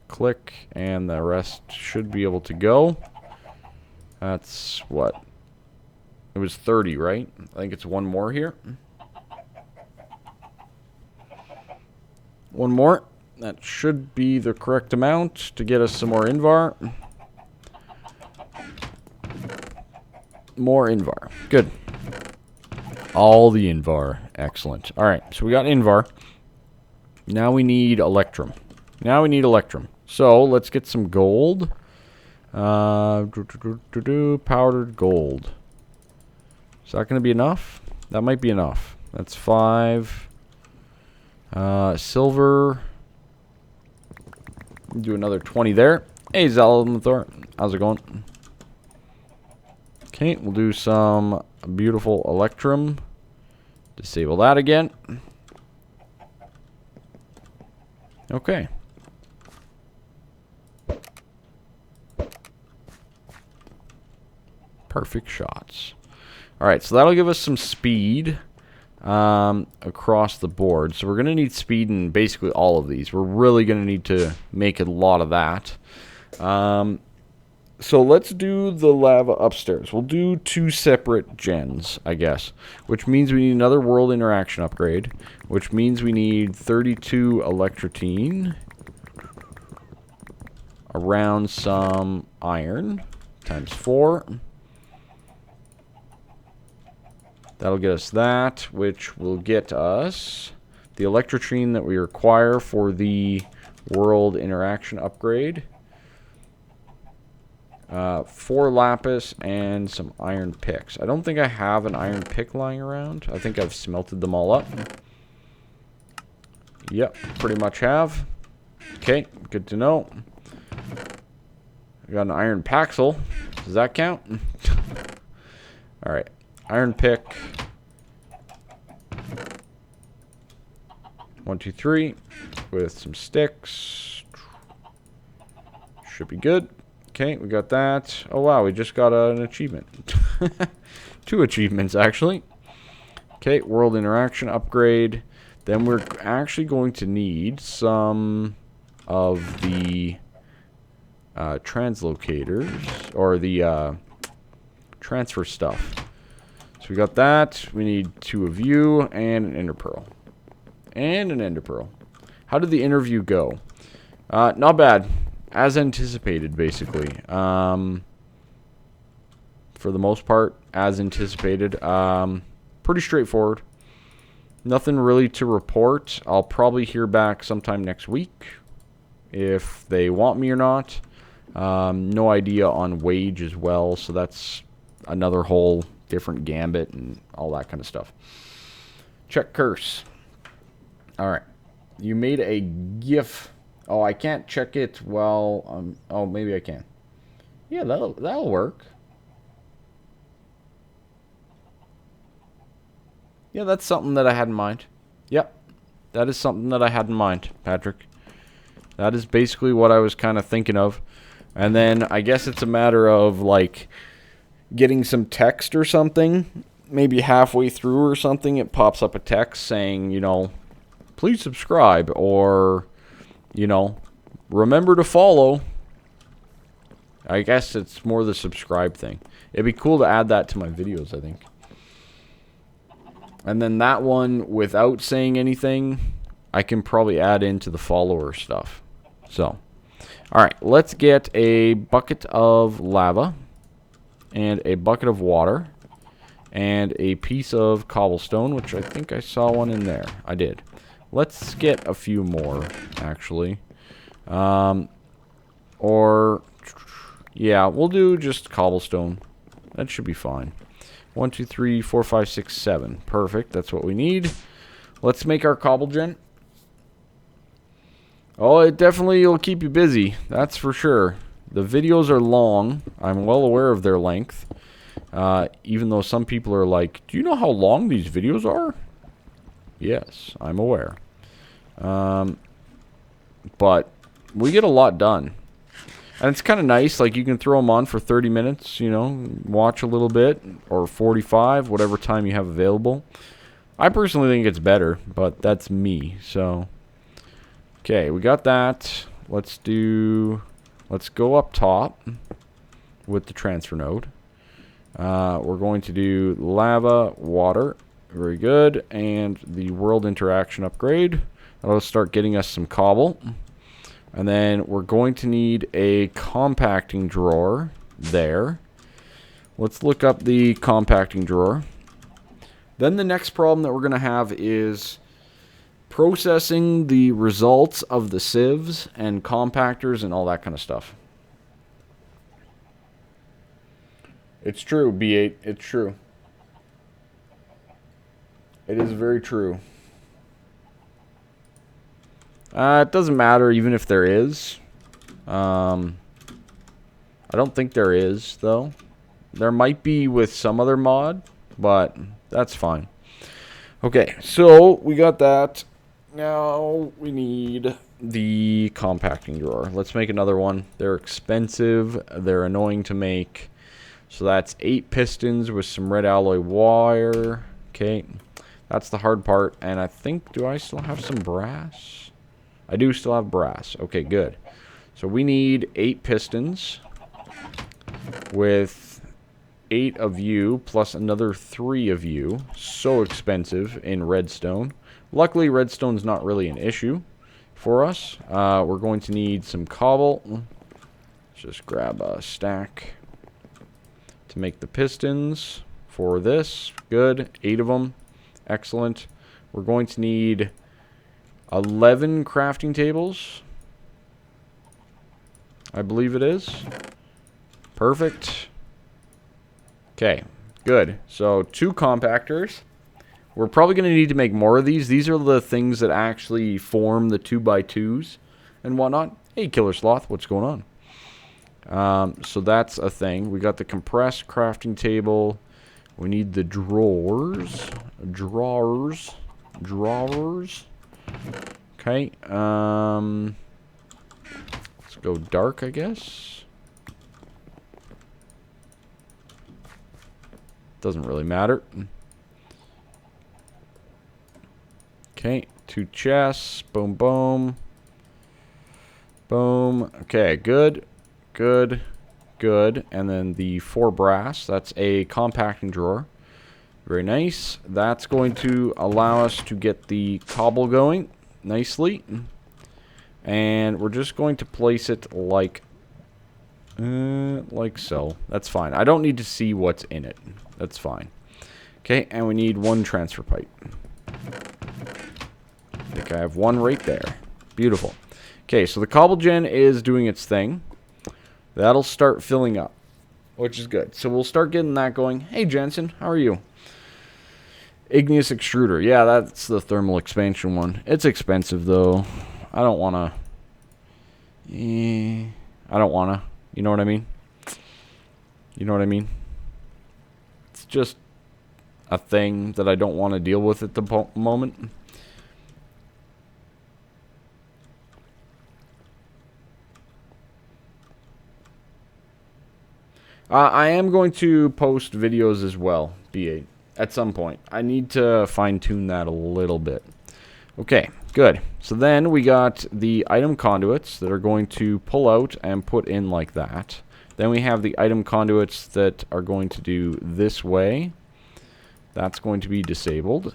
Click. And the rest should be able to go. That's what? It was 30, right? I think it's one more here. One more. That should be the correct amount to get us some more Invar. More Invar. Good. All the Invar. Excellent. Alright, so we got Invar. Now we need Electrum. Now we need Electrum. So, let's get some gold. Powdered gold. Is that going to be enough? That might be enough. That's 5. Silver. Do another 20 there. Hey, Zalamathor. How's it going? Okay, we'll do some beautiful Electrum. Disable that again. Okay. Perfect shots. Alright, so that'll give us some speed across the board. So we're going to need speed in basically all of these. We're really going to need to make a lot of that. So let's do the lava upstairs. We'll do 2 separate gens, I guess. Which means we need another world interaction upgrade. Which means we need 32 electrotine. Around some iron. Times 4. That'll get us that, which will get us the electrotrine that we require for the world interaction upgrade. 4 lapis and some iron picks. I don't think I have an iron pick lying around. I think I've smelted them all up. Yep, pretty much have. Okay, good to know. I got an iron paxel. Does that count? Alright. Iron pick. 1, 2, 3. With some sticks. Should be good. Okay, we got that. Oh wow, we just got an achievement. 2 achievements actually. Okay, world interaction upgrade. Then we're actually going to need some of the translocators, or the transfer stuff. So we got that. We need 2 of you and an ender pearl. And an ender pearl. How did the interview go? Not bad. As anticipated, basically. For the most part, as anticipated. pretty straightforward. Nothing really to report. I'll probably hear back sometime next week if they want me or not. No idea on wage as well, so that's another whole different gambit and all that kind of stuff. Check curse. Alright. You made a GIF. Oh, I can't check it while... oh, maybe I can. Yeah, that'll work. Yeah, that's something that I had in mind. Yep. That is something that I had in mind, Patrick. That is basically what I was kind of thinking of. And then I guess it's a matter of, like, getting some text or something. Maybe halfway through or something, it pops up a text saying, you know, please subscribe. Or, you know, remember to follow. I guess it's more the subscribe thing. It'd be cool to add that to my videos, I think. And then that one, without saying anything, I can probably add into the follower stuff. So, alright, let's get a bucket of lava, and a bucket of water, and a piece of cobblestone, which I think I saw one in there. I did. Let's get a few more, actually. Or, yeah, we'll do just cobblestone. That should be fine. 1, 2, 3, 4, 5, 6, 7. Perfect. That's what we need. Let's make our cobble gen. Oh, it definitely will keep you busy. That's for sure. The videos are long. I'm well aware of their length. Even though some people are like, do you know how long these videos are? Yes, I'm aware. But we get a lot done. And it's kind of nice, like you can throw them on for 30 minutes, you know, watch a little bit, or 45, whatever time you have available. I personally think it's better, but that's me, so. Okay, we got that. Let's go up top with the transfer node. We're going to do lava, water, very good, and the world interaction upgrade. That'll start getting us some cobble. And then we're going to need a compacting drawer there. Let's look up the compacting drawer. Then the next problem that we're going to have is processing the results of the sieves and compactors and all that kind of stuff. It's true, B8. It's true. It is very true. It doesn't matter even if there is. I don't think there is, though. There might be with some other mod, but that's fine. Okay, so we got that. Now we need the compacting drawer. Let's make another one. They're expensive. They're annoying to make. So that's 8 pistons with some red alloy wire. Okay, that's the hard part. And I think, do I still have some brass? I do still have brass. Okay, good. So we need 8 pistons with 8 of you plus another 3 of you. So expensive in redstone. Luckily, redstone's not really an issue for us. We're going to need some cobble. Let's just grab a stack to make the pistons for this. Good. 8 of them. Excellent. We're going to need 11 crafting tables, I believe it is. Perfect. Okay, good. So 2 compactors. We're probably going to need to make more of these. These are the things that actually form the 2x2s and whatnot. Hey, Killer Sloth, what's going on? So that's a thing. We got the compressed crafting table. We need the drawers. Okay, let's go dark, I guess. Doesn't really matter. Okay, 2 chests. Boom, boom. Boom. Okay, good. Good. Good. And then the 4 brass. That's a compacting drawer. Very nice. That's going to allow us to get the cobble going nicely. And we're just going to place it like so. That's fine. I don't need to see what's in it. That's fine. Okay, and we need 1 transfer pipe. I think I have 1 right there. Beautiful. Okay, so the cobble gen is doing its thing. That'll start filling up, which is good. So we'll start getting that going. Hey, Jensen, how are you? Igneous extruder. Yeah, that's the thermal expansion one. It's expensive, though. I don't want to... I don't want to. You know what I mean? You know what I mean? It's just a thing that I don't want to deal with at the moment. I am going to post videos as well, B8, at some point. I need to fine-tune that a little bit. Okay, good. So then we got the item conduits that are going to pull out and put in like that. Then we have the item conduits that are going to do this way. That's going to be disabled.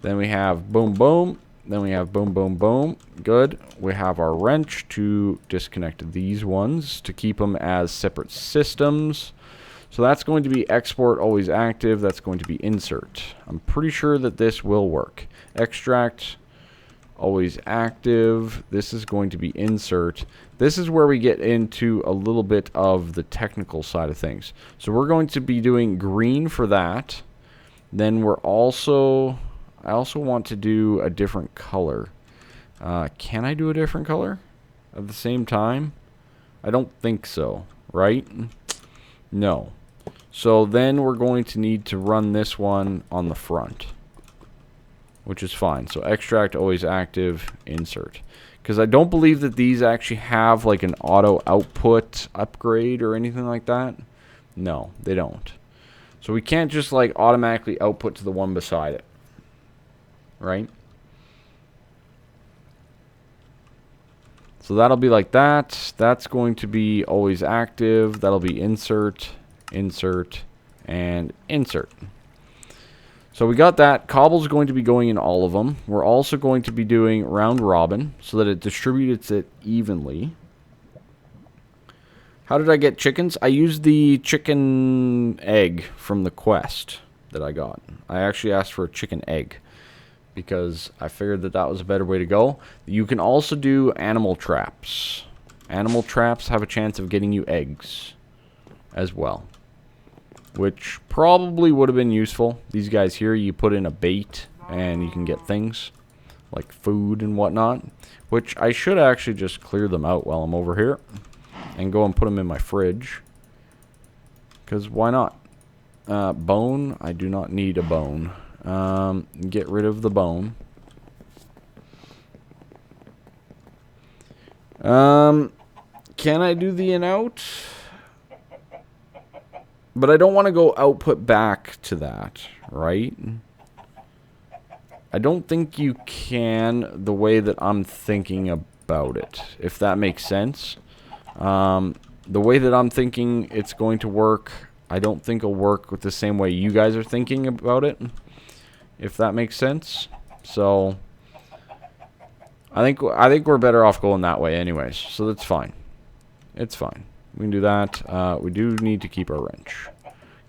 Then we have boom, boom. Then we have boom, boom, boom. Good. We have our wrench to disconnect these ones to keep them as separate systems. So that's going to be export always active. That's going to be insert. I'm pretty sure that this will work. Extract always active. This is going to be insert. This is where we get into a little bit of the technical side of things. So we're going to be doing green for that. Then we're also... I also want to do a different color. Can I do a different color at the same time? I don't think so, right? No. So then we're going to need to run this one on the front, which is fine. So extract always active, insert. Because I don't believe that these actually have like an auto output upgrade or anything like that. No, they don't. So we can't just like automatically output to the one beside it. Right? So that'll be like that. That's going to be always active. That'll be insert, insert, and insert. So we got that. Cobble's going to be going in all of them. We're also going to be doing round robin so that it distributes it evenly. How did I get chickens? I used the chicken egg from the quest that I got. I actually asked for a chicken egg, because I figured that that was a better way to go. You can also do animal traps. Animal traps have a chance of getting you eggs as well, which probably would have been useful. These guys here, you put in a bait and you can get things like food and whatnot, which I should actually just clear them out while I'm over here and go and put them in my fridge, because why not? Bone, I do not need a bone. Get rid of the bone. Can I do the in out? But I don't want to go output back to that, right? I don't think you can the way that I'm thinking about it, if that makes sense. The way that I'm thinking it's going to work, I don't think it'll work with the same way you guys are thinking about it, if that makes sense. So I think we're better off going that way anyways, so that's fine. It's fine. We can do that. We do need to keep our wrench.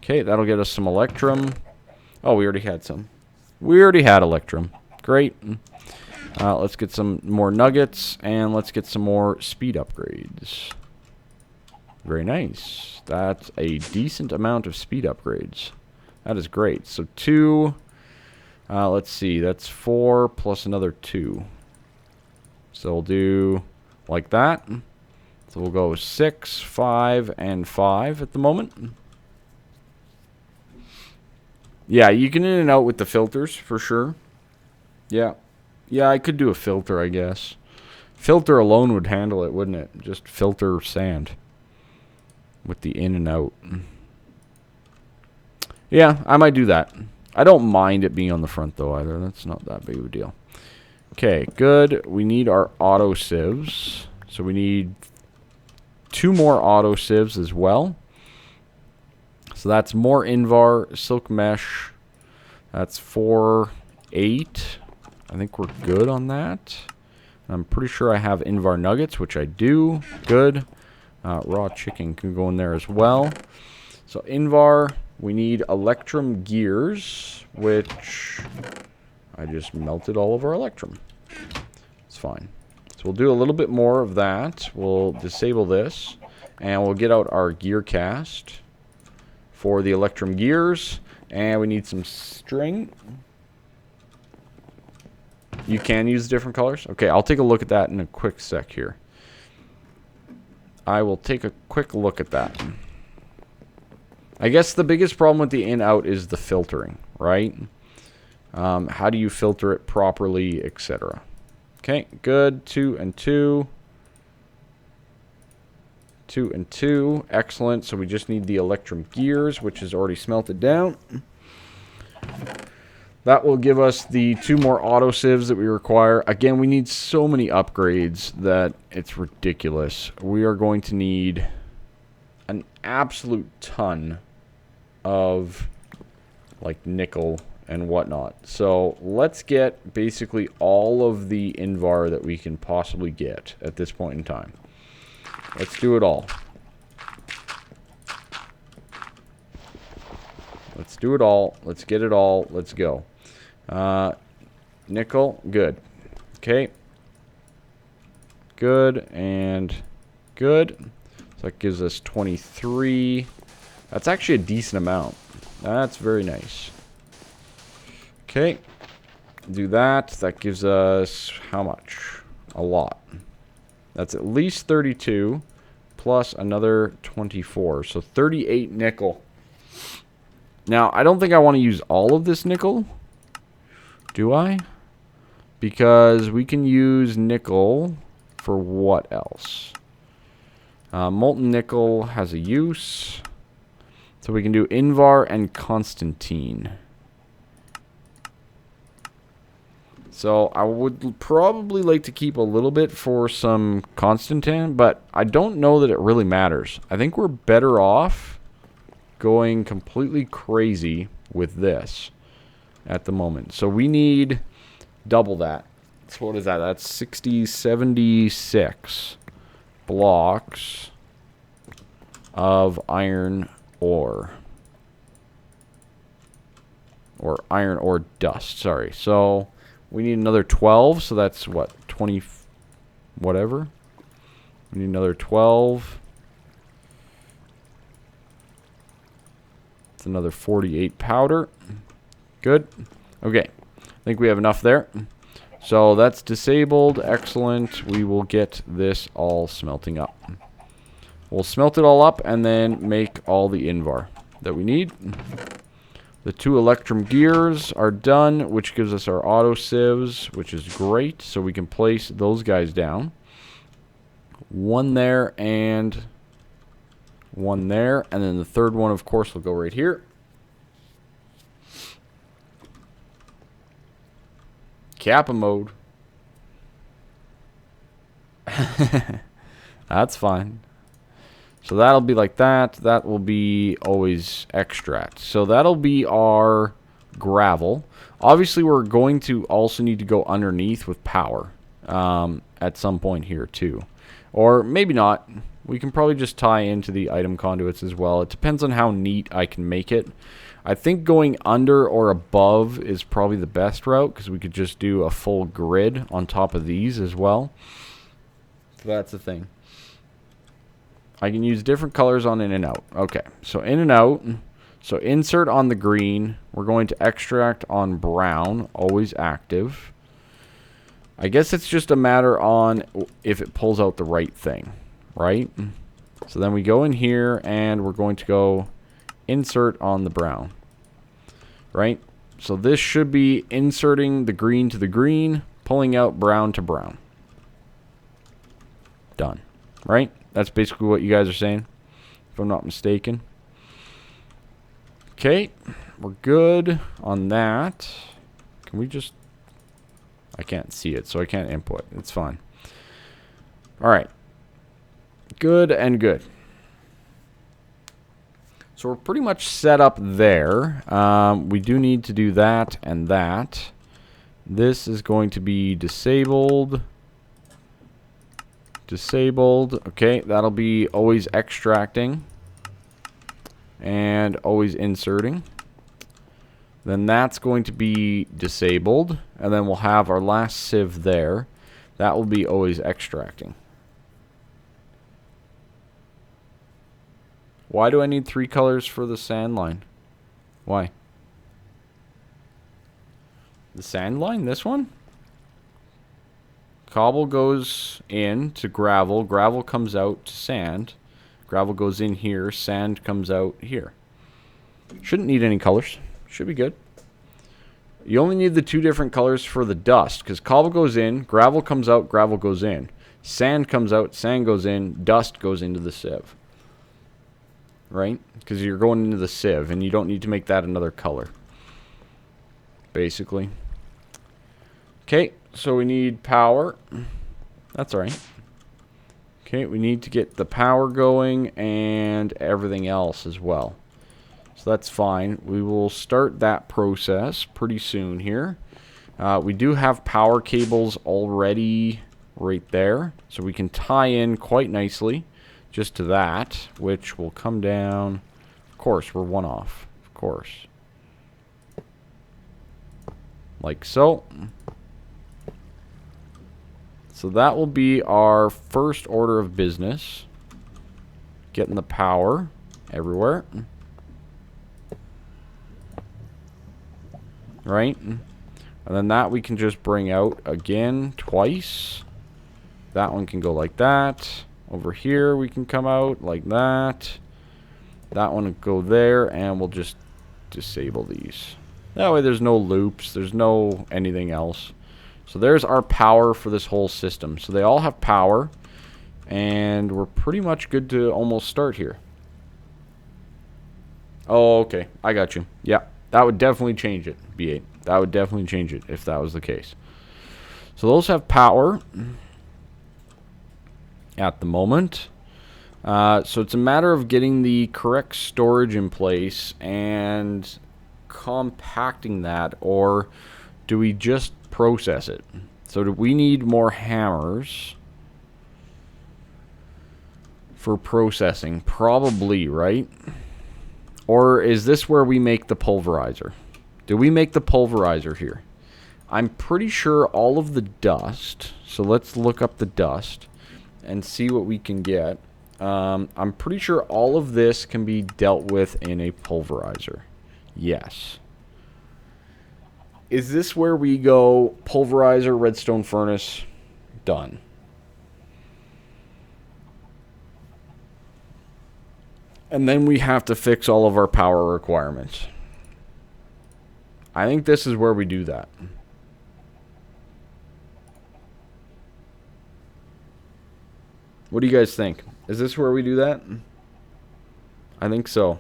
Okay, that'll get us some electrum. Oh, we already had some. We already had electrum. Great. Let's get some more nuggets, and let's get some more speed upgrades. Very nice. That's a decent amount of speed upgrades. That is great. So 2... let's see, that's 4 plus another 2. So we'll do like that. So we'll go 6, 5, and 5 at the moment. Yeah, you can in and out with the filters for sure. Yeah. Yeah, I could do a filter, I guess. Filter alone would handle it, wouldn't it? Just filter sand with the in and out. Yeah, I might do that. I don't mind it being on the front, though, either. That's not that big of a deal. Okay, good. We need our auto sieves. So we need 2 more auto sieves as well. So that's more Invar, silk mesh. That's 4, 8. I think we're good on that. I'm pretty sure I have Invar nuggets, which I do. Good. Raw chicken can go in there as well. So Invar, We need electrum gears, which I just melted all of our electrum. It's fine. So we'll do a little bit more of that. We'll disable this, and we'll get out our gear cast for the electrum gears, and we need some string. You can use different colors? Okay, I'll take a look at that in a quick sec here. I will take a quick look at that. I guess the biggest problem with the in-out is the filtering, right? How do you filter it properly, etc. Okay, good. 2 and 2. 2 and 2. Excellent. So we just need the electrum gears, which is already smelted down. That will give us the 2 more auto sieves that we require. Again, we need so many upgrades that it's ridiculous. We are going to need an absolute ton of like nickel and whatnot. So let's get basically all of the invar that we can possibly get at this point in time. Let's do it all. Let's do it all. Let's get it all. Let's go. Nickel, good. Okay. Good and good. So that gives us 23. That's actually a decent amount. That's very nice. Okay. Do that. That gives us how much? A lot. That's at least 32 plus another 24. So 38 nickel. Now, I don't think I want to use all of this nickel. Do I? Because we can use nickel for what else? Molten nickel has a use. So we can do Invar and Constantine. So I would probably like to keep a little bit for some Constantine, but I don't know that it really matters. I think we're better off going completely crazy with this at the moment. So we need double that. So what is that? That's 76 blocks of iron ore. Or iron ore dust, sorry. So we need another 12, so that's what, 20 whatever. We need another 12. It's another 48 powder. Good. Okay. I think we have enough there. So that's disabled. Excellent. We will get this all smelting up. We'll smelt it all up and then make all the Invar that we need. The 2 electrum gears are done, which gives us our auto sieves, which is great. So we can place those guys down. 1 there and 1 there. And then the third one, of course, will go right here. Kappa mode. That's fine. So that'll be like that. That will be always extract. So that'll be our gravel. Obviously, we're going to also need to go underneath with power at some point here too. Or maybe not. We can probably just tie into the item conduits as well. It depends on how neat I can make it. I think going under or above is probably the best route because we could just do a full grid on top of these as well. So that's the thing. I can use different colors on in and out. Okay, so in and out. So insert on the green. We're going to extract on brown, always active. I guess it's just a matter on if it pulls out the right thing, right? So then we go in here and we're going to go insert on the brown, right? So this should be inserting the green to the green, pulling out brown to brown. Done, right? That's basically what you guys are saying, if I'm not mistaken. Okay, we're good on that. Can we just... I can't see it, so I can't input. It's fine. All right. Good and good. So we're pretty much set up there. We do need to do that and that. This is going to be disabled. Disabled. Okay, that'll be always extracting. and always inserting. Then that's going to be disabled, and then we'll have our last sieve there. That will be always extracting. Why do I need 3 colors for the sand line? Why? The sand line, this one? Cobble goes in to gravel. Gravel comes out to sand. Gravel goes in here. Sand comes out here. Shouldn't need any colors. Should be good. You only need the 2 different colors for the dust, because cobble goes in, gravel comes out, gravel goes in. Sand comes out, sand goes in, dust goes into the sieve. Right? Because you're going into the sieve, and you don't need to make that another color. Basically. Okay, so we need power. That's alright. Okay, we need to get the power going and everything else as well. So that's fine. We will start that process pretty soon here. We do have power cables already right there. So we can tie in quite nicely just to that, which will come down. Of course, we're 1 off. Of course. Like so. So that will be our first order of business. Getting the power everywhere. Right? And then that we can just bring out again twice. That one can go like that. Over here we can come out like that. That one will go there, and we'll just disable these. That way there's no loops, there's no anything else. So there's our power for this whole system. So they all have power, and we're pretty much good to almost start here. Oh, okay. I got you. Yeah, that would definitely change it, B8. That would definitely change it if that was the case. So those have power at the moment. So it's a matter of getting the correct storage in place and compacting that, or do we just process it? So do we need more hammers for processing? Probably, right? Or is this where we make the pulverizer? Do we make the pulverizer here? I'm pretty sure all of the dust, so let's look up the dust and see what we can get. I'm pretty sure all of this can be dealt with in a pulverizer. Yes. Is this where we go pulverizer, redstone furnace, done? And then we have to fix all of our power requirements. I think this is where we do that. What do you guys think? Is this where we do that? I think so.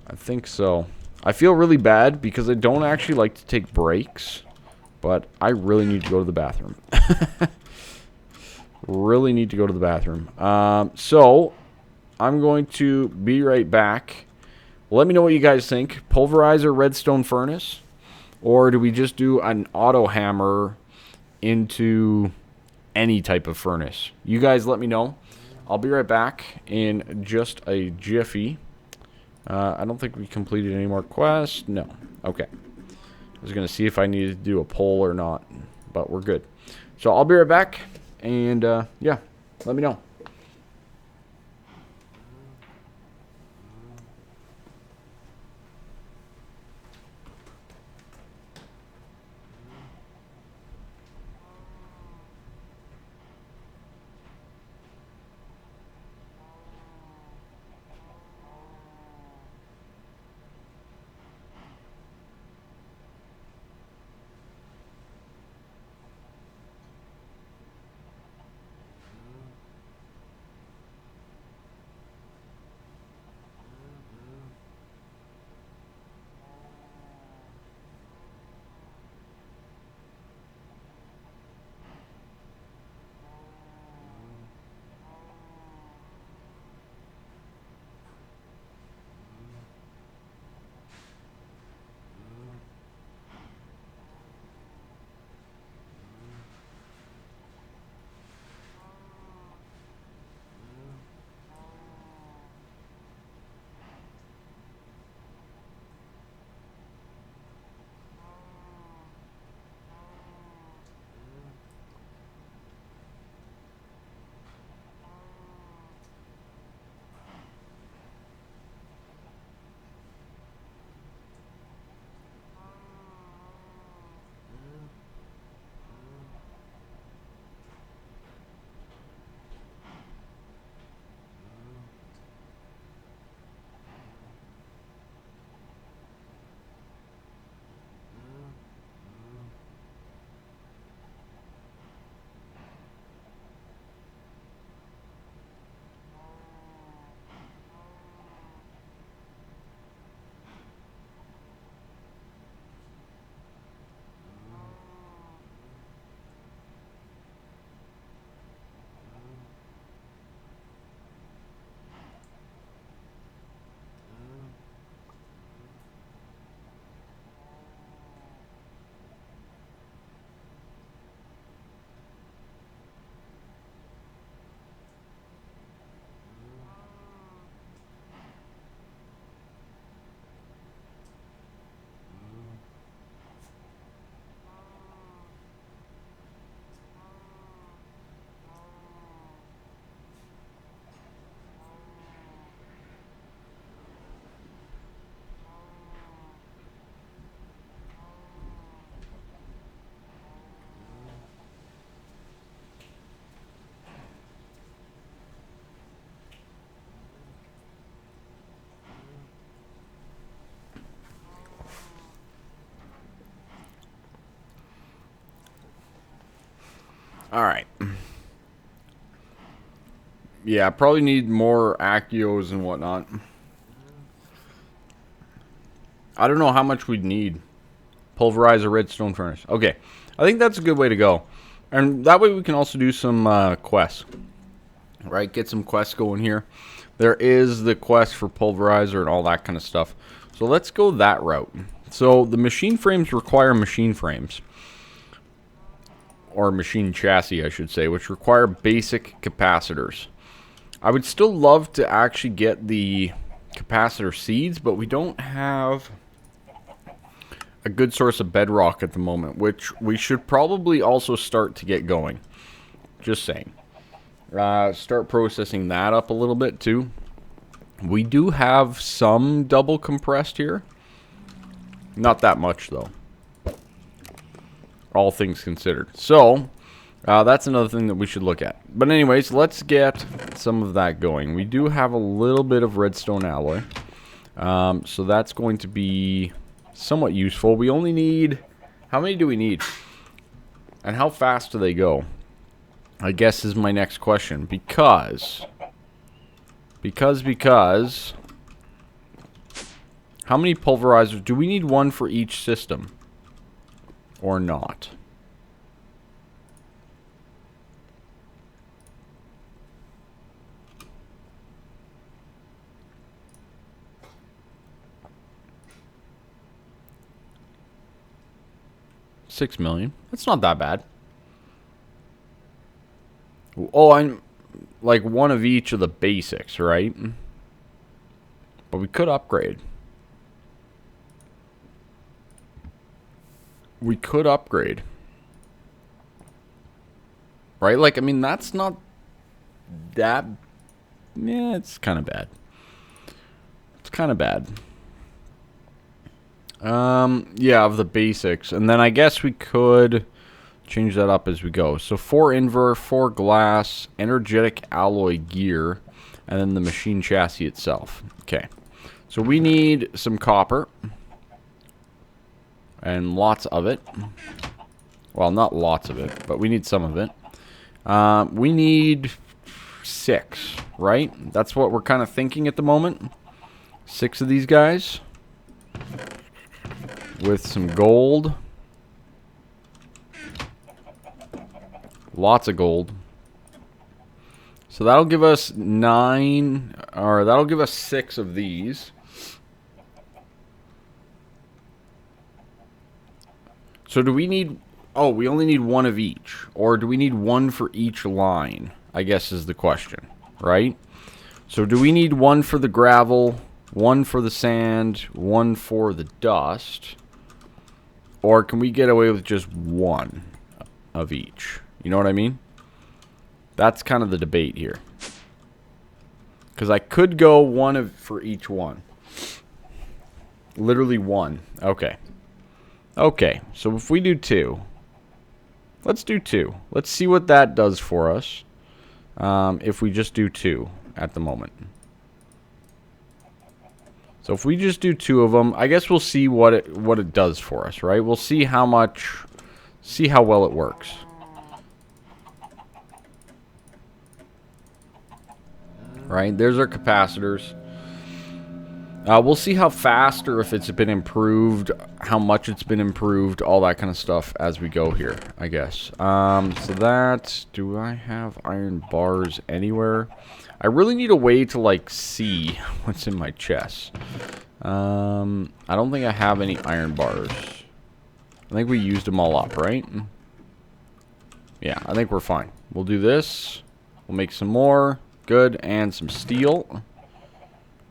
I think so. I feel really bad because I don't actually like to take breaks, but I really need to go to the bathroom. Really need to go to the bathroom. So I'm going to be right back. Let me know what you guys think. Pulverizer, redstone furnace, or do we just do an auto hammer into any type of furnace? You guys let me know. I'll be right back in just a jiffy. I don't think we completed any more quests. No. Okay. I was going to see if I needed to do a poll or not, but we're good. So I'll be right back, and yeah, let me know. Alright. Yeah, I probably need more Accios and whatnot. I don't know how much we'd need. Pulverizer, redstone furnace. Okay. I think that's a good way to go. And that way we can also do some quests. Right? Get some quests going here. There is the quest for Pulverizer and all that kind of stuff. So let's go that route. So the machine frames require machine frames. Or machine chassis, I should say, which require basic capacitors. I would still love to actually get the capacitor seeds, but we don't have a good source of bedrock at the moment, which we should probably also start to get going. Just saying. Start processing that up a little bit too. We do have some double compressed here. Not that much though. All things considered. So, that's another thing that we should look at. But anyways, let's get some of that going. We do have a little bit of redstone alloy. So that's going to be somewhat useful. We only need... How many do we need? And how fast do they go? I guess is my next question. Because... How many pulverizers? Do we need one for each system? Or not? $6 million. That's not that bad. Oh, I'm like one of each of the basics, right? But we could upgrade. We could upgrade. Right? Like, I mean, that's not that... Yeah, it's kind of bad. It's kind of bad. Yeah, of the basics. And then I guess we could change that up as we go. So 4 inver, 4 glass, energetic alloy gear, and then the machine chassis itself. Okay. So we need some copper. And lots of it. Well, not lots of it, but we need some of it. We need 6, right? That's what we're kind of thinking at the moment. 6 of these guys. With some gold. Lots of gold. So that'll give us 9, or that'll give us 6 of these. So do we need... Oh, we only need 1 of each. Or do we need 1 for each line? I guess is the question, right? So do we need 1 for the gravel, 1 for the sand, 1 for the dust? Or can we get away with just 1 of each? You know what I mean? That's kind of the debate here. Because I could go 1 for each one. Literally 1. Okay. Okay, so if we do 2, let's do 2. Let's see what that does for us if we just do 2 at the moment. So if we just do 2 of them, I guess we'll see what it does for us, right? We'll see how well it works. Right, there's our capacitors. We'll see how fast or if it's been improved, how much it's been improved, all that kind of stuff as we go here, I guess. So that, do I have iron bars anywhere? I really need a way to, like, see what's in my chest. I don't think I have any iron bars. I think we used them all up, right? Yeah, I think we're fine. We'll do this. We'll make some more. Good. And some steel,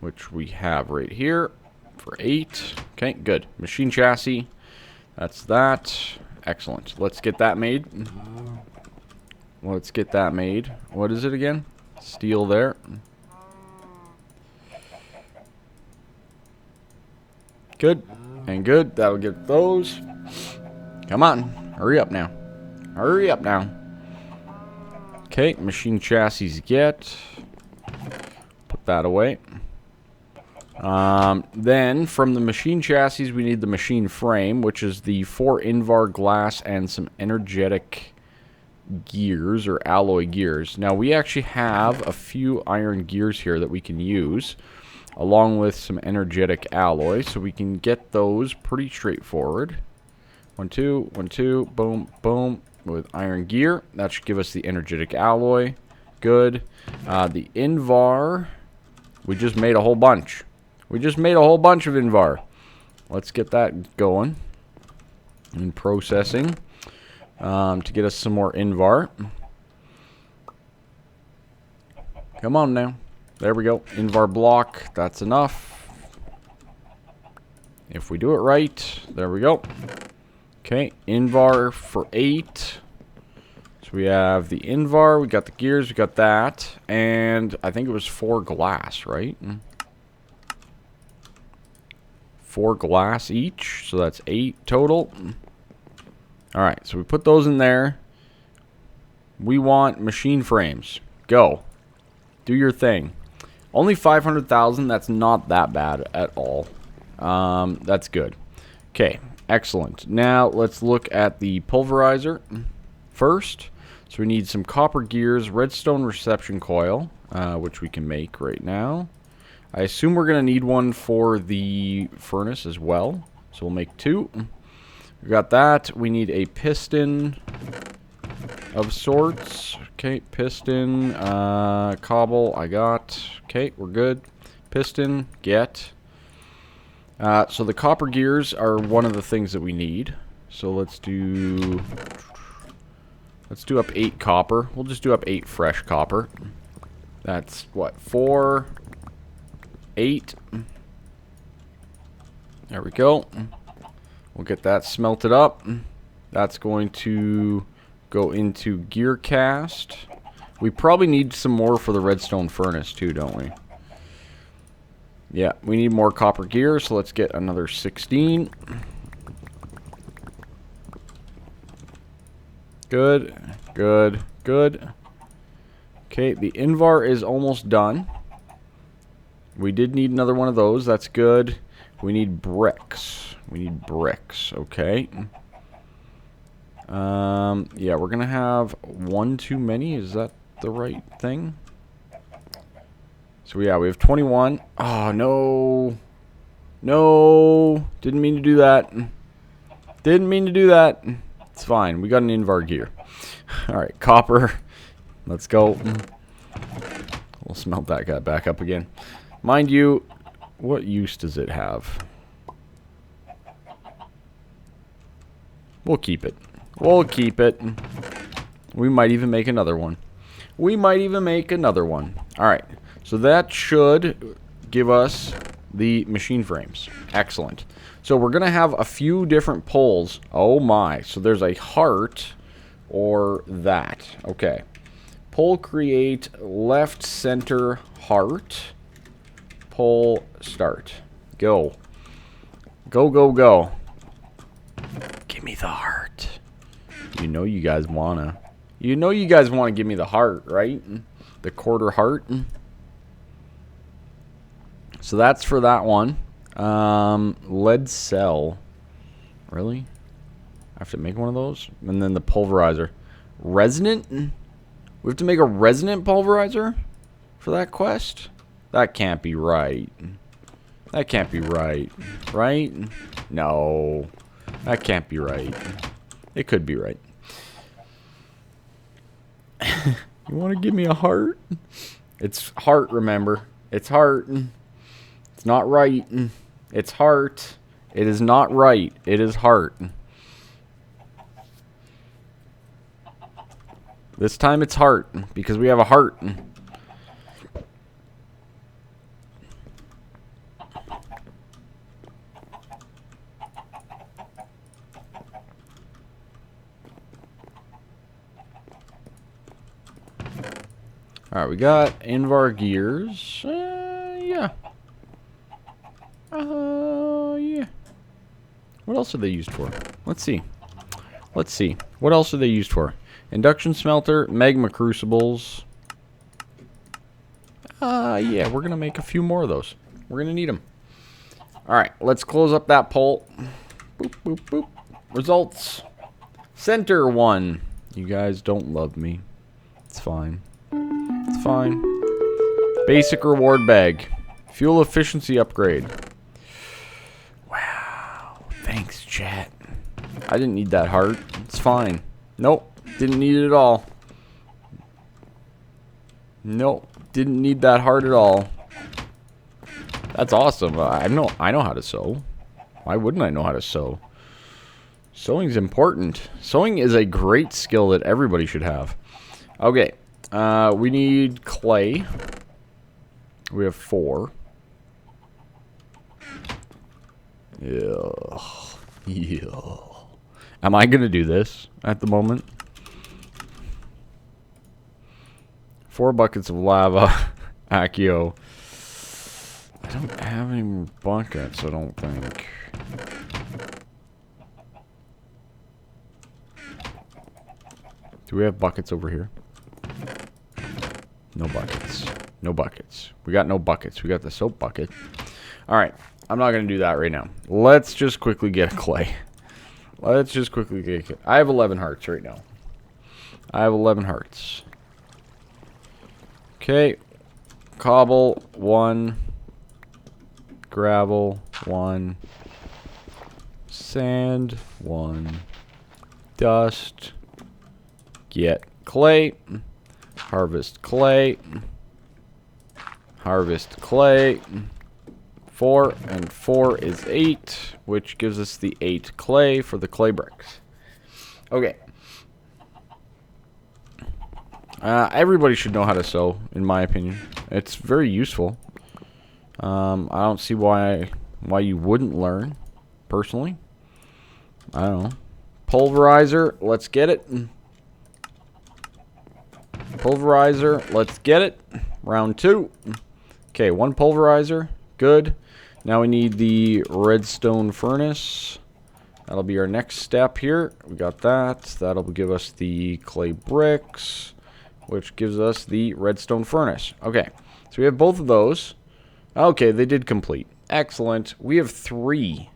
which we have right here for 8. Okay, good. Machine chassis. That's that. Excellent. Let's get that made. Let's get that made. What is it again? Steel there. Good. And good. That'll get those. Come on. Hurry up now. Hurry up now. Okay, machine chassis get. Put that away. Then, from the machine chassis, we need the machine frame, which is the 4 Invar glass and some energetic gears or alloy gears. Now, we actually have a few iron gears here that we can use, along with some energetic alloy, so we can get those pretty straightforward. 1, 2, 1, 2, boom, boom, with iron gear. That should give us the energetic alloy. Good. The Invar, we just made a whole bunch. We just made a whole bunch of Invar. Let's get that going and processing to get us some more Invar. Come on now. There we go. Invar block. That's enough. If we do it right. There we go. Okay. Invar for 8. So we have the Invar. We got the gears. We got that. And I think it was 4 glass, right? 4 glass each. So that's 8 total. Alright. So we put those in there. We want machine frames. Go. Do your thing. Only 500,000. That's not that bad at all. That's good. Okay, excellent. Now let's look at the pulverizer first. So we need some copper gears, redstone reception coil, which we can make right now. I assume we're going to need one for the furnace as well. So we'll make 2. We got that. We need a piston of sorts. Okay, piston, cobble, I got. Okay, we're good. Piston, get. So the copper gears are one of the things that we need. So let's do up 8 copper. We'll just do up 8 fresh copper. That's what, 4, 8. There we go. We'll get that smelted up. That's going to go into gear cast. We probably need some more for the redstone furnace too, don't we? Yeah, we need more copper gear, so let's get another 16. Good, good, good. Okay, the Invar is almost done. We did need another one of those. That's good. We need bricks. We need bricks, okay. Yeah, we're gonna have 1 too many. Is that the right thing? So yeah, we have 21. Oh no, no! Didn't mean to do that. Didn't mean to do that. It's fine. We got an Invar gear. All right, copper. Let's go. We'll smelt that guy back up again. Mind you, what use does it have? We'll keep it. We'll keep it. We might even make another one. We might even make another one. Alright. So that should give us the machine frames. Excellent. So we're going to have a few different poles. Oh my. So there's a heart or that. Okay. Pole create left center heart. Pole start. Go. Go, go, go. Give me the heart. You know you guys wanna. You know you guys wanna give me the heart, right? The quarter heart. So that's for that one. Lead cell. Really? I have to make one of those? And then the pulverizer. Resonant? We have to make a resonant pulverizer for that quest? That can't be right. That can't be right. Right? No. That can't be right. It could be right. You want to give me a heart? It's heart, remember. It's heart. It's not right. It's heart. It is not right. It is heart. This time it's heart, because we have a heart. Alright, we got Invar gears. Yeah. Yeah. What else are they used for? Let's see. Let's see. What else are they used for? Induction smelter, magma crucibles. Yeah, we're going to make a few more of those. We're going to need them. Alright, let's close up that poll. Boop, boop, boop. Results. Center 1. You guys don't love me. It's fine. It's fine. Basic reward bag. Fuel efficiency upgrade. Wow. Thanks, chat. I didn't need that heart. It's fine. Nope. Didn't need it at all. Nope. Didn't need that heart at all. That's awesome. I know how to sew. Why wouldn't I know how to sew? Sewing's important. Sewing is a great skill that everybody should have. Okay. We need clay. We have 4. Yeah. Yeah. Am I going to do this at the moment? 4 buckets of lava. Accio. I don't have any buckets, I don't think. Do we have buckets over here? No buckets. No buckets. We got no buckets. We got the soap bucket. Alright. I'm not going to do that right now. Let's just quickly get a clay. Let's just quickly get it. I have 11 hearts right now. I have 11 hearts. Okay. Cobble, 1. Gravel, 1. Sand, 1. Dust. Get clay. Harvest clay. Harvest clay. 4 and 4 is 8, which gives us the 8 clay for the clay bricks. Okay. Everybody should know how to sew, in my opinion. It's very useful. I don't see why you wouldn't learn, personally. I don't know. Pulverizer, let's get it. Pulverizer, let's get it. Round 2. Okay, 1 pulverizer. Good. Now we need the redstone furnace. That'll be our next step here. We got that. That'll give us the clay bricks, which gives us the redstone furnace. Okay, so we have both of those. Okay, they did complete. Excellent. We have 3.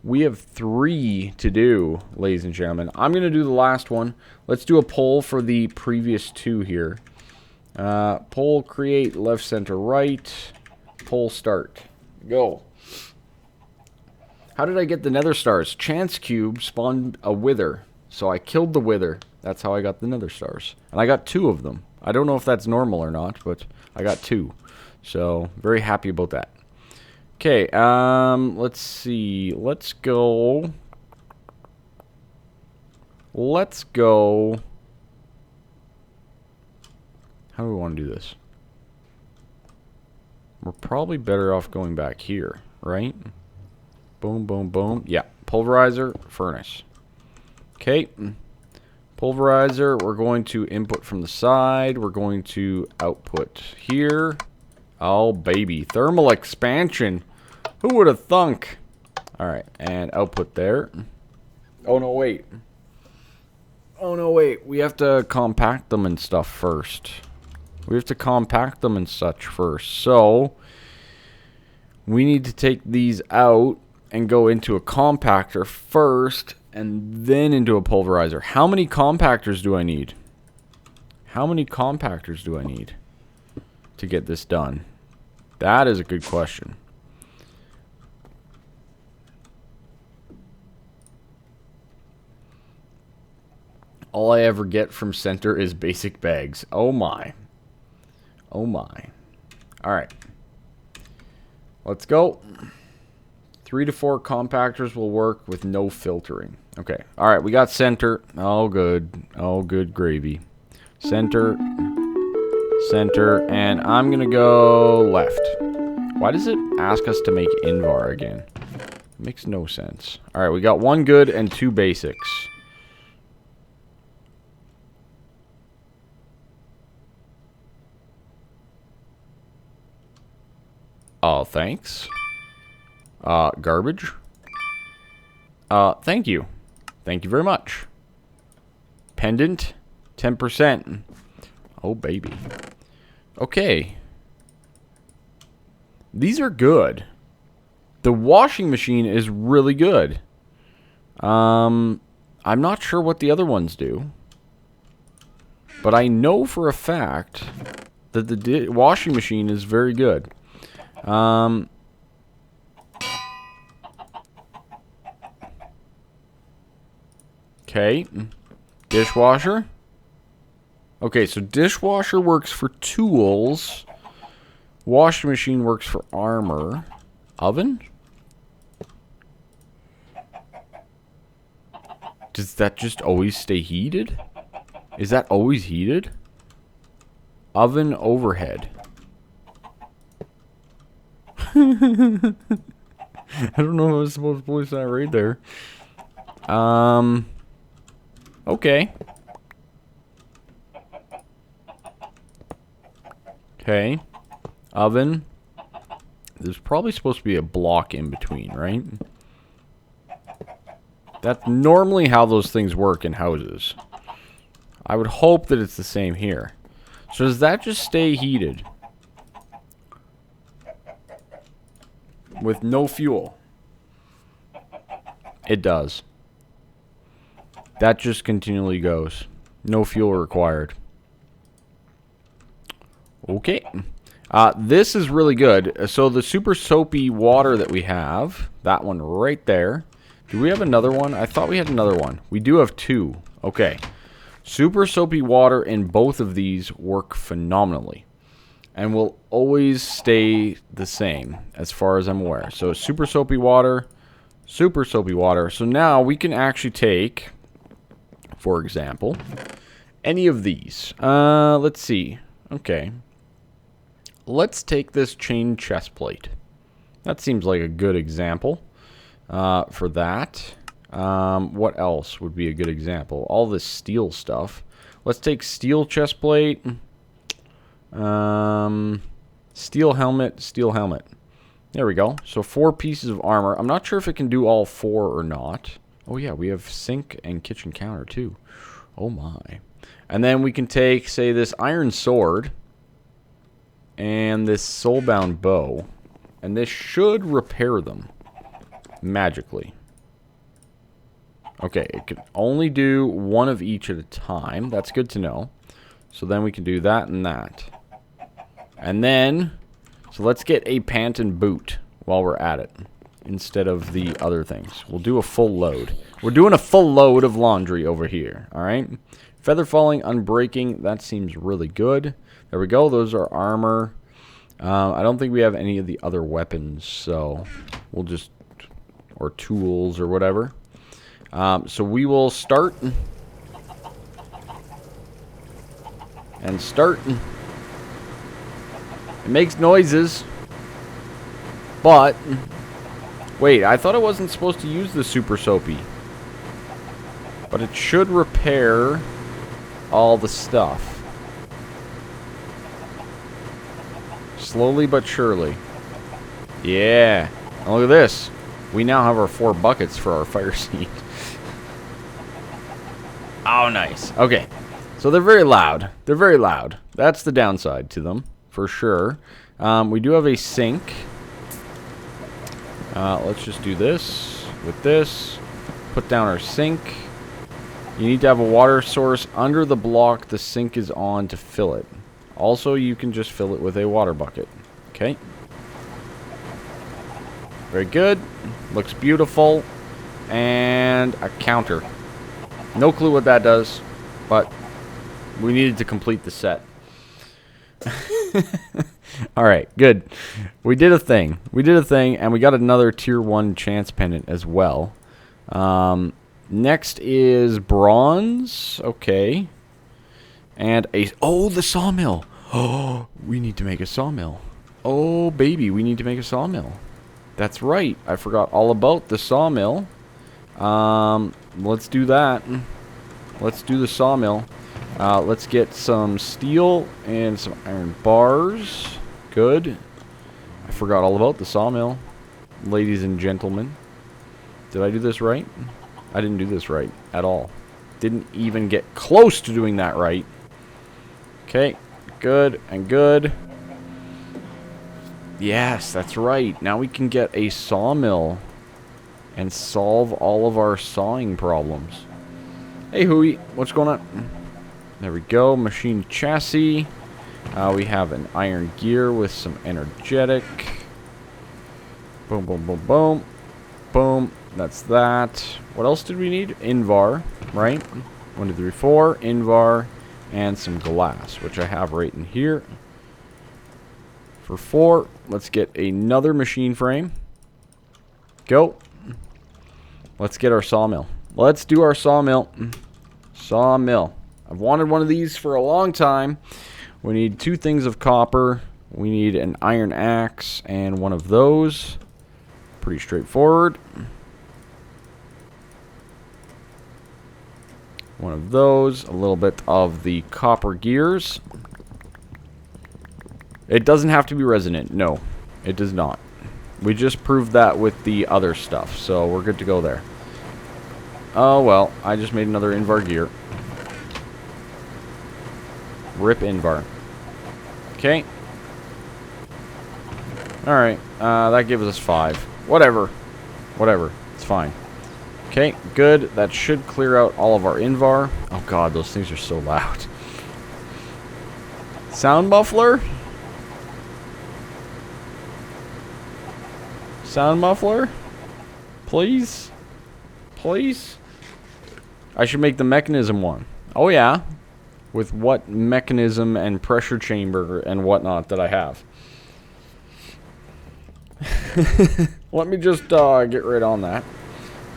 We have 3 to do, ladies and gentlemen. I'm going to do the last one. Let's do a poll for the previous 2 here. Poll create left, center, right. Poll start. Go. How did I get the nether stars? Chance cube spawned a wither. So I killed the wither. That's how I got the nether stars. And I got 2 of them. I don't know if that's normal or not, but I got 2. So, very happy about that. Okay, let's see. Let's go. Let's go. How do we want to do this? We're probably better off going back here, right? Boom, boom, boom. Yeah, pulverizer, furnace. Okay. Pulverizer, we're going to input from the side. We're going to output here. Oh, baby. Thermal expansion. Who would have thunk? Alright, and output there. Oh, no, wait. Oh, no, wait. We have to compact them and stuff first. We have to compact them and such first. So, we need to take these out and go into a compactor first and then into a pulverizer. How many compactors do I need? How many compactors do I need to get this done? That is a good question. All I ever get from center is basic bags. Oh my. Oh my. Alright. Let's go. 3 to 4 compactors will work with no filtering. Okay. Alright, we got center. Oh good. Oh good gravy. Center. Center. And I'm gonna go left. Why does it ask us to make Invar again? Makes no sense. Alright, we got 1 good and 2 basics. Oh, thanks. Garbage. Thank you. Thank you very much. Pendant, 10%. Oh, baby. Okay. These are good. The washing machine is really good. I'm not sure what the other ones do. But I know for a fact that the washing machine is very good. Okay. Dishwasher. Okay, so dishwasher works for tools. Washing machine works for armor. Oven? Does that just always stay heated? Is that always heated? Oven overhead. I don't know if I was supposed to place that right there. Okay. Okay. Oven. There's probably supposed to be a block in between, right? That's normally how those things work in houses. I would hope that it's the same here. So does that just stay heated? With no fuel? It does. That just continually goes. No fuel required. Okay. This is really good. So the super soapy water that we have, that one right there. Do we have another one? I thought we had another one. We do have two. Okay. Super soapy water in both of these work phenomenally. And will always stay the same as far as I'm aware. So super soapy water, super soapy water. So now we can actually take, for example, any of these. Let's see. Okay. Let's take this chain chest plate. That seems like a good example for that. What else would be a good example? All this steel stuff. Let's take steel chest plate. Steel helmet, steel helmet. There we go. So 4 pieces of armor. I'm not sure if it can do all 4 or not. Oh yeah, we have sink and kitchen counter too. Oh my. And then we can take, say, this iron sword and this soulbound bow, and this should repair them magically. Okay, it can only do one of each at a time. That's good to know. So then we can do that and that. And then, so let's get a pant and boot while we're at it, instead of the other things. We'll do a full load. We're doing a full load of laundry over here, alright? Feather falling, unbreaking, that seems really good. There we go, those are armor. I don't think we have any of the other weapons, so we'll just, or tools or whatever. So we will start. And start. It makes noises. But, wait, I thought I wasn't supposed to use the super soapy. But it should repair all the stuff. Slowly but surely. Yeah. And look at this. We now have our 4 buckets for our fire seat. Oh, nice. Okay. So they're very loud. They're very loud. That's the downside to them, for sure. We do have a sink. Let's just do this with this. Put down our sink. You need to have a water source under the block the sink is on to fill it. Also, you can just fill it with a water bucket. Okay. Very good. Looks beautiful. And a counter. No clue what that does, but we needed to complete the set. Alright, good. We did a thing. We did a thing, and we got another tier 1 chance pendant as well. Next is bronze. Okay. And a... Oh, the sawmill. Oh, we need to make a sawmill. Oh, baby, we need to make a sawmill. That's right. I forgot all about the sawmill. Let's do that. Let's do the sawmill. Let's get some steel and some iron bars. Good. I forgot all about the sawmill. Ladies and gentlemen. Did I do this right? I didn't do this right at all. Didn't even get close to doing that right. Okay. Good and good. Yes, that's right. Now we can get a sawmill and solve all of our sawing problems. Hey, Hooey. What's going on? There we go. Machine chassis. We have an iron gear with some energetic. Boom, boom, boom, boom. Boom. That's that. What else did we need? Invar, right? 1, 2, 3, 4. Invar. And some glass, which I have right in here. For 4, let's get another machine frame. Go. Let's get our sawmill. Let's do our sawmill. Sawmill. I've wanted one of these for a long time. We need 2 things of copper. We need an iron axe and one of those. Pretty straightforward. One of those. A little bit of the copper gears. It doesn't have to be resonant. No, it does not. We just proved that with the other stuff, so we're good to go there. Oh, well, I just made another Invar gear. Rip Invar. Okay. Alright, that gives us 5. Whatever. Whatever. It's fine. Okay, good. That should clear out all of our Invar. Oh god, those things are so loud. Sound muffler? Sound muffler? Please? Please? I should make the mechanism one. Oh yeah. With what mechanism and pressure chamber and whatnot that I have. Let me just get right on that.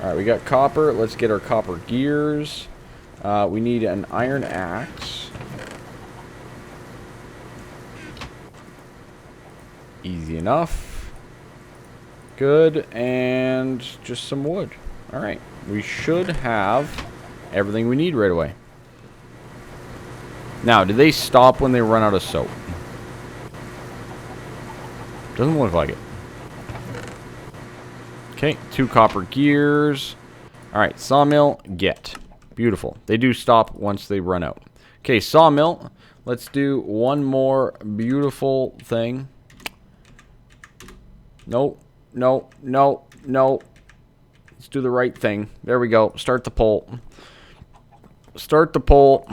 Alright, we got copper. Let's get our copper gears. We need an iron axe. Easy enough. Good. And just some wood. Alright. We should have everything we need right away. Now, do they stop when they run out of soap? Doesn't look like it. Okay, 2 copper gears. Alright, sawmill, get. Beautiful. They do stop once they run out. Okay, sawmill. Let's do one more beautiful thing. No, no, no, no. Let's do the right thing. There we go. Start the pole. Start the pole.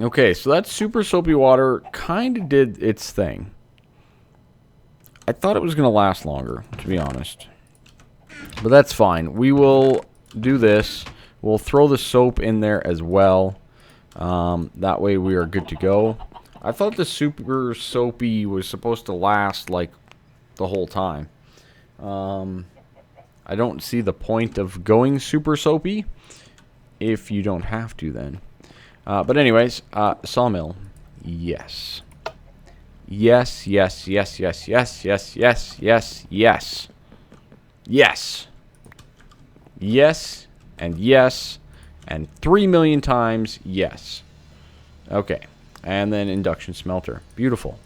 Okay, so that super soapy water kind of did its thing. I thought it was going to last longer, to be honest. But that's fine. We will do this. We'll throw the soap in there as well. That way we are good to go. I thought the super soapy was supposed to last like the whole time. I don't see the point of going super soapy if you don't have to then. But anyways, sawmill. Yes. Yes, yes, yes, yes, yes, yes, yes, yes, yes. Yes. Yes, and yes, and 3 million times yes. Okay. And then induction smelter. Beautiful.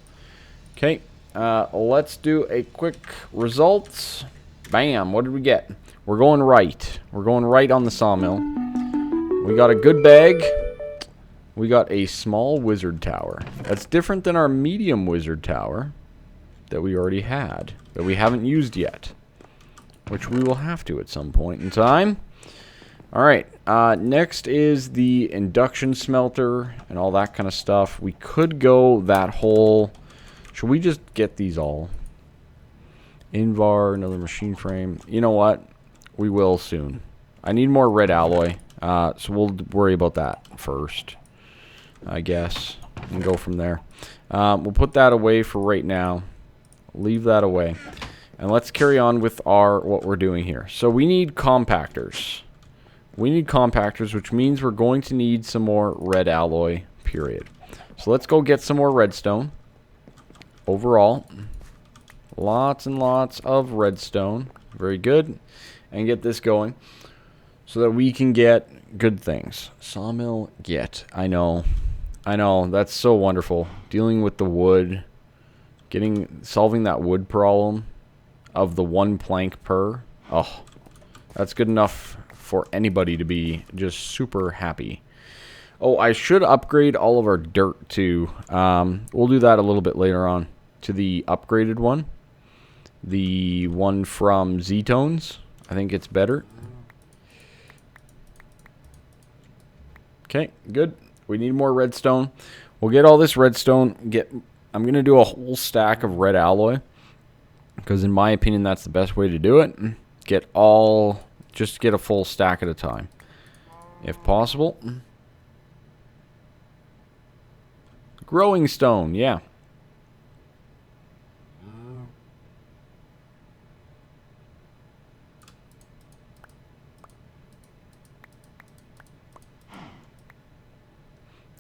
Okay. Let's do a quick results. Bam. What did we get? We're going right. We're going right on the sawmill. We got a good bag. We got a small wizard tower. That's different than our medium wizard tower that we already had, that we haven't used yet, which we will have to at some point in time. Alright, next is the induction smelter and all that kind of stuff. We could go that whole... Should we just get these all? Invar, another machine frame. You know what? We will soon. I need more red alloy, so we'll worry about that first, I guess, and go from there. We'll put that away for right now. Leave that away. And let's carry on with what we're doing here. So we need compactors. We need compactors, which means we're going to need some more red alloy, period. So let's go get some more redstone. Overall, lots and lots of redstone. Very good. And get this going so that we can get good things. Sawmill, get. I know. I know. That's so wonderful. Dealing with the wood. Solving that wood problem of the 1 plank per. Oh, that's good enough for anybody to be just super happy. Oh, I should upgrade all of our dirt too. We'll do that a little bit later on to the upgraded one. The one from Z-Tones. I think it's better. Okay, good. We need more redstone. We'll get all this redstone. I'm going to do a whole stack of red alloy. Because in my opinion, that's the best way to do it. Just get a full stack at a time. If possible. Growing stone, yeah.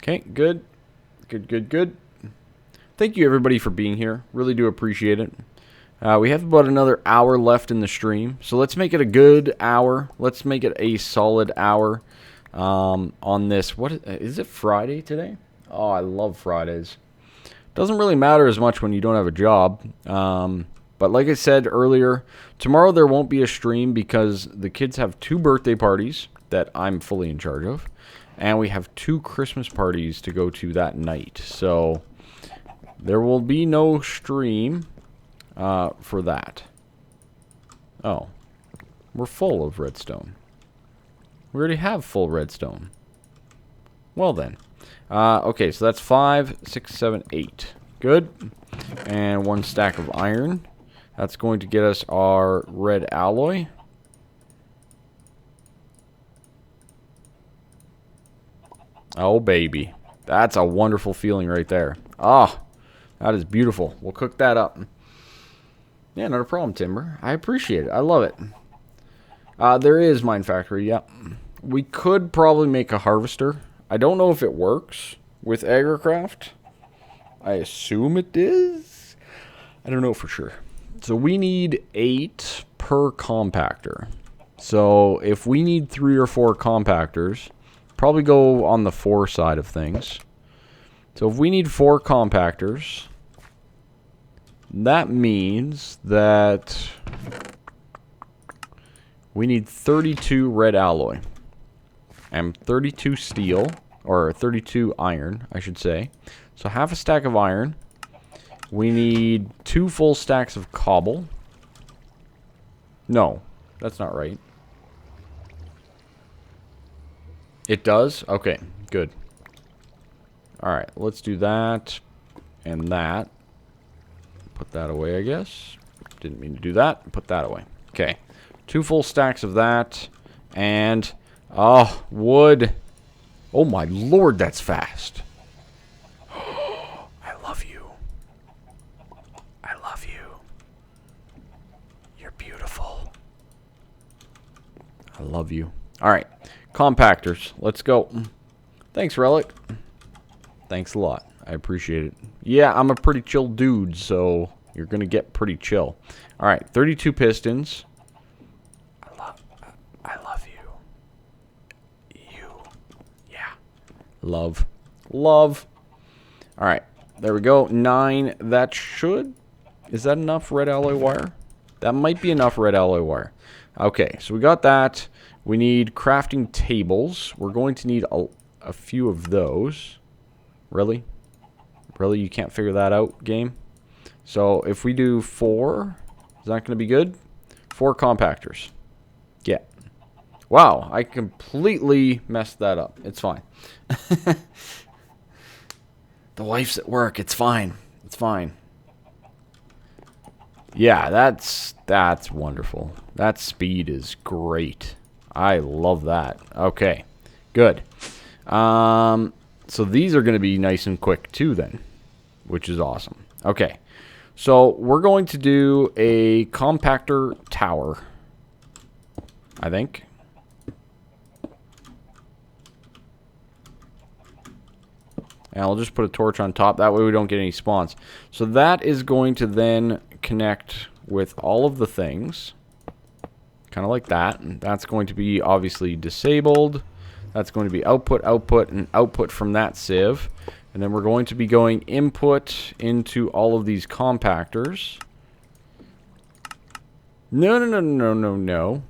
Okay, good. Good. Thank you, everybody, for being here. Really do appreciate it. We have about another hour left in the stream. So let's make it a good hour. Let's make it a solid hour on this. What is it, Friday today? Oh, I love Fridays. Doesn't really matter as much when you don't have a job. But like I said earlier, tomorrow there won't be a stream because the kids have 2 birthday parties that I'm fully in charge of. And we have 2 Christmas parties to go to that night. So there will be no stream for that. Oh. We're full of redstone. We already have full redstone. Well then. Okay, so that's 5, 6, 7, 8. Good. And 1 stack of iron. That's going to get us our red alloy. Oh, baby. That's a wonderful feeling right there. Ah, that is beautiful. We'll cook that up. Yeah, not a problem, Timber. I appreciate it. I love it. There is Mine Factory, yeah. We could probably make a harvester. I don't know if it works with Agricraft. I assume it is. I don't know for sure. So we need 8 per compactor. So if we need 3 or 4 compactors, probably go on the 4 side of things. So if we need 4 compactors, that means that we need 32 red alloy and 32 steel, or 32 iron, I should say. So half a stack of iron. We need 2 full stacks of cobble. No, that's not right. It does? Okay, good. Alright, let's do that and that. Put that away, I guess. Didn't mean to do that. Put that away. Okay. 2 full stacks of that. And, oh, wood. Oh my lord, that's fast. I love you. I love you. You're beautiful. I love you. Alright. Compactors. Let's go. Thanks, Relic. Thanks a lot. I appreciate it. Yeah, I'm a pretty chill dude, so you're going to get pretty chill. Alright, 32 pistons. I love you. Yeah. Love. Alright, there we go. 9. That should... Is that enough red alloy wire? That might be enough red alloy wire. Okay, so we got that. We need crafting tables. We're going to need a few of those. Really? Really? You can't figure that out, game? So if we do 4, is that going to be good? 4 compactors. Yeah. Wow, I completely messed that up. It's fine. The wife's at work. It's fine. It's fine. Yeah, that's wonderful. That speed is great. I love that. Okay, good. So these are going to be nice and quick too then, which is awesome. Okay, so we're going to do a compactor tower, I think. And I'll just put a torch on top. That way we don't get any spawns. So that is going to then connect with all of the things. Kind of like that. And that's going to be obviously disabled. That's going to be output, output, and output from that sieve. And then we're going to be going input into all of these compactors. No.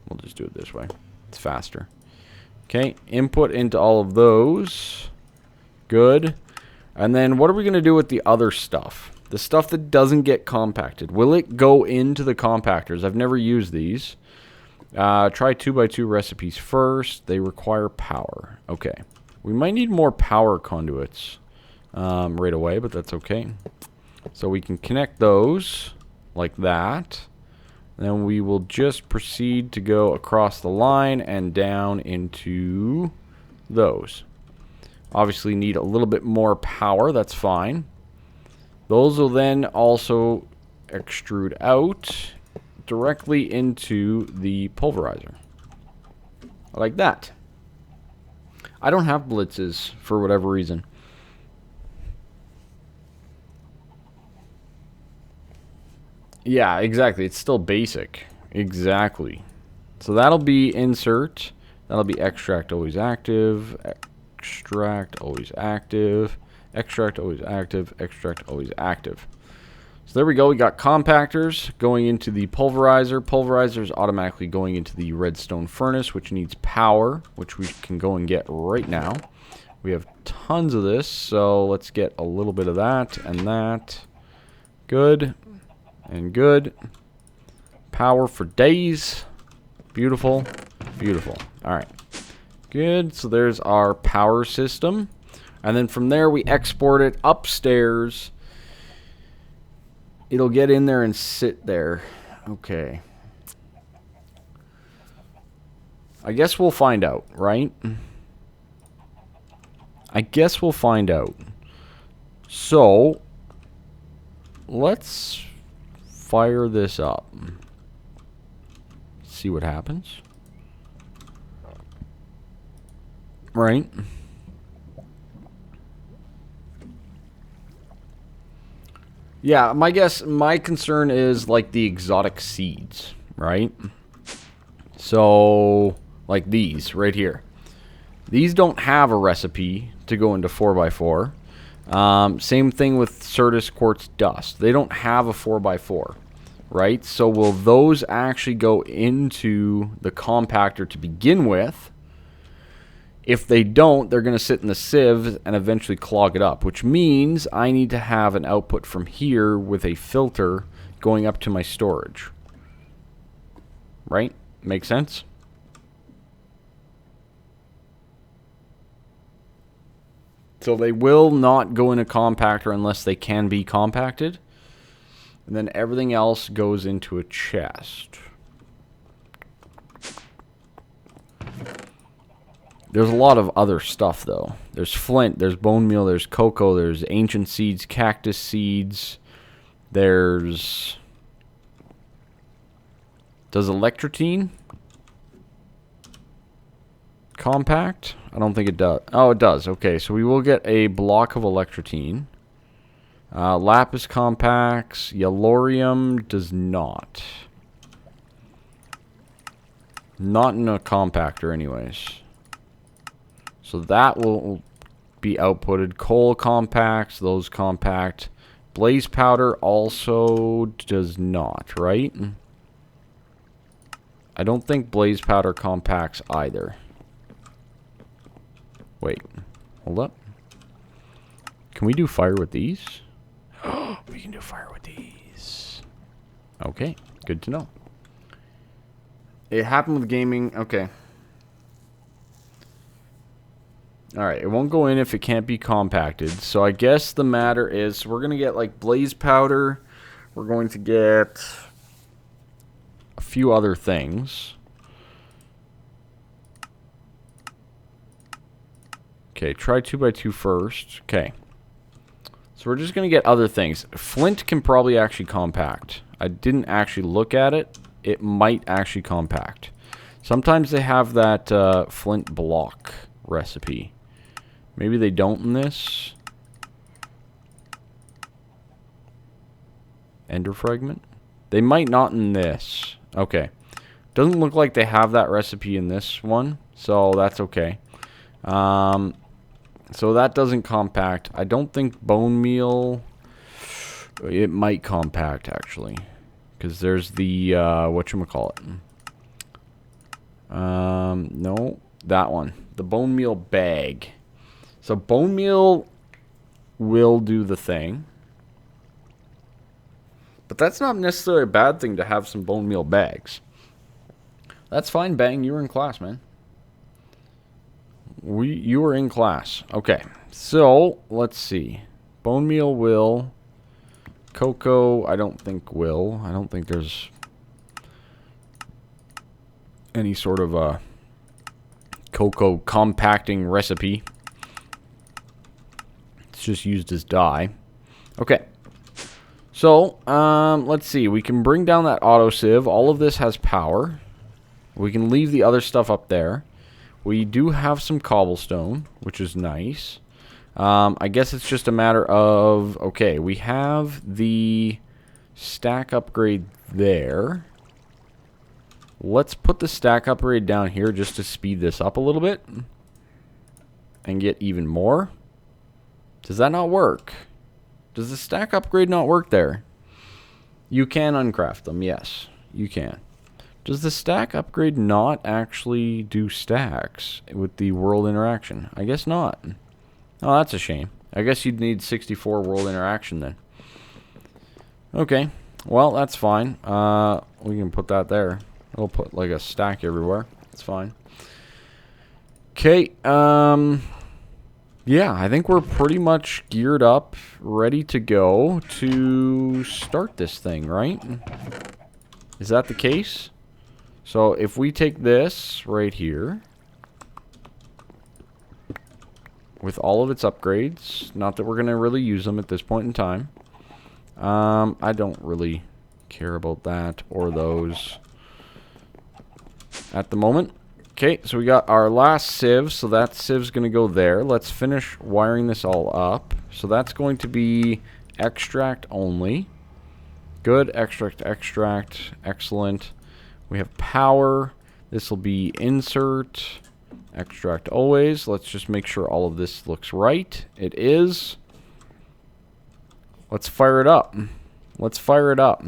We'll just do it this way. It's faster. Okay, input into all of those. Good. And then what are we going to do with the other stuff? The stuff that doesn't get compacted. Will it go into the compactors? I've never used these. Try 2x2 recipes first. They require power. Okay. We might need more power conduits right away, but that's okay. So we can connect those like that. Then we will just proceed to go across the line and down into those. Obviously need a little bit more power, that's fine. Those will then also extrude out directly into the pulverizer. Like that. I don't have blitzes for whatever reason. Yeah, exactly. It's still basic. Exactly. So that'll be insert. That'll be extract always active. Extract always active. Extract always active. Extract always active. So there we go. We got compactors going into the pulverizer. Pulverizer is automatically going into the redstone furnace, which needs power, which we can go and get right now. We have tons of this, so let's get a little bit of that and that. Good. And good. Power for days. Beautiful. Beautiful. Alright. Good. So there's our power system. And then from there we export it upstairs. It'll get in there and sit there. Okay. I guess we'll find out, right? I guess we'll find out. So, let's fire this up. See what happens. Right? Yeah, my concern is like the exotic seeds, right? So, like these right here. These don't have a recipe to go into 4x4. Same thing with Certus Quartz Dust. They don't have a 4x4, right? So will those actually go into the compactor to begin with? If they don't, they're going to sit in the sieve and eventually clog it up, which means I need to have an output from here with a filter going up to my storage. Right? Make sense? So they will not go in a compactor unless they can be compacted. And then everything else goes into a chest. There's a lot of other stuff, though. There's flint, there's bone meal, there's cocoa, there's ancient seeds, cactus seeds. There's... Does electrotine compact? I don't think it does. Oh, it does. Okay, so we will get a block of electrotine. Lapis compacts. Yellorium does not. Not in a compactor anyways. So that will be outputted. Coal compacts, those compact. Blaze powder also does not, right? I don't think blaze powder compacts either. Wait, hold up. Can we do fire with these? We can do fire with these. Okay, good to know. It happened with gaming. Okay. Alright, it won't go in if it can't be compacted. So I guess the matter is we're going to get like blaze powder. We're going to get a few other things. Okay, try 2x2 first. Okay. So we're just going to get other things. Flint can probably actually compact. I didn't actually look at it. It might actually compact. Sometimes they have that flint block recipe. Maybe they don't in this. Ender fragment? They might not in this. Okay. Doesn't look like they have that recipe in this one. So that's okay. So that doesn't compact. I don't think bone meal... It might compact, actually. Because there's the... whatchamacallit. No. That one. The bone meal bag. So bone meal will do the thing. But that's not necessarily a bad thing to have some bone meal bags. That's fine, Bang. You were in class, man. You are in class. Okay. So, let's see. Bone meal will. Cocoa, I don't think will. I don't think there's any sort of a cocoa compacting recipe. It's just used as dye. Okay. So, let's see. We can bring down that auto sieve. All of this has power. We can leave the other stuff up there. We do have some cobblestone, which is nice. I guess it's just a matter of... Okay, we have the stack upgrade there. Let's put the stack upgrade down here just to speed this up a little bit. And get even more. Does that not work? Does the stack upgrade not work there? You can uncraft them, yes. You can. Does the stack upgrade not actually do stacks with the world interaction? I guess not. Oh, that's a shame. I guess you'd need 64 world interaction then. Okay. Well, that's fine. We can put that there. We'll put like a stack everywhere. That's fine. Okay. Yeah, I think we're pretty much geared up, ready to go to start this thing, right? Is that the case? So if we take this right here, with all of its upgrades, not that we're going to really use them at this point in time. I don't really care about that or those at the moment. Okay, so we got our last sieve, so that sieve's going to go there. Let's finish wiring this all up. So that's going to be extract only. Good, extract, extract, excellent. We have power. This will be insert, extract always. Let's just make sure all of this looks right. It is. Let's fire it up. Let's fire it up.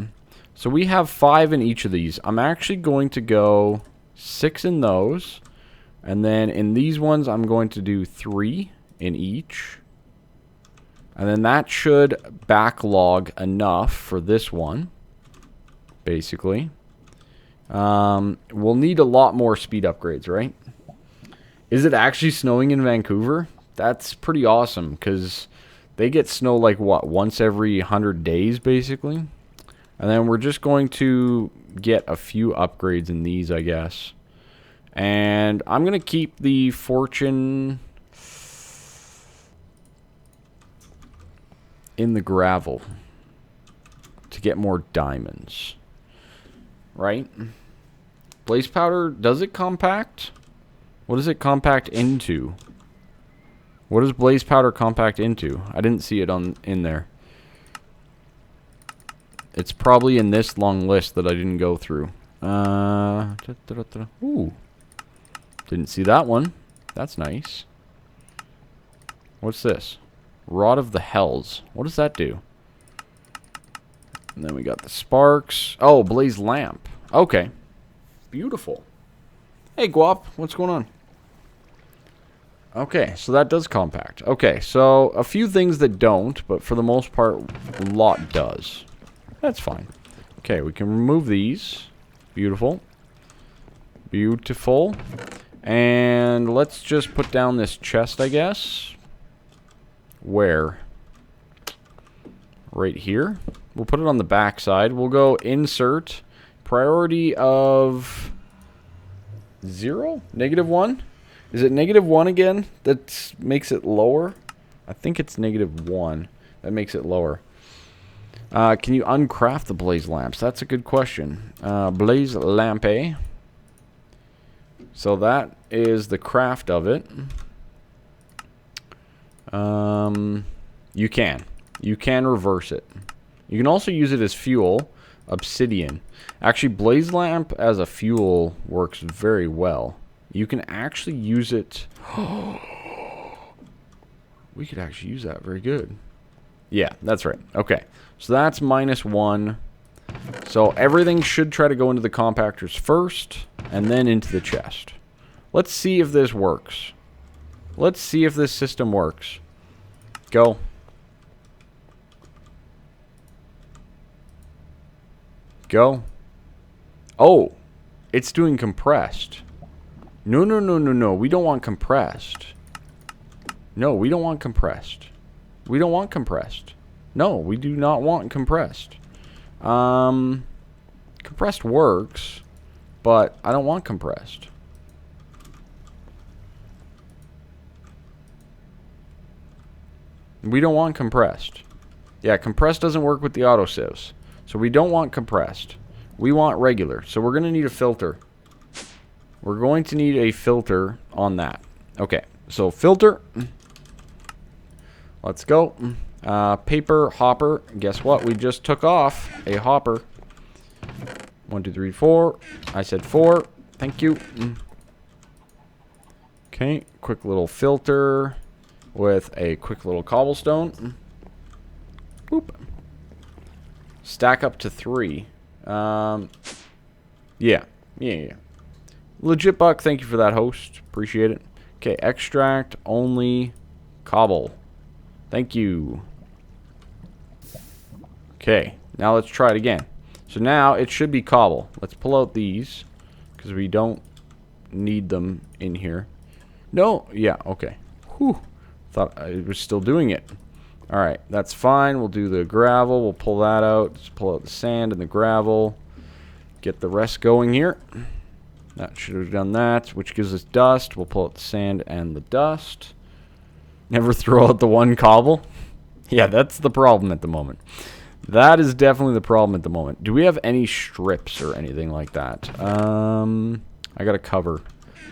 So we have 5 in each of these. I'm actually going to go 6 in those. And then in these ones, I'm going to do 3 in each. And then that should backlog enough for this one, basically. We'll need a lot more speed upgrades, right? Is it actually snowing in Vancouver? That's pretty awesome, because they get snow like, what, once every 100 days, basically? And then we're just going to get a few upgrades in these, I guess. And I'm going to keep the fortune in the gravel to get more diamonds. Right? Blaze powder, does it compact? What does it compact into? What does blaze powder compact into? I didn't see it in there. It's probably in this long list that I didn't go through. Ooh. Didn't see that one. That's nice. What's this? Rod of the Hells. What does that do? And then we got the sparks. Oh, blaze lamp. Okay. Beautiful. Hey, Guap. What's going on? Okay, so that does compact. Okay, so a few things that don't, but for the most part, a lot does. That's fine. Okay, we can remove these. Beautiful. Beautiful. And let's just put down this chest, I guess. Where? Right here. We'll put it on the back side. We'll go insert. Priority of 0? -1? Is it -1 again? That makes it lower? I think it's -1. That makes it lower. Can you uncraft the blaze lamps? That's a good question. Blaze lampe. So that is the craft of it. You can. You can reverse it. You can also use it as fuel. Obsidian. Actually, blaze lamp as a fuel works very well. You can actually use it. We could actually use that. Very good. Yeah, that's right. Okay. So that's -1. So everything should try to go into the compactors first, and then into the chest. Let's see if this works. Let's see if this system works. Go. Go. Oh, it's doing compressed. No, no, no, no, no. We don't want compressed. No, we don't want compressed. We don't want compressed. No, we do not want compressed. Compressed works, but I don't want compressed. We don't want compressed. Yeah, compressed doesn't work with the autosieves. So we don't want compressed. We want regular. So we're going to need a filter. We're going to need a filter on that. Okay, so filter. Let's go. Paper hopper. Guess what? We just took off a hopper. 1, 2, 3, 4. I said 4. Thank you. Okay, quick little filter with a quick little cobblestone. Boop. Stack up to 3. Yeah. Legit Buck, thank you for that, host. Appreciate it. Okay, extract only cobble. Thank you. Okay, now let's try it again. So now it should be cobble. Let's pull out these because we don't need them in here. No, yeah, okay. Whew. Thought I was still doing it. Alright, that's fine. We'll do the gravel. We'll pull that out. Just pull out the sand and the gravel. Get the rest going here. That should have done that, which gives us dust. We'll pull out the sand and the dust. Never throw out the one cobble. Yeah, that's the problem at the moment. That is definitely the problem at the moment. Do we have any strips or anything like that? I got a cover.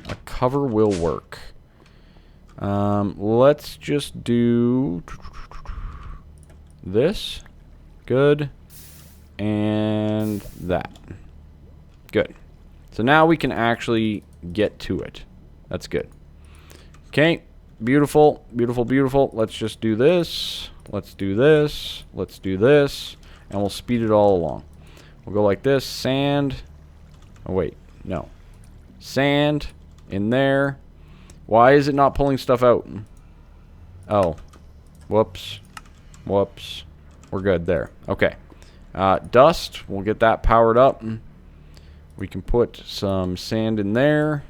A cover will work. Let's just do this. Good. And that. Good. So now we can actually get to it. That's good. Okay. Beautiful. Beautiful, beautiful. Let's just do this. Let's do this. Let's do this. And we'll speed it all along. We'll go like this. Sand. Oh, wait. No. Sand in there. Why is it not pulling stuff out? Oh. Whoops. Whoops. We're good there. Okay. Dust. We'll get that powered up. We can put some sand in there.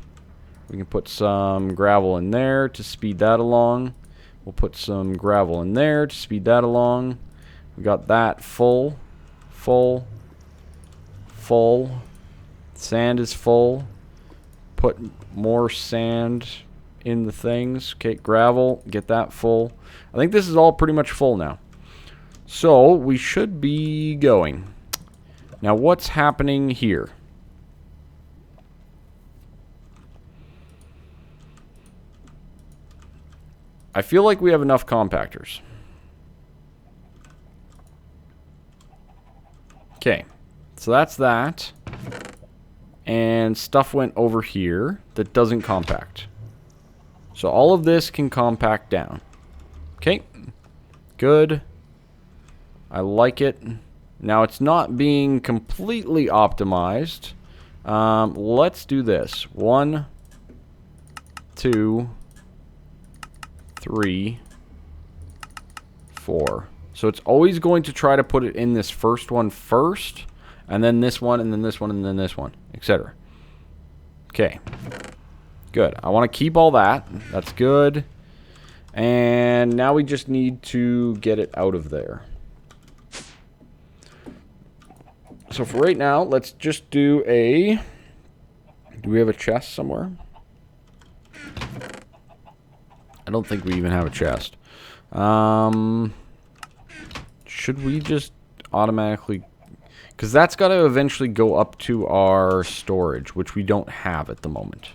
We can put some gravel in there to speed that along. We'll put some gravel in there to speed that along. We got that full. Full. Full. Sand is full. Put more sand in the things. Okay, gravel. Get that full. I think this is all pretty much full now. So, we should be going. Now, what's happening here? I feel like we have enough compactors. Okay, so that's that. And stuff went over here that doesn't compact. So all of this can compact down. Okay, good. I like it. Now it's not being completely optimized. Let's do this. 1, 2, 3, 4. So it's always going to try to put it in this first one first, and then this one, and then this one, and then this one, etc. Okay. Good. I want to keep all that. That's good. And now we just need to get it out of there. So for right now, let's just do a... Do we have a chest somewhere? I don't think we even have a chest. Should we just automatically... Because that's got to eventually go up to our storage, which we don't have at the moment.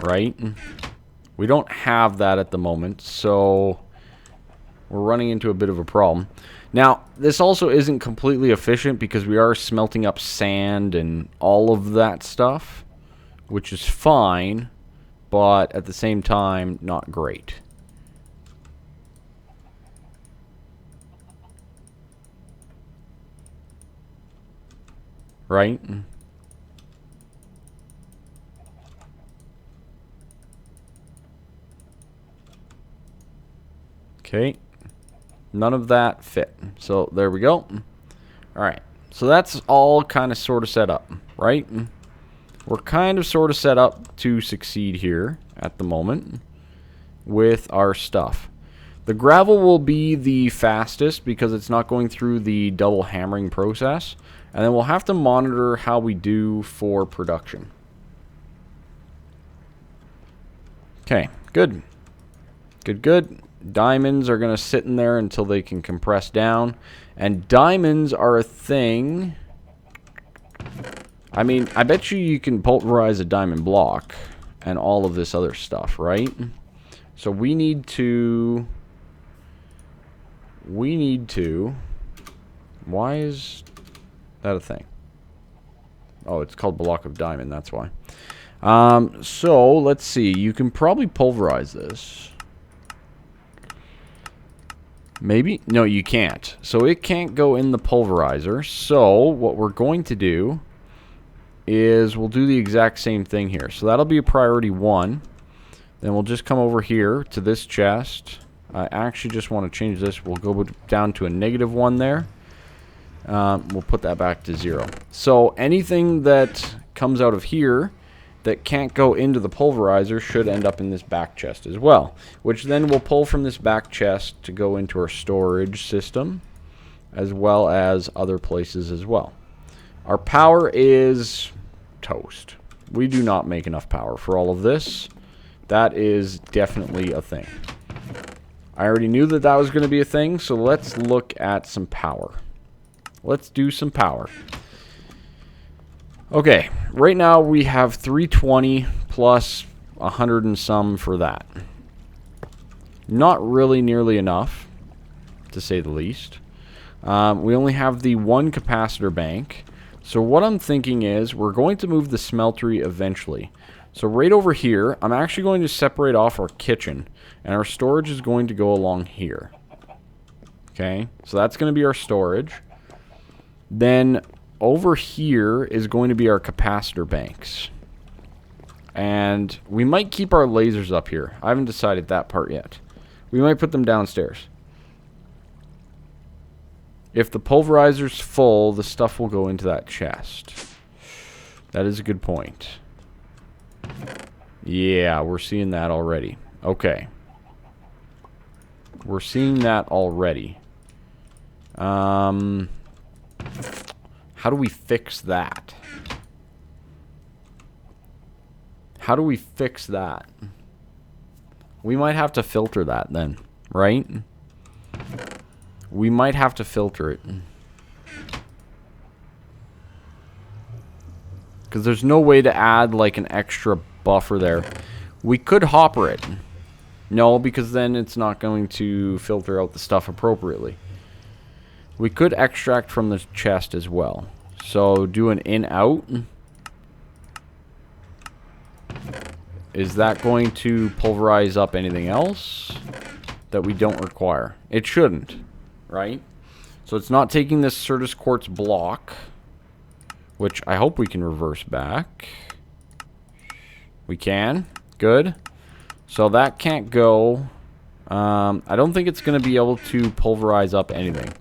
Right? We don't have that at the moment, so we're running into a bit of a problem. Now, this also isn't completely efficient because we are smelting up sand and all of that stuff, which is fine, but at the same time, not great. Right? Okay. None of that fit. So, there we go. Alright. So, that's all kind of sort of set up. Right? we're kind of sort of set up to succeed here at the moment with our stuff. The gravel will be the fastest because it's not going through the double hammering process. And then we'll have to monitor how we do for production. Okay, good. Good, good. Diamonds are going to sit in there until they can compress down. And diamonds are a thing. I mean, I bet you can pulverize a diamond block and all of this other stuff, right? So we need to... Why is that a thing? Oh, it's called block of diamond, that's why. So, let's see. You can probably pulverize this. Maybe? No, you can't. So it can't go in the pulverizer. So what we're going to do is we'll do the exact same thing here. So that'll be a priority 1. Then we'll just come over here to this chest. I actually just want to change this. We'll go down to a -1 there. We'll put that back to 0. So anything that comes out of here that can't go into the pulverizer should end up in this back chest as well, which then we'll pull from this back chest to go into our storage system as well as other places as well. Our power is toast. We do not make enough power for all of this. That is definitely a thing. I already knew that that was going to be a thing, so let's look at some power. Let's do some power. Okay, right now we have 320 plus 100 and some for that. Not really nearly enough, to say the least. We only have the 1 capacitor bank. So what I'm thinking is we're going to move the smeltery eventually. So right over here, I'm actually going to separate off our kitchen. And our storage is going to go along here. Okay, so that's going to be our storage. Then over here is going to be our capacitor banks. And we might keep our lasers up here. I haven't decided that part yet. We might put them downstairs. If the pulverizer's full, the stuff will go into that chest. That is a good point. Yeah, we're seeing that already. Okay. We're seeing that already. How do we fix that? How do we fix that? We might have to filter that then, right? We might have to filter it. Because there's no way to add like an extra buffer there. We could hopper it. No, because then it's not going to filter out the stuff appropriately. We could extract from the chest as well. So do an in-out. Is that going to pulverize up anything else that we don't require? It shouldn't, right? So it's not taking this Certus Quartz block, which I hope we can reverse back. We can. Good. So that can't go. I don't think it's going to be able to pulverize up anything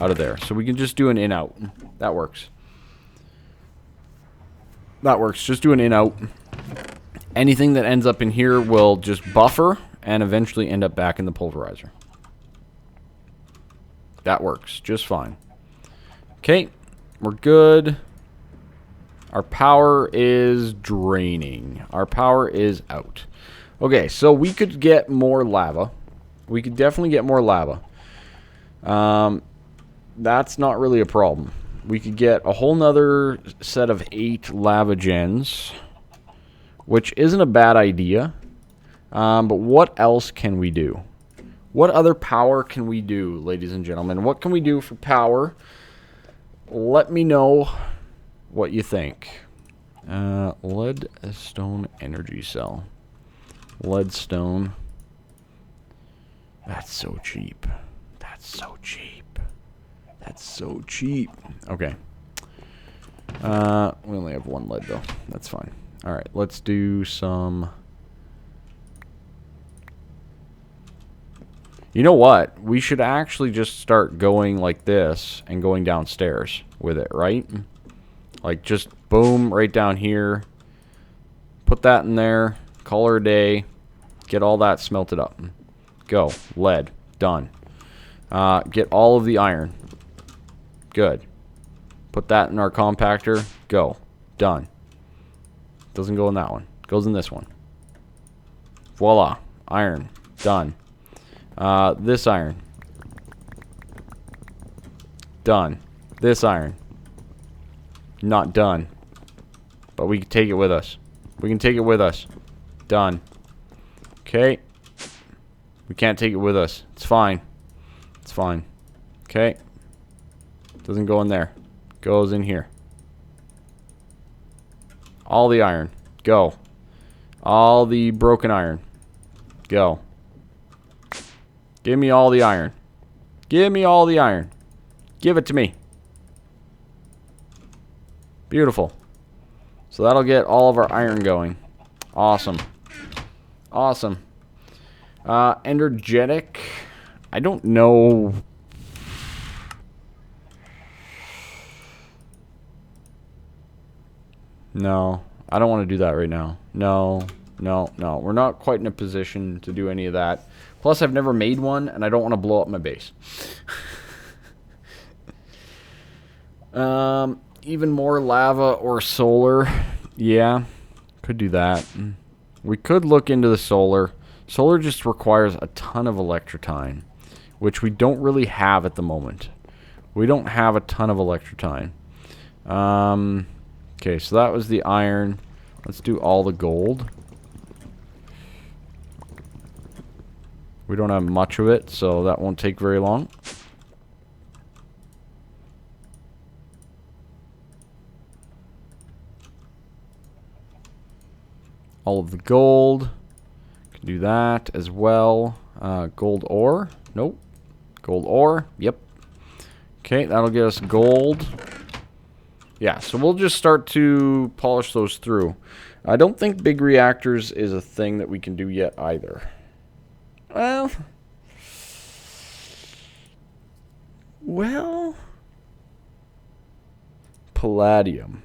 out of there. So we can just do an in-out. That works. That works. Just do an in-out. Anything that ends up in here will just buffer and eventually end up back in the pulverizer. That works just fine. Okay, we're good. Our power is draining. Our power is out. Okay, so we could get more lava. We could definitely get more lava. That's not really a problem. We could get a whole nother set of 8 lava gens, which isn't a bad idea. But what else can we do? What other power can we do, ladies and gentlemen? What can we do for power? Let me know what you think. Leadstone energy cell. Leadstone. That's so cheap. That's so cheap. That's so cheap. Okay. We only have 1 lead though. That's fine. Alright, let's do some... You know what? We should actually just start going like this and going downstairs with it, right? Like just boom, right down here. Put that in there. Call her a day. Get all that smelted up. Go. Lead. Done. Get all of the iron. Good. Put that in our compactor. Go. Done. Doesn't go in that one. Goes in this one. Voila. Iron. Done. This iron. Done. This iron. Not done. But we can take it with us. We can take it with us. Done. Okay. We can't take it with us. It's fine. It's fine. Okay. Doesn't go in there. Goes in here. All the iron. Go. All the broken iron. Go. Give me all the iron. Give me all the iron. Give it to me. Beautiful. So that'll get all of our iron going. Awesome. Awesome. Energetic. I don't know. No. I don't want to do that right now. No. No. No. We're not quite in a position to do any of that. Plus, I've never made one, and I don't want to blow up my base. Even more lava or solar. Yeah. Could do that. We could look into the solar. Solar just requires a ton of electrotine, which we don't really have at the moment. We don't have a ton of electrotine. Okay, so that was the iron. Let's do all the gold. We don't have much of it, so that won't take very long. All of the gold. Can do that as well. Gold ore. Nope. Gold ore. Yep. Okay, that'll get us gold. Yeah, so we'll just start to polish those through. I don't think big reactors is a thing that we can do yet either. Well, palladium.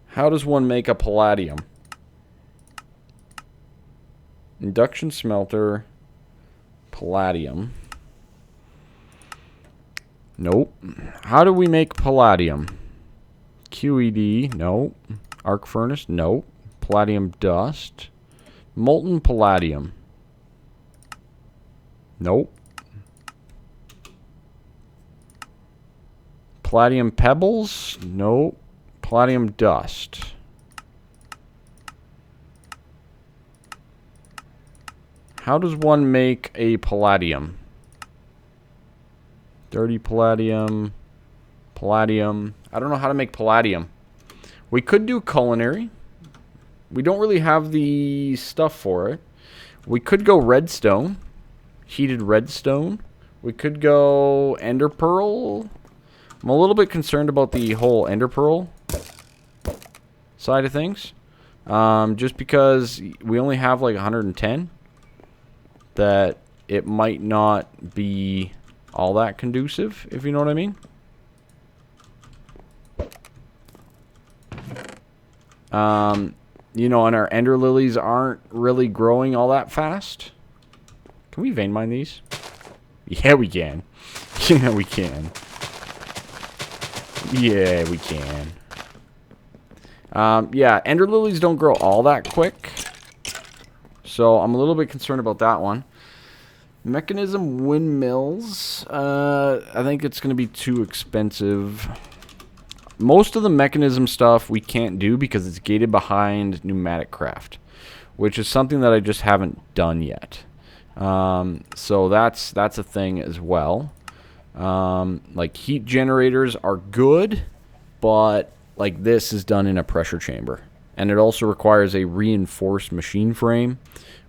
How does one make a palladium? Induction smelter, palladium. Nope. How do we make palladium? QED, nope. Arc furnace, nope. Palladium dust. Molten palladium. Nope. Palladium pebbles? Nope. Palladium dust. How does one make a palladium? Dirty palladium. Palladium. I don't know how to make palladium. We could do culinary. We don't really have the stuff for it. We could go redstone. Heated redstone. We could go ender pearl. I'm a little bit concerned about the whole ender pearl side of things. Just because we only have like 110. That it might not be all that conducive, if you know what I mean. You know, and our ender lilies aren't really growing all that fast. Can we vein mine these? Yeah, we can. Yeah, we can. Yeah, we can. Yeah, ender lilies don't grow all that quick. So I'm a little bit concerned about that one. Mechanism windmills. I think it's going to be too expensive. Most of the mechanism stuff we can't do because it's gated behind pneumatic craft, which is something that I just haven't done yet. So that's a thing as well. Like heat generators are good, but like this is done in a pressure chamber. And it also requires a reinforced machine frame,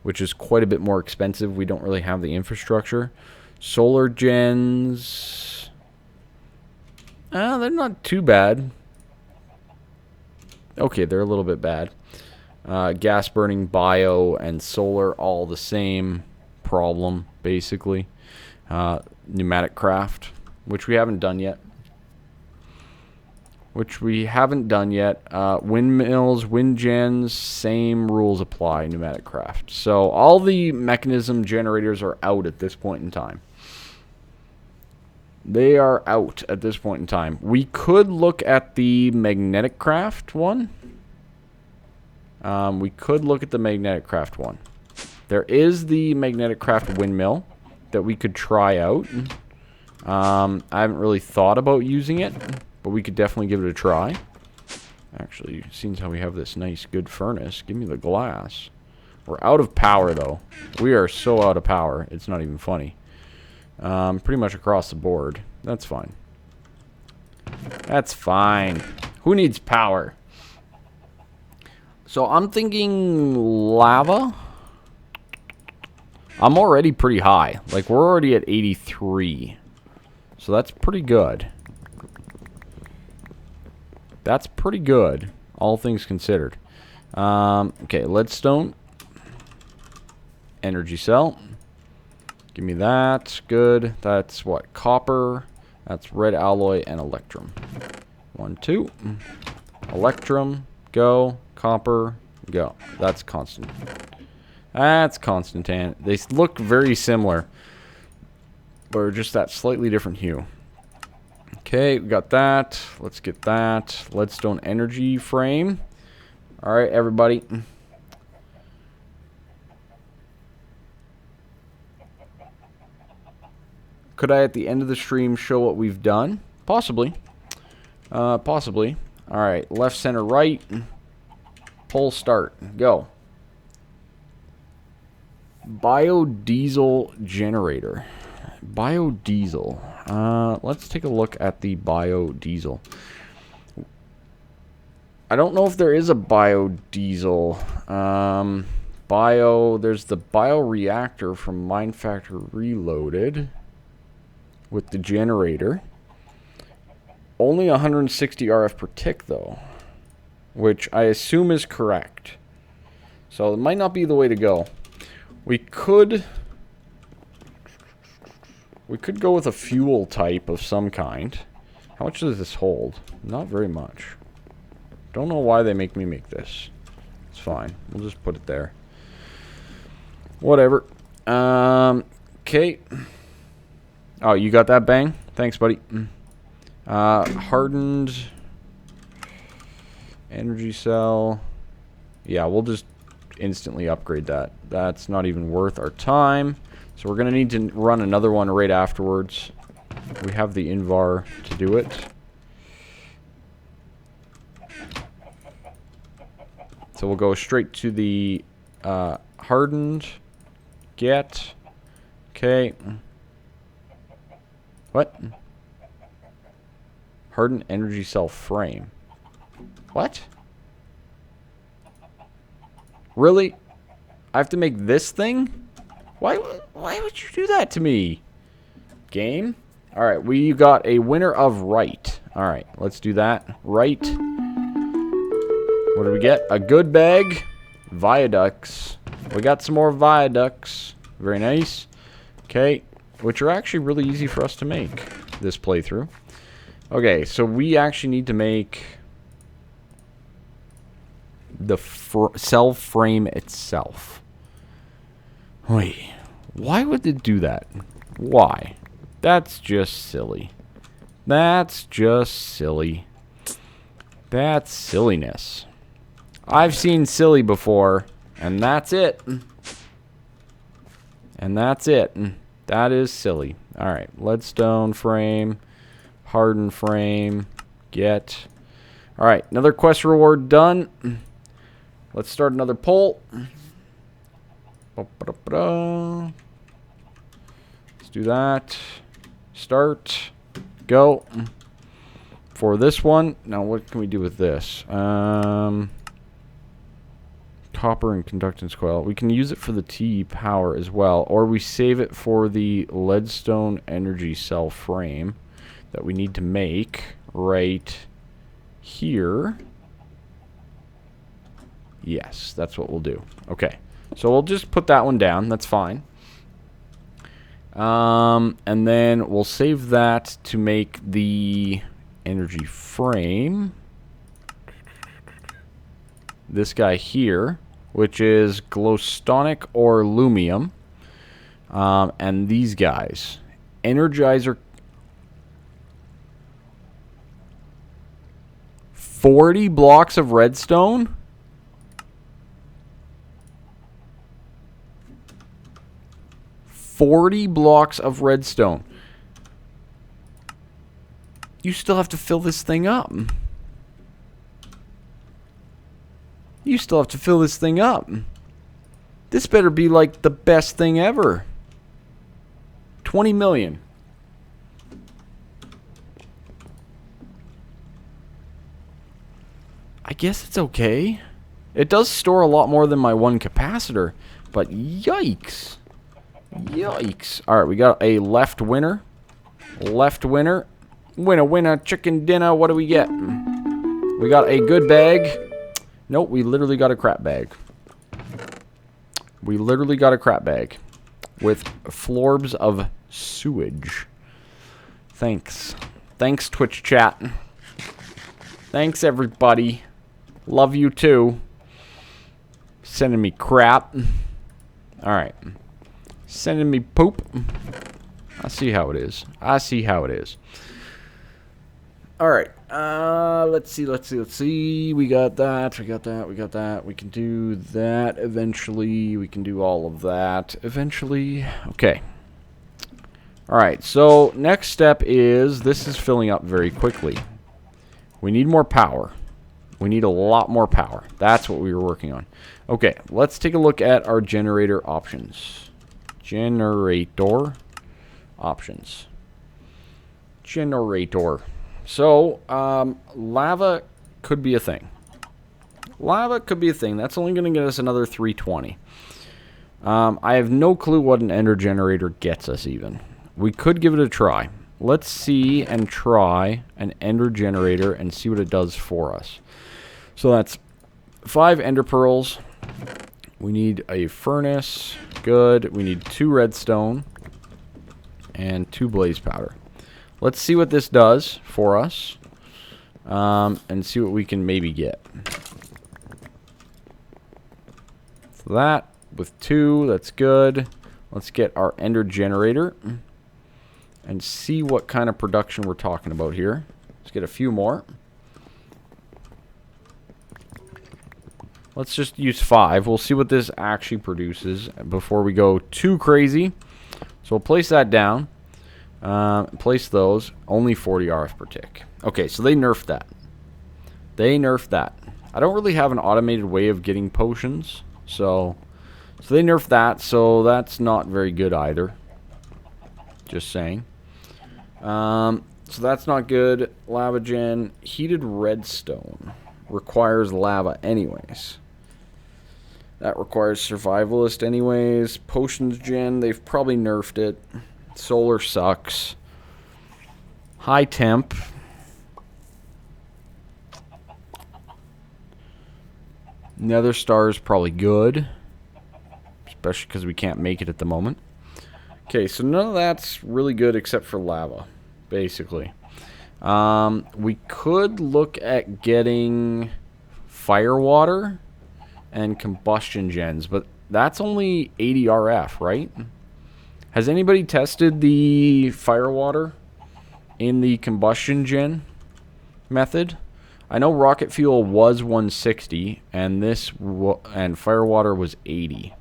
which is quite a bit more expensive. We don't really have the infrastructure. Solar gens. They're not too bad. Okay, they're a little bit bad. Gas burning, bio, and solar, all the same problem, basically. Pneumatic craft, which we haven't done yet. which we haven't done yet. Windmills, wind gens, same rules apply, pneumatic craft. So all the mechanism generators are out at this point in time. They are out at this point in time. We could look at the magnetic craft one. We could look at the magnetic craft one. There is the magnetic craft windmill that we could try out. I haven't really thought about using it, but we could definitely give it a try. Actually, seems how we have this nice, good furnace. Give me the glass. We're out of power, though. We are so out of power, it's not even funny. Pretty much across the board. That's fine. That's fine. Who needs power? So I'm thinking lava. I'm already pretty high. Like, we're already at 83. So that's pretty good. That's pretty good, all things considered. Okay, leadstone. Energy cell. Give me that. Good. That's what? Copper. That's red alloy and electrum. 1, 2. Electrum. Go. Copper. Go. That's constant. That's constantan. They look very similar, but just that slightly different hue. Okay, we got that. Let's get that. Leadstone energy frame. Alright, everybody. Could I, at the end of the stream, show what we've done? Possibly. Possibly. Alright, left, center, right. Pull, start. Go. Biodiesel generator. Biodiesel. Let's take a look at the biodiesel. I don't know if there is a biodiesel. There's the bioreactor from Mine Factor Reloaded with the generator. Only 160 RF per tick, though, which I assume is correct. So it might not be the way to go. We could go with a fuel type of some kind. How much does this hold? Not very much. Don't know why they make me make this. It's fine. We'll just put it there. Whatever. Okay. Oh, you got that, Bang? Thanks, buddy. Hardened energy cell. Yeah, we'll just instantly upgrade that. That's not even worth our time. So we're going to need to run another one right afterwards. We have the Invar to do it. So we'll go straight to the hardened. Get. Okay. What? Hardened energy cell frame. What? Really? I have to make this thing? Why would you do that to me? Game? Alright, we got a winner of right. Alright, let's do that. Right. What do we get? A good bag. Viaducts. We got some more viaducts. Very nice. Okay. Which are actually really easy for us to make this playthrough. Okay, so we actually need to make the cell frame itself. Wait, why would it do that? Why? That's just silly. That's just silly. That's silliness. I've seen silly before, and that's it. And that's it. That is silly. Alright, leadstone frame, hardened frame, get. Alright, another quest reward done. Let's start another poll. Let's do that. Start. Go. For this one, now what can we do with this? Copper and conductance coil. We can use it for the T power as well, or we save it for the leadstone energy cell frame that we need to make right here. Yes, that's what we'll do. Okay, so we'll just put that one down. That's fine. And then we'll save that to make the energy frame. This guy here, which is glowstonic or lumium. And these guys. Energizer. 40 blocks of redstone? Blocks of redstone. You still have to fill this thing up. You still have to fill this thing up. This better be like the best thing ever. 20 million. I guess it's okay. It does store a lot more than my one capacitor, but yikes. Yikes. Alright, we got a left winner. Left winner. Winner, winner, chicken dinner. What do we get? We got a good bag. Nope, we literally got a crap bag. We literally got a crap bag. With florbs of sewage. Thanks. Thanks, Twitch chat. Thanks, everybody. Love you, too. Sending me crap. Alright. Sending me poop. I see how it is. I see how it is. Alright. Let's see. We got that. We got that. We can do that eventually. We can do all of that eventually. Okay. Alright, so next step is, this is filling up very quickly. We need more power. We need a lot more power. That's what we were working on. Okay, let's take a look at our generator options. Generator options. Generator. So, lava could be a thing. Lava could be a thing. That's only going to get us another 320. I have no clue what an ender generator gets us even. We could give it a try. Let's see and try an ender generator and see what it does for us. So that's 5 ender pearls. We need a furnace. Good. We need 2 redstone. And 2 blaze powder. Let's see what this does for us. And see what we can maybe get. So that with 2, that's good. Let's get our ender generator. And see what kind of production we're talking about here. Let's get a few more. Let's just use 5. We'll see what this actually produces before we go too crazy. So we'll place that down. Place those. Only 40 RF per tick. Okay, so they nerfed that. They nerfed that. I don't really have an automated way of getting potions. So they nerfed that. So that's not very good either. Just saying. So that's not good. Lava gen. Heated redstone. Requires lava anyways. That requires survivalist anyways. Potions gen. They've probably nerfed it. Solar sucks. High temp. Nether star is probably good. Especially because we can't make it at the moment. Okay, so none of that's really good except for lava, basically. We could look at getting fire water and combustion gens, but that's only 80 RF, right? Has anybody tested the fire water in the combustion gen method? I know rocket fuel was 160, and and fire water was 80.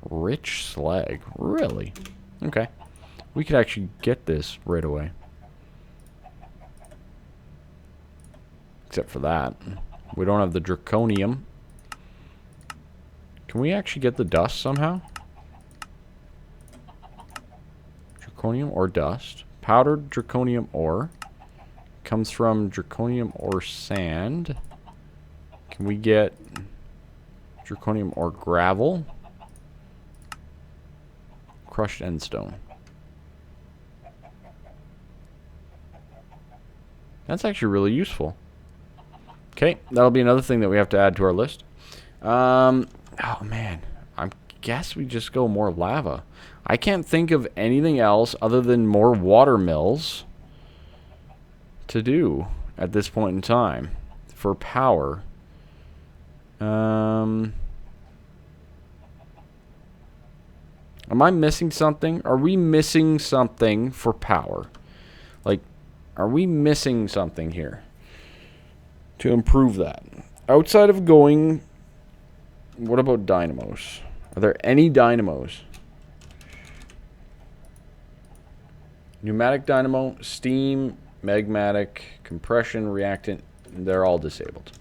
Rich slag. Really? Okay. We could actually get this right away. Except for that. We don't have the draconium. Can we actually get the dust somehow? Draconium or dust. Powdered draconium ore. Comes from draconium ore sand. Can we get draconium ore gravel? Crushed endstone. That's actually really useful. Okay, that'll be another thing that we have to add to our list. Oh man, I'm guess we just go more lava. I can't think of anything else other than more water mills to do at this point in time for power. Am I missing something? Are we missing something for power? Like, are we missing something here to improve that? Outside of going, what about dynamos? Are there any dynamos? Pneumatic dynamo, steam, magmatic, compression, reactant, they're all disabled.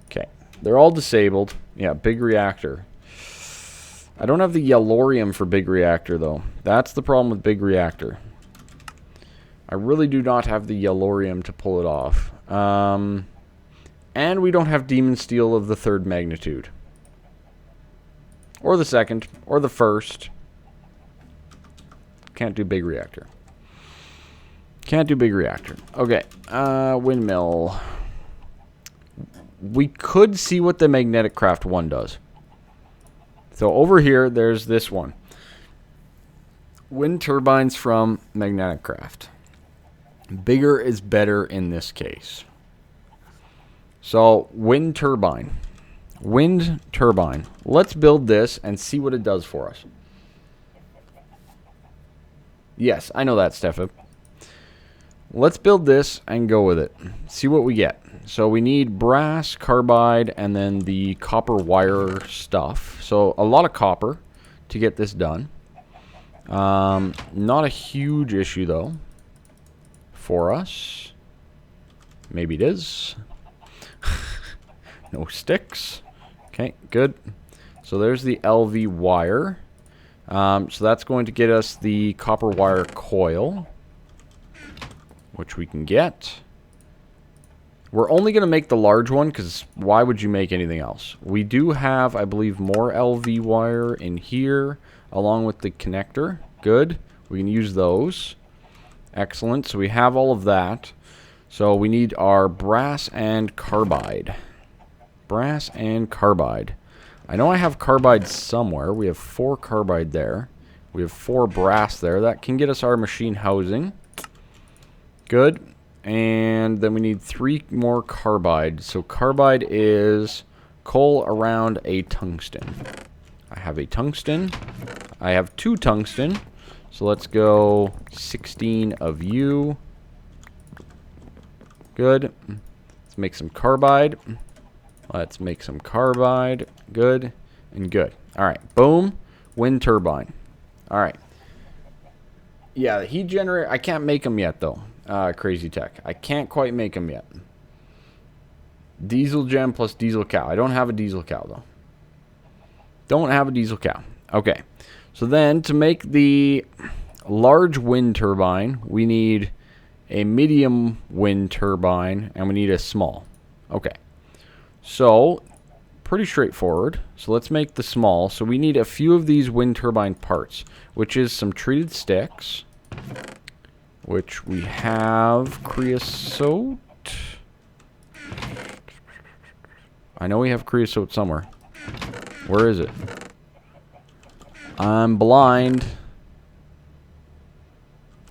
Okay, they're all disabled. Yeah, big reactor. I don't have the yellorium for big reactor, though. That's the problem with big reactor. I really do not have the yellorium to pull it off. And we don't have demon steel of the 3rd magnitude. Or the 2nd, or the 1st. Can't do big reactor. Can't do big reactor. Okay, windmill. We could see what the magnetic craft 1 does. So over here, there's this one. Wind turbines from magnetic craft. Bigger is better in this case. So, wind turbine. Wind turbine. Let's build this and see what it does for us. Yes, I know that, Stefan. Let's build this and go with it. See what we get. So we need brass, carbide, and then the copper wire stuff. So a lot of copper to get this done. Not a huge issue, though, for us. Maybe it is. No sticks. Okay, good. So there's the LV wire. So that's going to get us the copper wire coil, which we can get. We're only going to make the large one, because why would you make anything else? We do have, I believe, more LV wire in here, along with the connector. Good. We can use those. Excellent. So we have all of that. So we need our brass and carbide. Brass and carbide. I know I have carbide somewhere. We have 4 carbide there. We have 4 brass there. That can get us our machine housing. Good. And then we need 3 more carbide. So carbide is coal around a tungsten. I have a tungsten. I have 2 tungsten. So let's go 16 of you. Good. Let's make some carbide. Let's make some carbide. Good. And good. Alright. Boom. Wind turbine. Alright. Yeah, the heat generator. I can't make them yet, though. Crazy Tech. I can't quite make them yet. Diesel gem plus diesel cow. I don't have a diesel cow, though. Don't have a diesel cow. Okay. So then, to make the large wind turbine, we need a medium wind turbine, and we need a small. Okay. So, pretty straightforward. So let's make the small. So we need a few of these wind turbine parts, which is some treated sticks, which we have creosote. I know we have creosote somewhere. Where is it? I'm blind.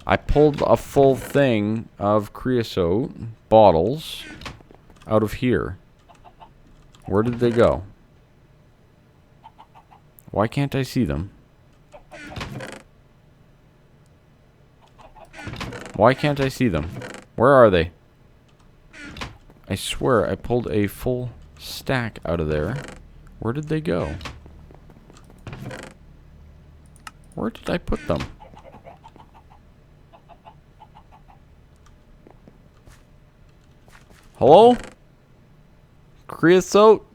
I pulled a full thing of creosote bottles out of here. Where did they go? Why can't I see them? Why can't I see them? Where are they? I swear I pulled a full stack out of there. Where did they go? Where did I put them? Hello? Creosote?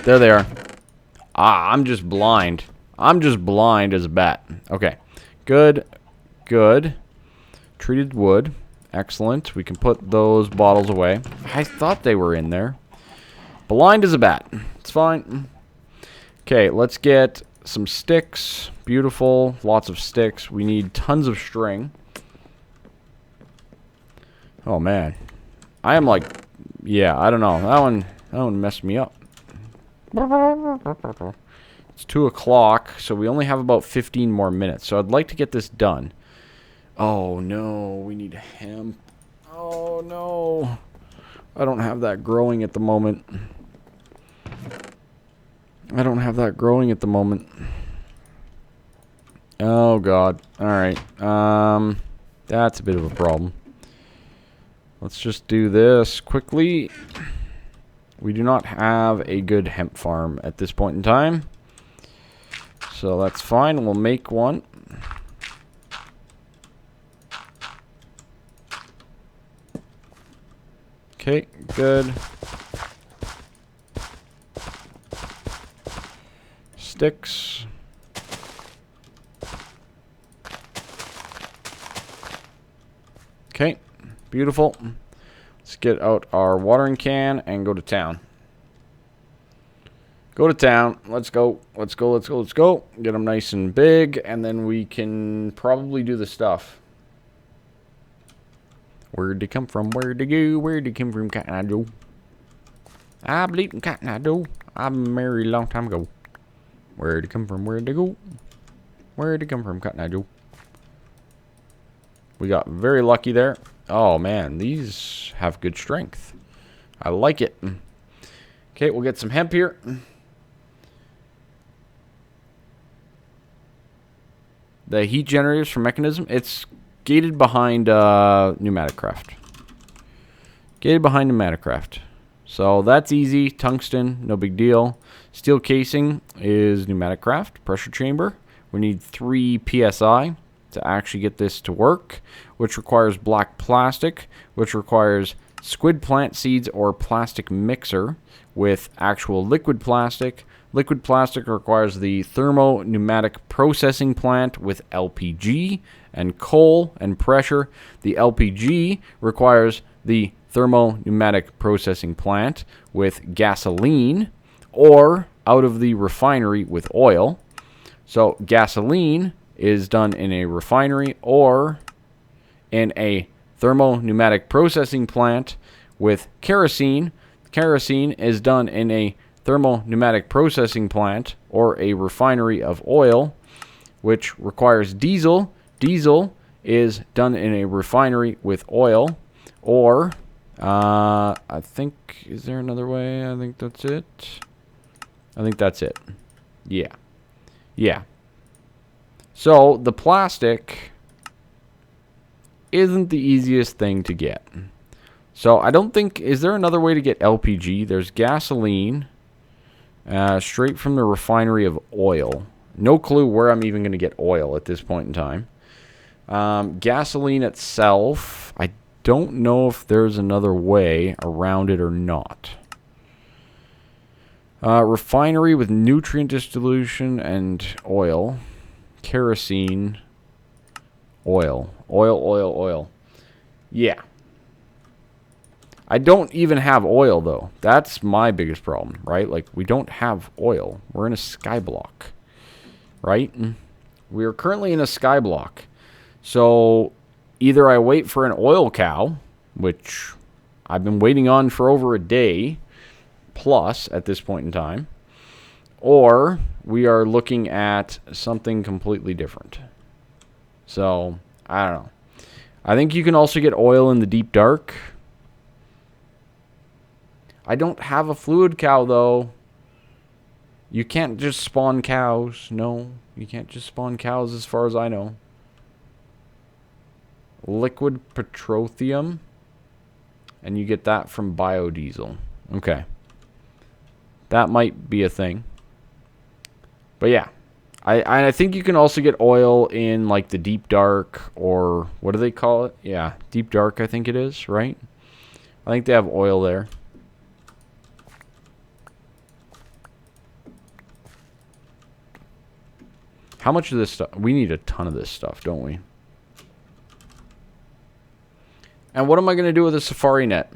There they are. Ah, I'm just blind. I'm just blind as a bat. Okay. Good. Good. Treated wood. Excellent. We can put those bottles away. I thought they were in there. Blind as a bat. It's fine. Okay, let's get some sticks. Beautiful. Lots of sticks. We need tons of string. Oh, man. I am like... Yeah, I don't know. That one messed me up. It's 2 o'clock, so we only have about 15 more minutes. So I'd like to get this done. Oh, no. We need hemp. Oh, no. I don't have that growing at the moment. I don't have that growing at the moment. Oh, God. Alright. That's a bit of a problem. Let's just do this quickly. We do not have a good hemp farm at this point in time. So that's fine. We'll make one. Okay, good. Sticks. Okay, beautiful. Let's get out our watering can and go to town. Go to town. Let's go. Let's go. Let's go. Let's go. Get them nice and big, and then we can probably do the stuff. Where'd they come from? Where'd they go? Where'd they come from, Cotton Eye Joe? I believe in Cotton Eye Joe. I've been married a long time ago. Where'd they come from? Where'd they go? Where'd they come from, Cotton Eye Joe? We got very lucky there. Oh, man. These have good strength. I like it. Okay, we'll get some hemp here. The heat generators for mechanism. It's gated behind pneumatic craft. Gated behind pneumatic craft. So that's easy. Tungsten, no big deal. Steel casing is pneumatic craft. Pressure chamber. We need 3 psi to actually get this to work, which requires black plastic, which requires squid plant seeds or plastic mixer with actual liquid plastic. Liquid plastic requires the thermo-pneumatic processing plant with LPG and coal and pressure. The LPG requires the thermo-pneumatic processing plant with gasoline or out of the refinery with oil. So gasoline is done in a refinery or in a thermo-pneumatic processing plant with kerosene. Kerosene is done in a thermo-pneumatic processing plant or a refinery of oil, which requires diesel. Diesel is done in a refinery with oil, or I think, is there another way? I think that's it. I think that's it. Yeah. Yeah. So the plastic isn't the easiest thing to get. So I don't think, is there another way to get LPG? There's gasoline, straight from the refinery of oil. No clue where I'm even going to get oil at this point in time. Gasoline itself, I don't know if there's another way around it or not. Refinery with nutrient dissolution and oil. Kerosene. Oil. Oil. Yeah. I don't even have oil, though. That's my biggest problem, right? Like, we don't have oil. We're in a skyblock, right? We are currently in a skyblock. So, either I wait for an oil cow, which I've been waiting on for over a day plus at this point in time, or we are looking at something completely different. So, I don't know. I think you can also get oil in the deep dark. I don't have a fluid cow, though. You can't just spawn cows. No, you can't just spawn cows as far as I know. Liquid petroleum. And you get that from biodiesel. Okay. That might be a thing. But yeah. I think you can also get oil in like the deep dark, or what do they call it? Yeah, deep dark I think it is, right? I think they have oil there. How much of this stuff? We need a ton of this stuff, don't we? And what am I going to do with a safari net?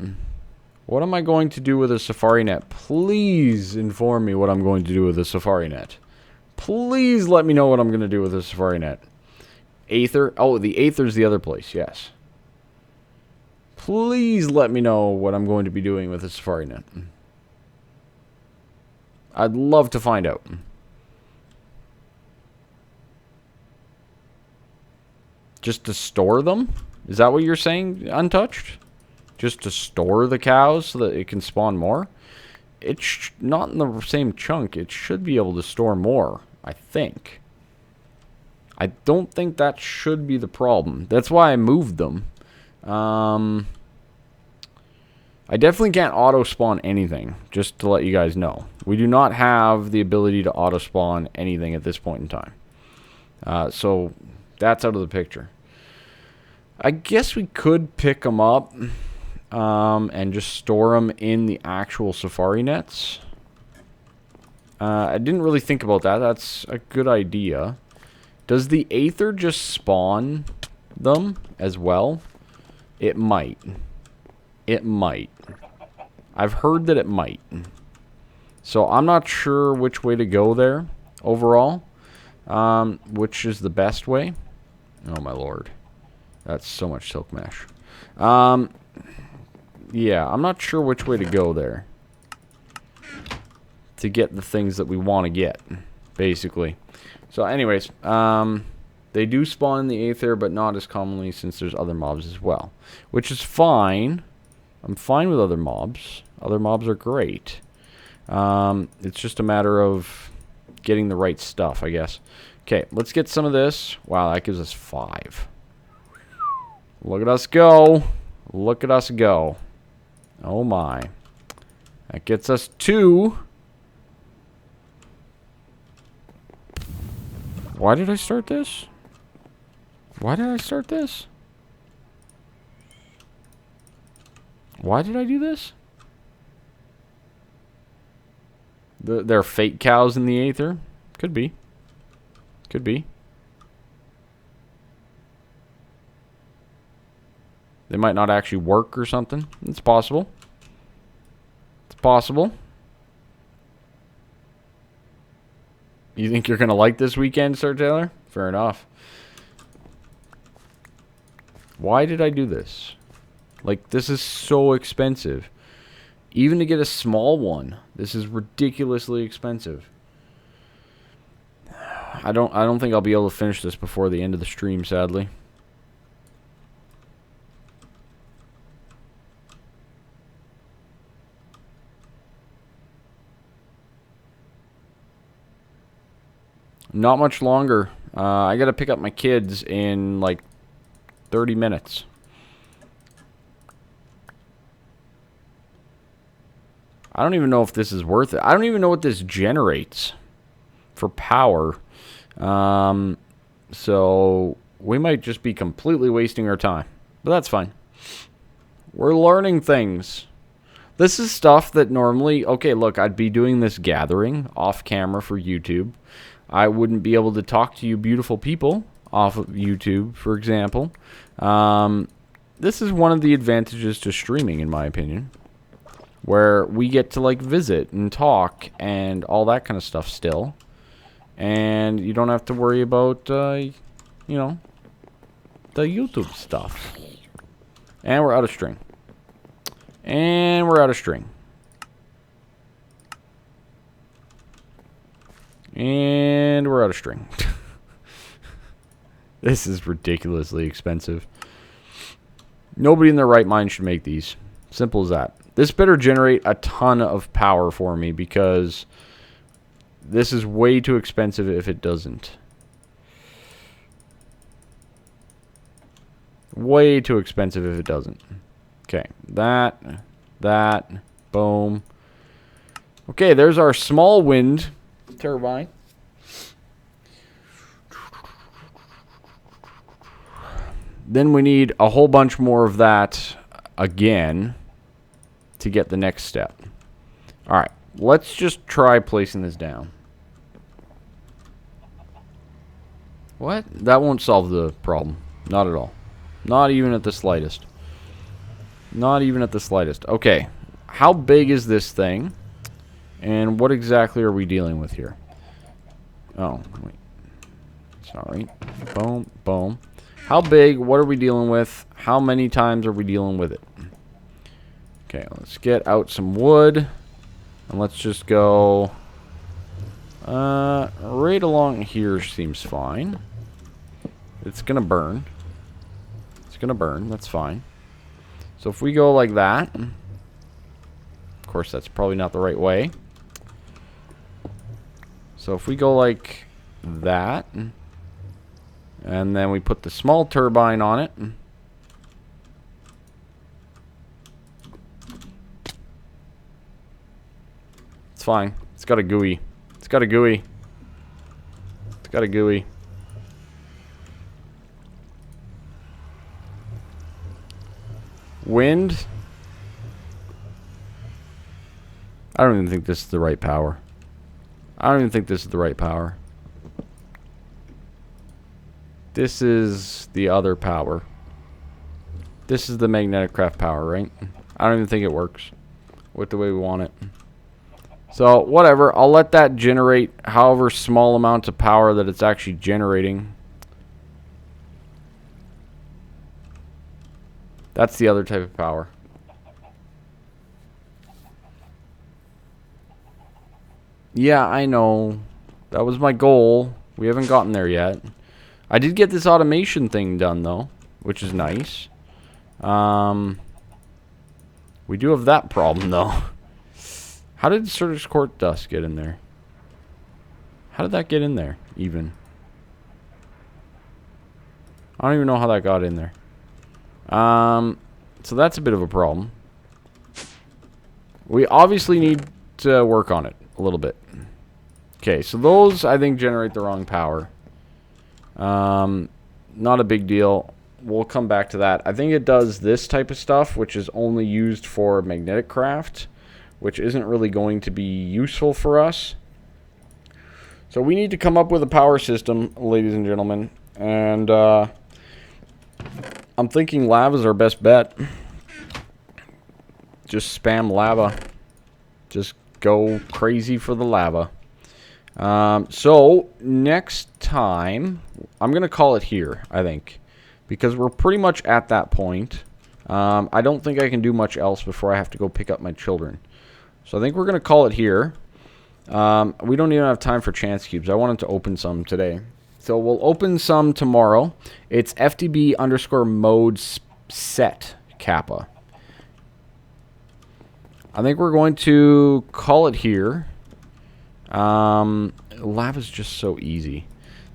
What am I going to do with a safari net? Please inform me what I'm going to do with a safari net. Please let me know what I'm going to do with a safari net. Aether. Oh, the Aether's the other place, yes. Please let me know what I'm going to be doing with the safari net. I'd love to find out. Just to store them? Is that what you're saying, Untouched? Just to store the cows so that it can spawn more? It's not in the same chunk. It should be able to store more, I think. I don't think that should be the problem. That's why I moved them. I definitely can't auto-spawn anything, just to let you guys know. We do not have the ability to auto-spawn anything at this point in time. So, that's out of the picture. I guess we could pick them up and just store them in the actual safari nets. I didn't really think about that. That's a good idea. Does the Aether just spawn them as well? It might. It might. I've heard that it might. So I'm not sure which way to go there overall. Which is the best way. Oh my lord. That's so much silk mesh. Yeah, I'm not sure which way to go there. To get the things that we want to get. Basically. So anyways, they do spawn in the Aether, but not as commonly since there's other mobs as well. Which is fine. I'm fine with other mobs. Other mobs are great. It's just a matter of getting the right stuff, I guess. Okay, let's get some of this. Wow, that gives us 5. Look at us go. Look at us go. Oh my. That gets us 2. Why did I start this? Why did I start this? Why did I do this? There are fake cows in the Aether? Could be. Could be. They might not actually work or something. It's possible. It's possible. You think you're going to like this weekend, Sir Taylor? Fair enough. Why did I do this? Like, this is so expensive. Even to get a small one, this is ridiculously expensive. I don't think I'll be able to finish this before the end of the stream, sadly. Not much longer. I gotta pick up my kids in like 30 minutes. I don't even know if this is worth it. I don't even know what this generates for power. So we might just be completely wasting our time. But that's fine. We're learning things. This is stuff that normally... Okay, look, I'd be doing this gathering off camera for YouTube. I wouldn't be able to talk to you beautiful people off of YouTube, for example. This is one of the advantages to streaming, in my opinion. Where we get to, like, visit and talk and all that kind of stuff still. And you don't have to worry about, you know, the YouTube stuff. And we're out of string. And we're out of string. And we're out of string. This is ridiculously expensive. Nobody in their right mind should make these. Simple as that. This better generate a ton of power for me because this is way too expensive if it doesn't. Way too expensive if it doesn't. Okay, that, boom. Okay, there's our small wind turbine. Then we need a whole bunch more of that again to get the next step. Alright, let's just try placing this down. What? That won't solve the problem. Not at all. Not even at the slightest. Not even at the slightest. Okay, how big is this thing? And what exactly are we dealing with here? Oh, wait. Sorry. Boom, boom. How big? What are we dealing with? How many times are we dealing with it? Okay, let's get out some wood. And let's just go... right along here seems fine. It's gonna burn. It's gonna burn, that's fine. So if we go like that... Of course, that's probably not the right way. So if we go like that... And then we put the small turbine on it... It's fine. It's got a GUI. It's got a GUI. It's got a GUI. Wind. I don't even think this is the right power. I don't even think this is the right power. This is the other power. This is the magnetic craft power, right? I don't even think it works with the way we want it. So, whatever. I'll let that generate however small amounts of power that it's actually generating. That's the other type of power. Yeah, I know. That was my goal. We haven't gotten there yet. I did get this automation thing done, though, which is nice. We do have that problem, though. How did Surge Court Dust get in there? How did that get in there, even? I don't even know how that got in there. So that's a bit of a problem. We obviously need to work on it a little bit. Okay, so those, I think, generate the wrong power. Not a big deal. We'll come back to that. I think it does this type of stuff, which is only used for magnetic craft, which isn't really going to be useful for us. So we need to come up with a power system, ladies and gentlemen. And I'm thinking lava is our best bet. Just spam lava. Just go crazy for the lava. So next time, I'm going to call it here, I think. Because we're pretty much at that point. I don't think I can do much else before I have to go pick up my children. So I think we're going to call it here. We don't even have time for chance cubes. I wanted to open some today. So we'll open some tomorrow. It's FTB _ mode set Kappa. I think we're going to call it here. Lava's just so easy.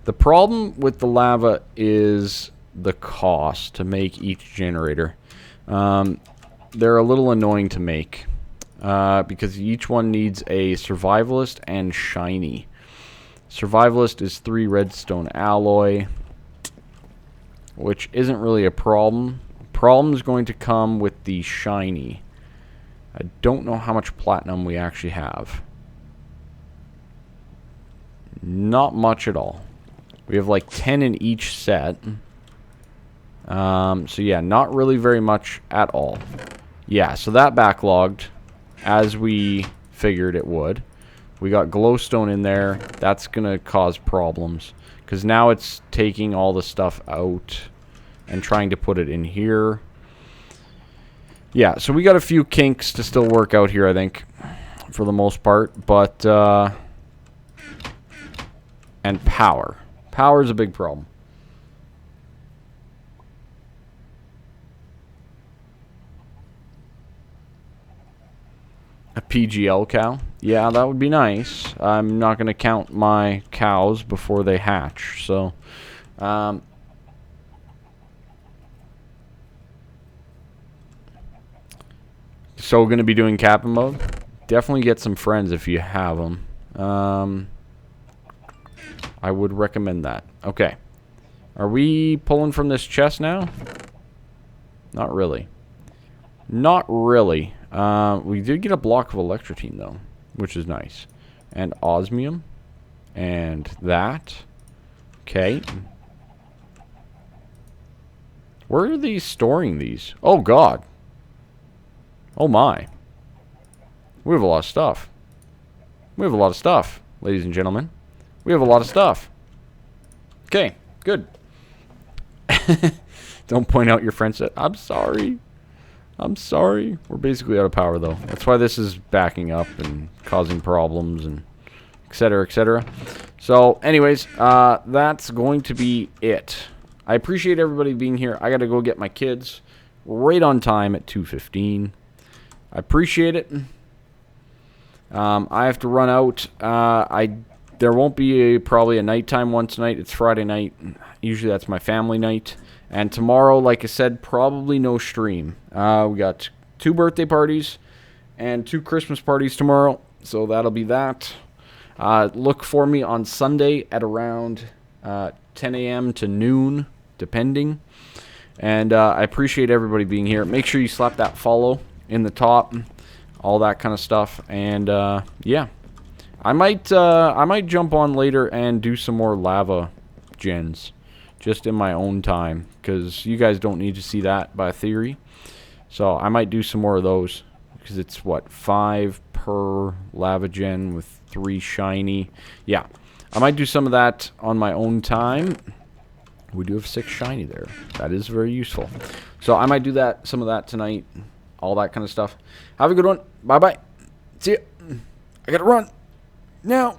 The problem with the lava is the cost to make each generator. They're a little annoying to make. Because each one needs a survivalist and shiny. Survivalist is 3 redstone alloy, which isn't really a problem. Problem is going to come with the shiny. I don't know how much platinum we actually have. Not much at all. We have like 10 in each set. So yeah, not really very much at all. Yeah, so that backlogged as we figured it would. We got glowstone in there. That's going to cause problems. Because now it's taking all the stuff out and trying to put it in here. Yeah, so we got a few kinks to still work out here, I think. For the most part. But, and power. Power is a big problem. A PGL cow? Yeah, that would be nice. I'm not going to count my cows before they hatch, so... so going to be doing Kappa mode? Definitely get some friends if you have them. I would recommend that. Okay. Are we pulling from this chest now? Not really. Not really. We did get a block of electrotine, though, which is nice. And osmium. And that. Okay. Where are these storing these? Oh, God. Oh, my. We have a lot of stuff. We have a lot of stuff, ladies and gentlemen. We have a lot of stuff. Okay, good. Don't point out your friends. I'm sorry. I'm sorry. We're basically out of power, though. That's why this is backing up and causing problems and etc., etc. So, anyways, that's going to be it. I appreciate everybody being here. I got to go get my kids right on time at 2:15. I appreciate it. I have to run out. There won't be probably a nighttime one tonight. It's Friday night. Usually that's my family night. And tomorrow, like I said, probably no stream. We got 2 birthday parties and 2 Christmas parties tomorrow. So that'll be that. Look for me on Sunday at around 10 a.m. to noon, depending. And I appreciate everybody being here. Make sure you slap that follow in the top, all that kind of stuff. And yeah, I might jump on later and do some more lava gens, just in my own time, because you guys don't need to see that by theory. So I might do some more of those, because it's what, 5 per lava gen with 3 shiny. Yeah, I might do some of that on my own time. We do have 6 shiny there. That is very useful. So I might do that, some of that tonight, all that kind of stuff. Have a good one. Bye bye. See ya. I gotta run now.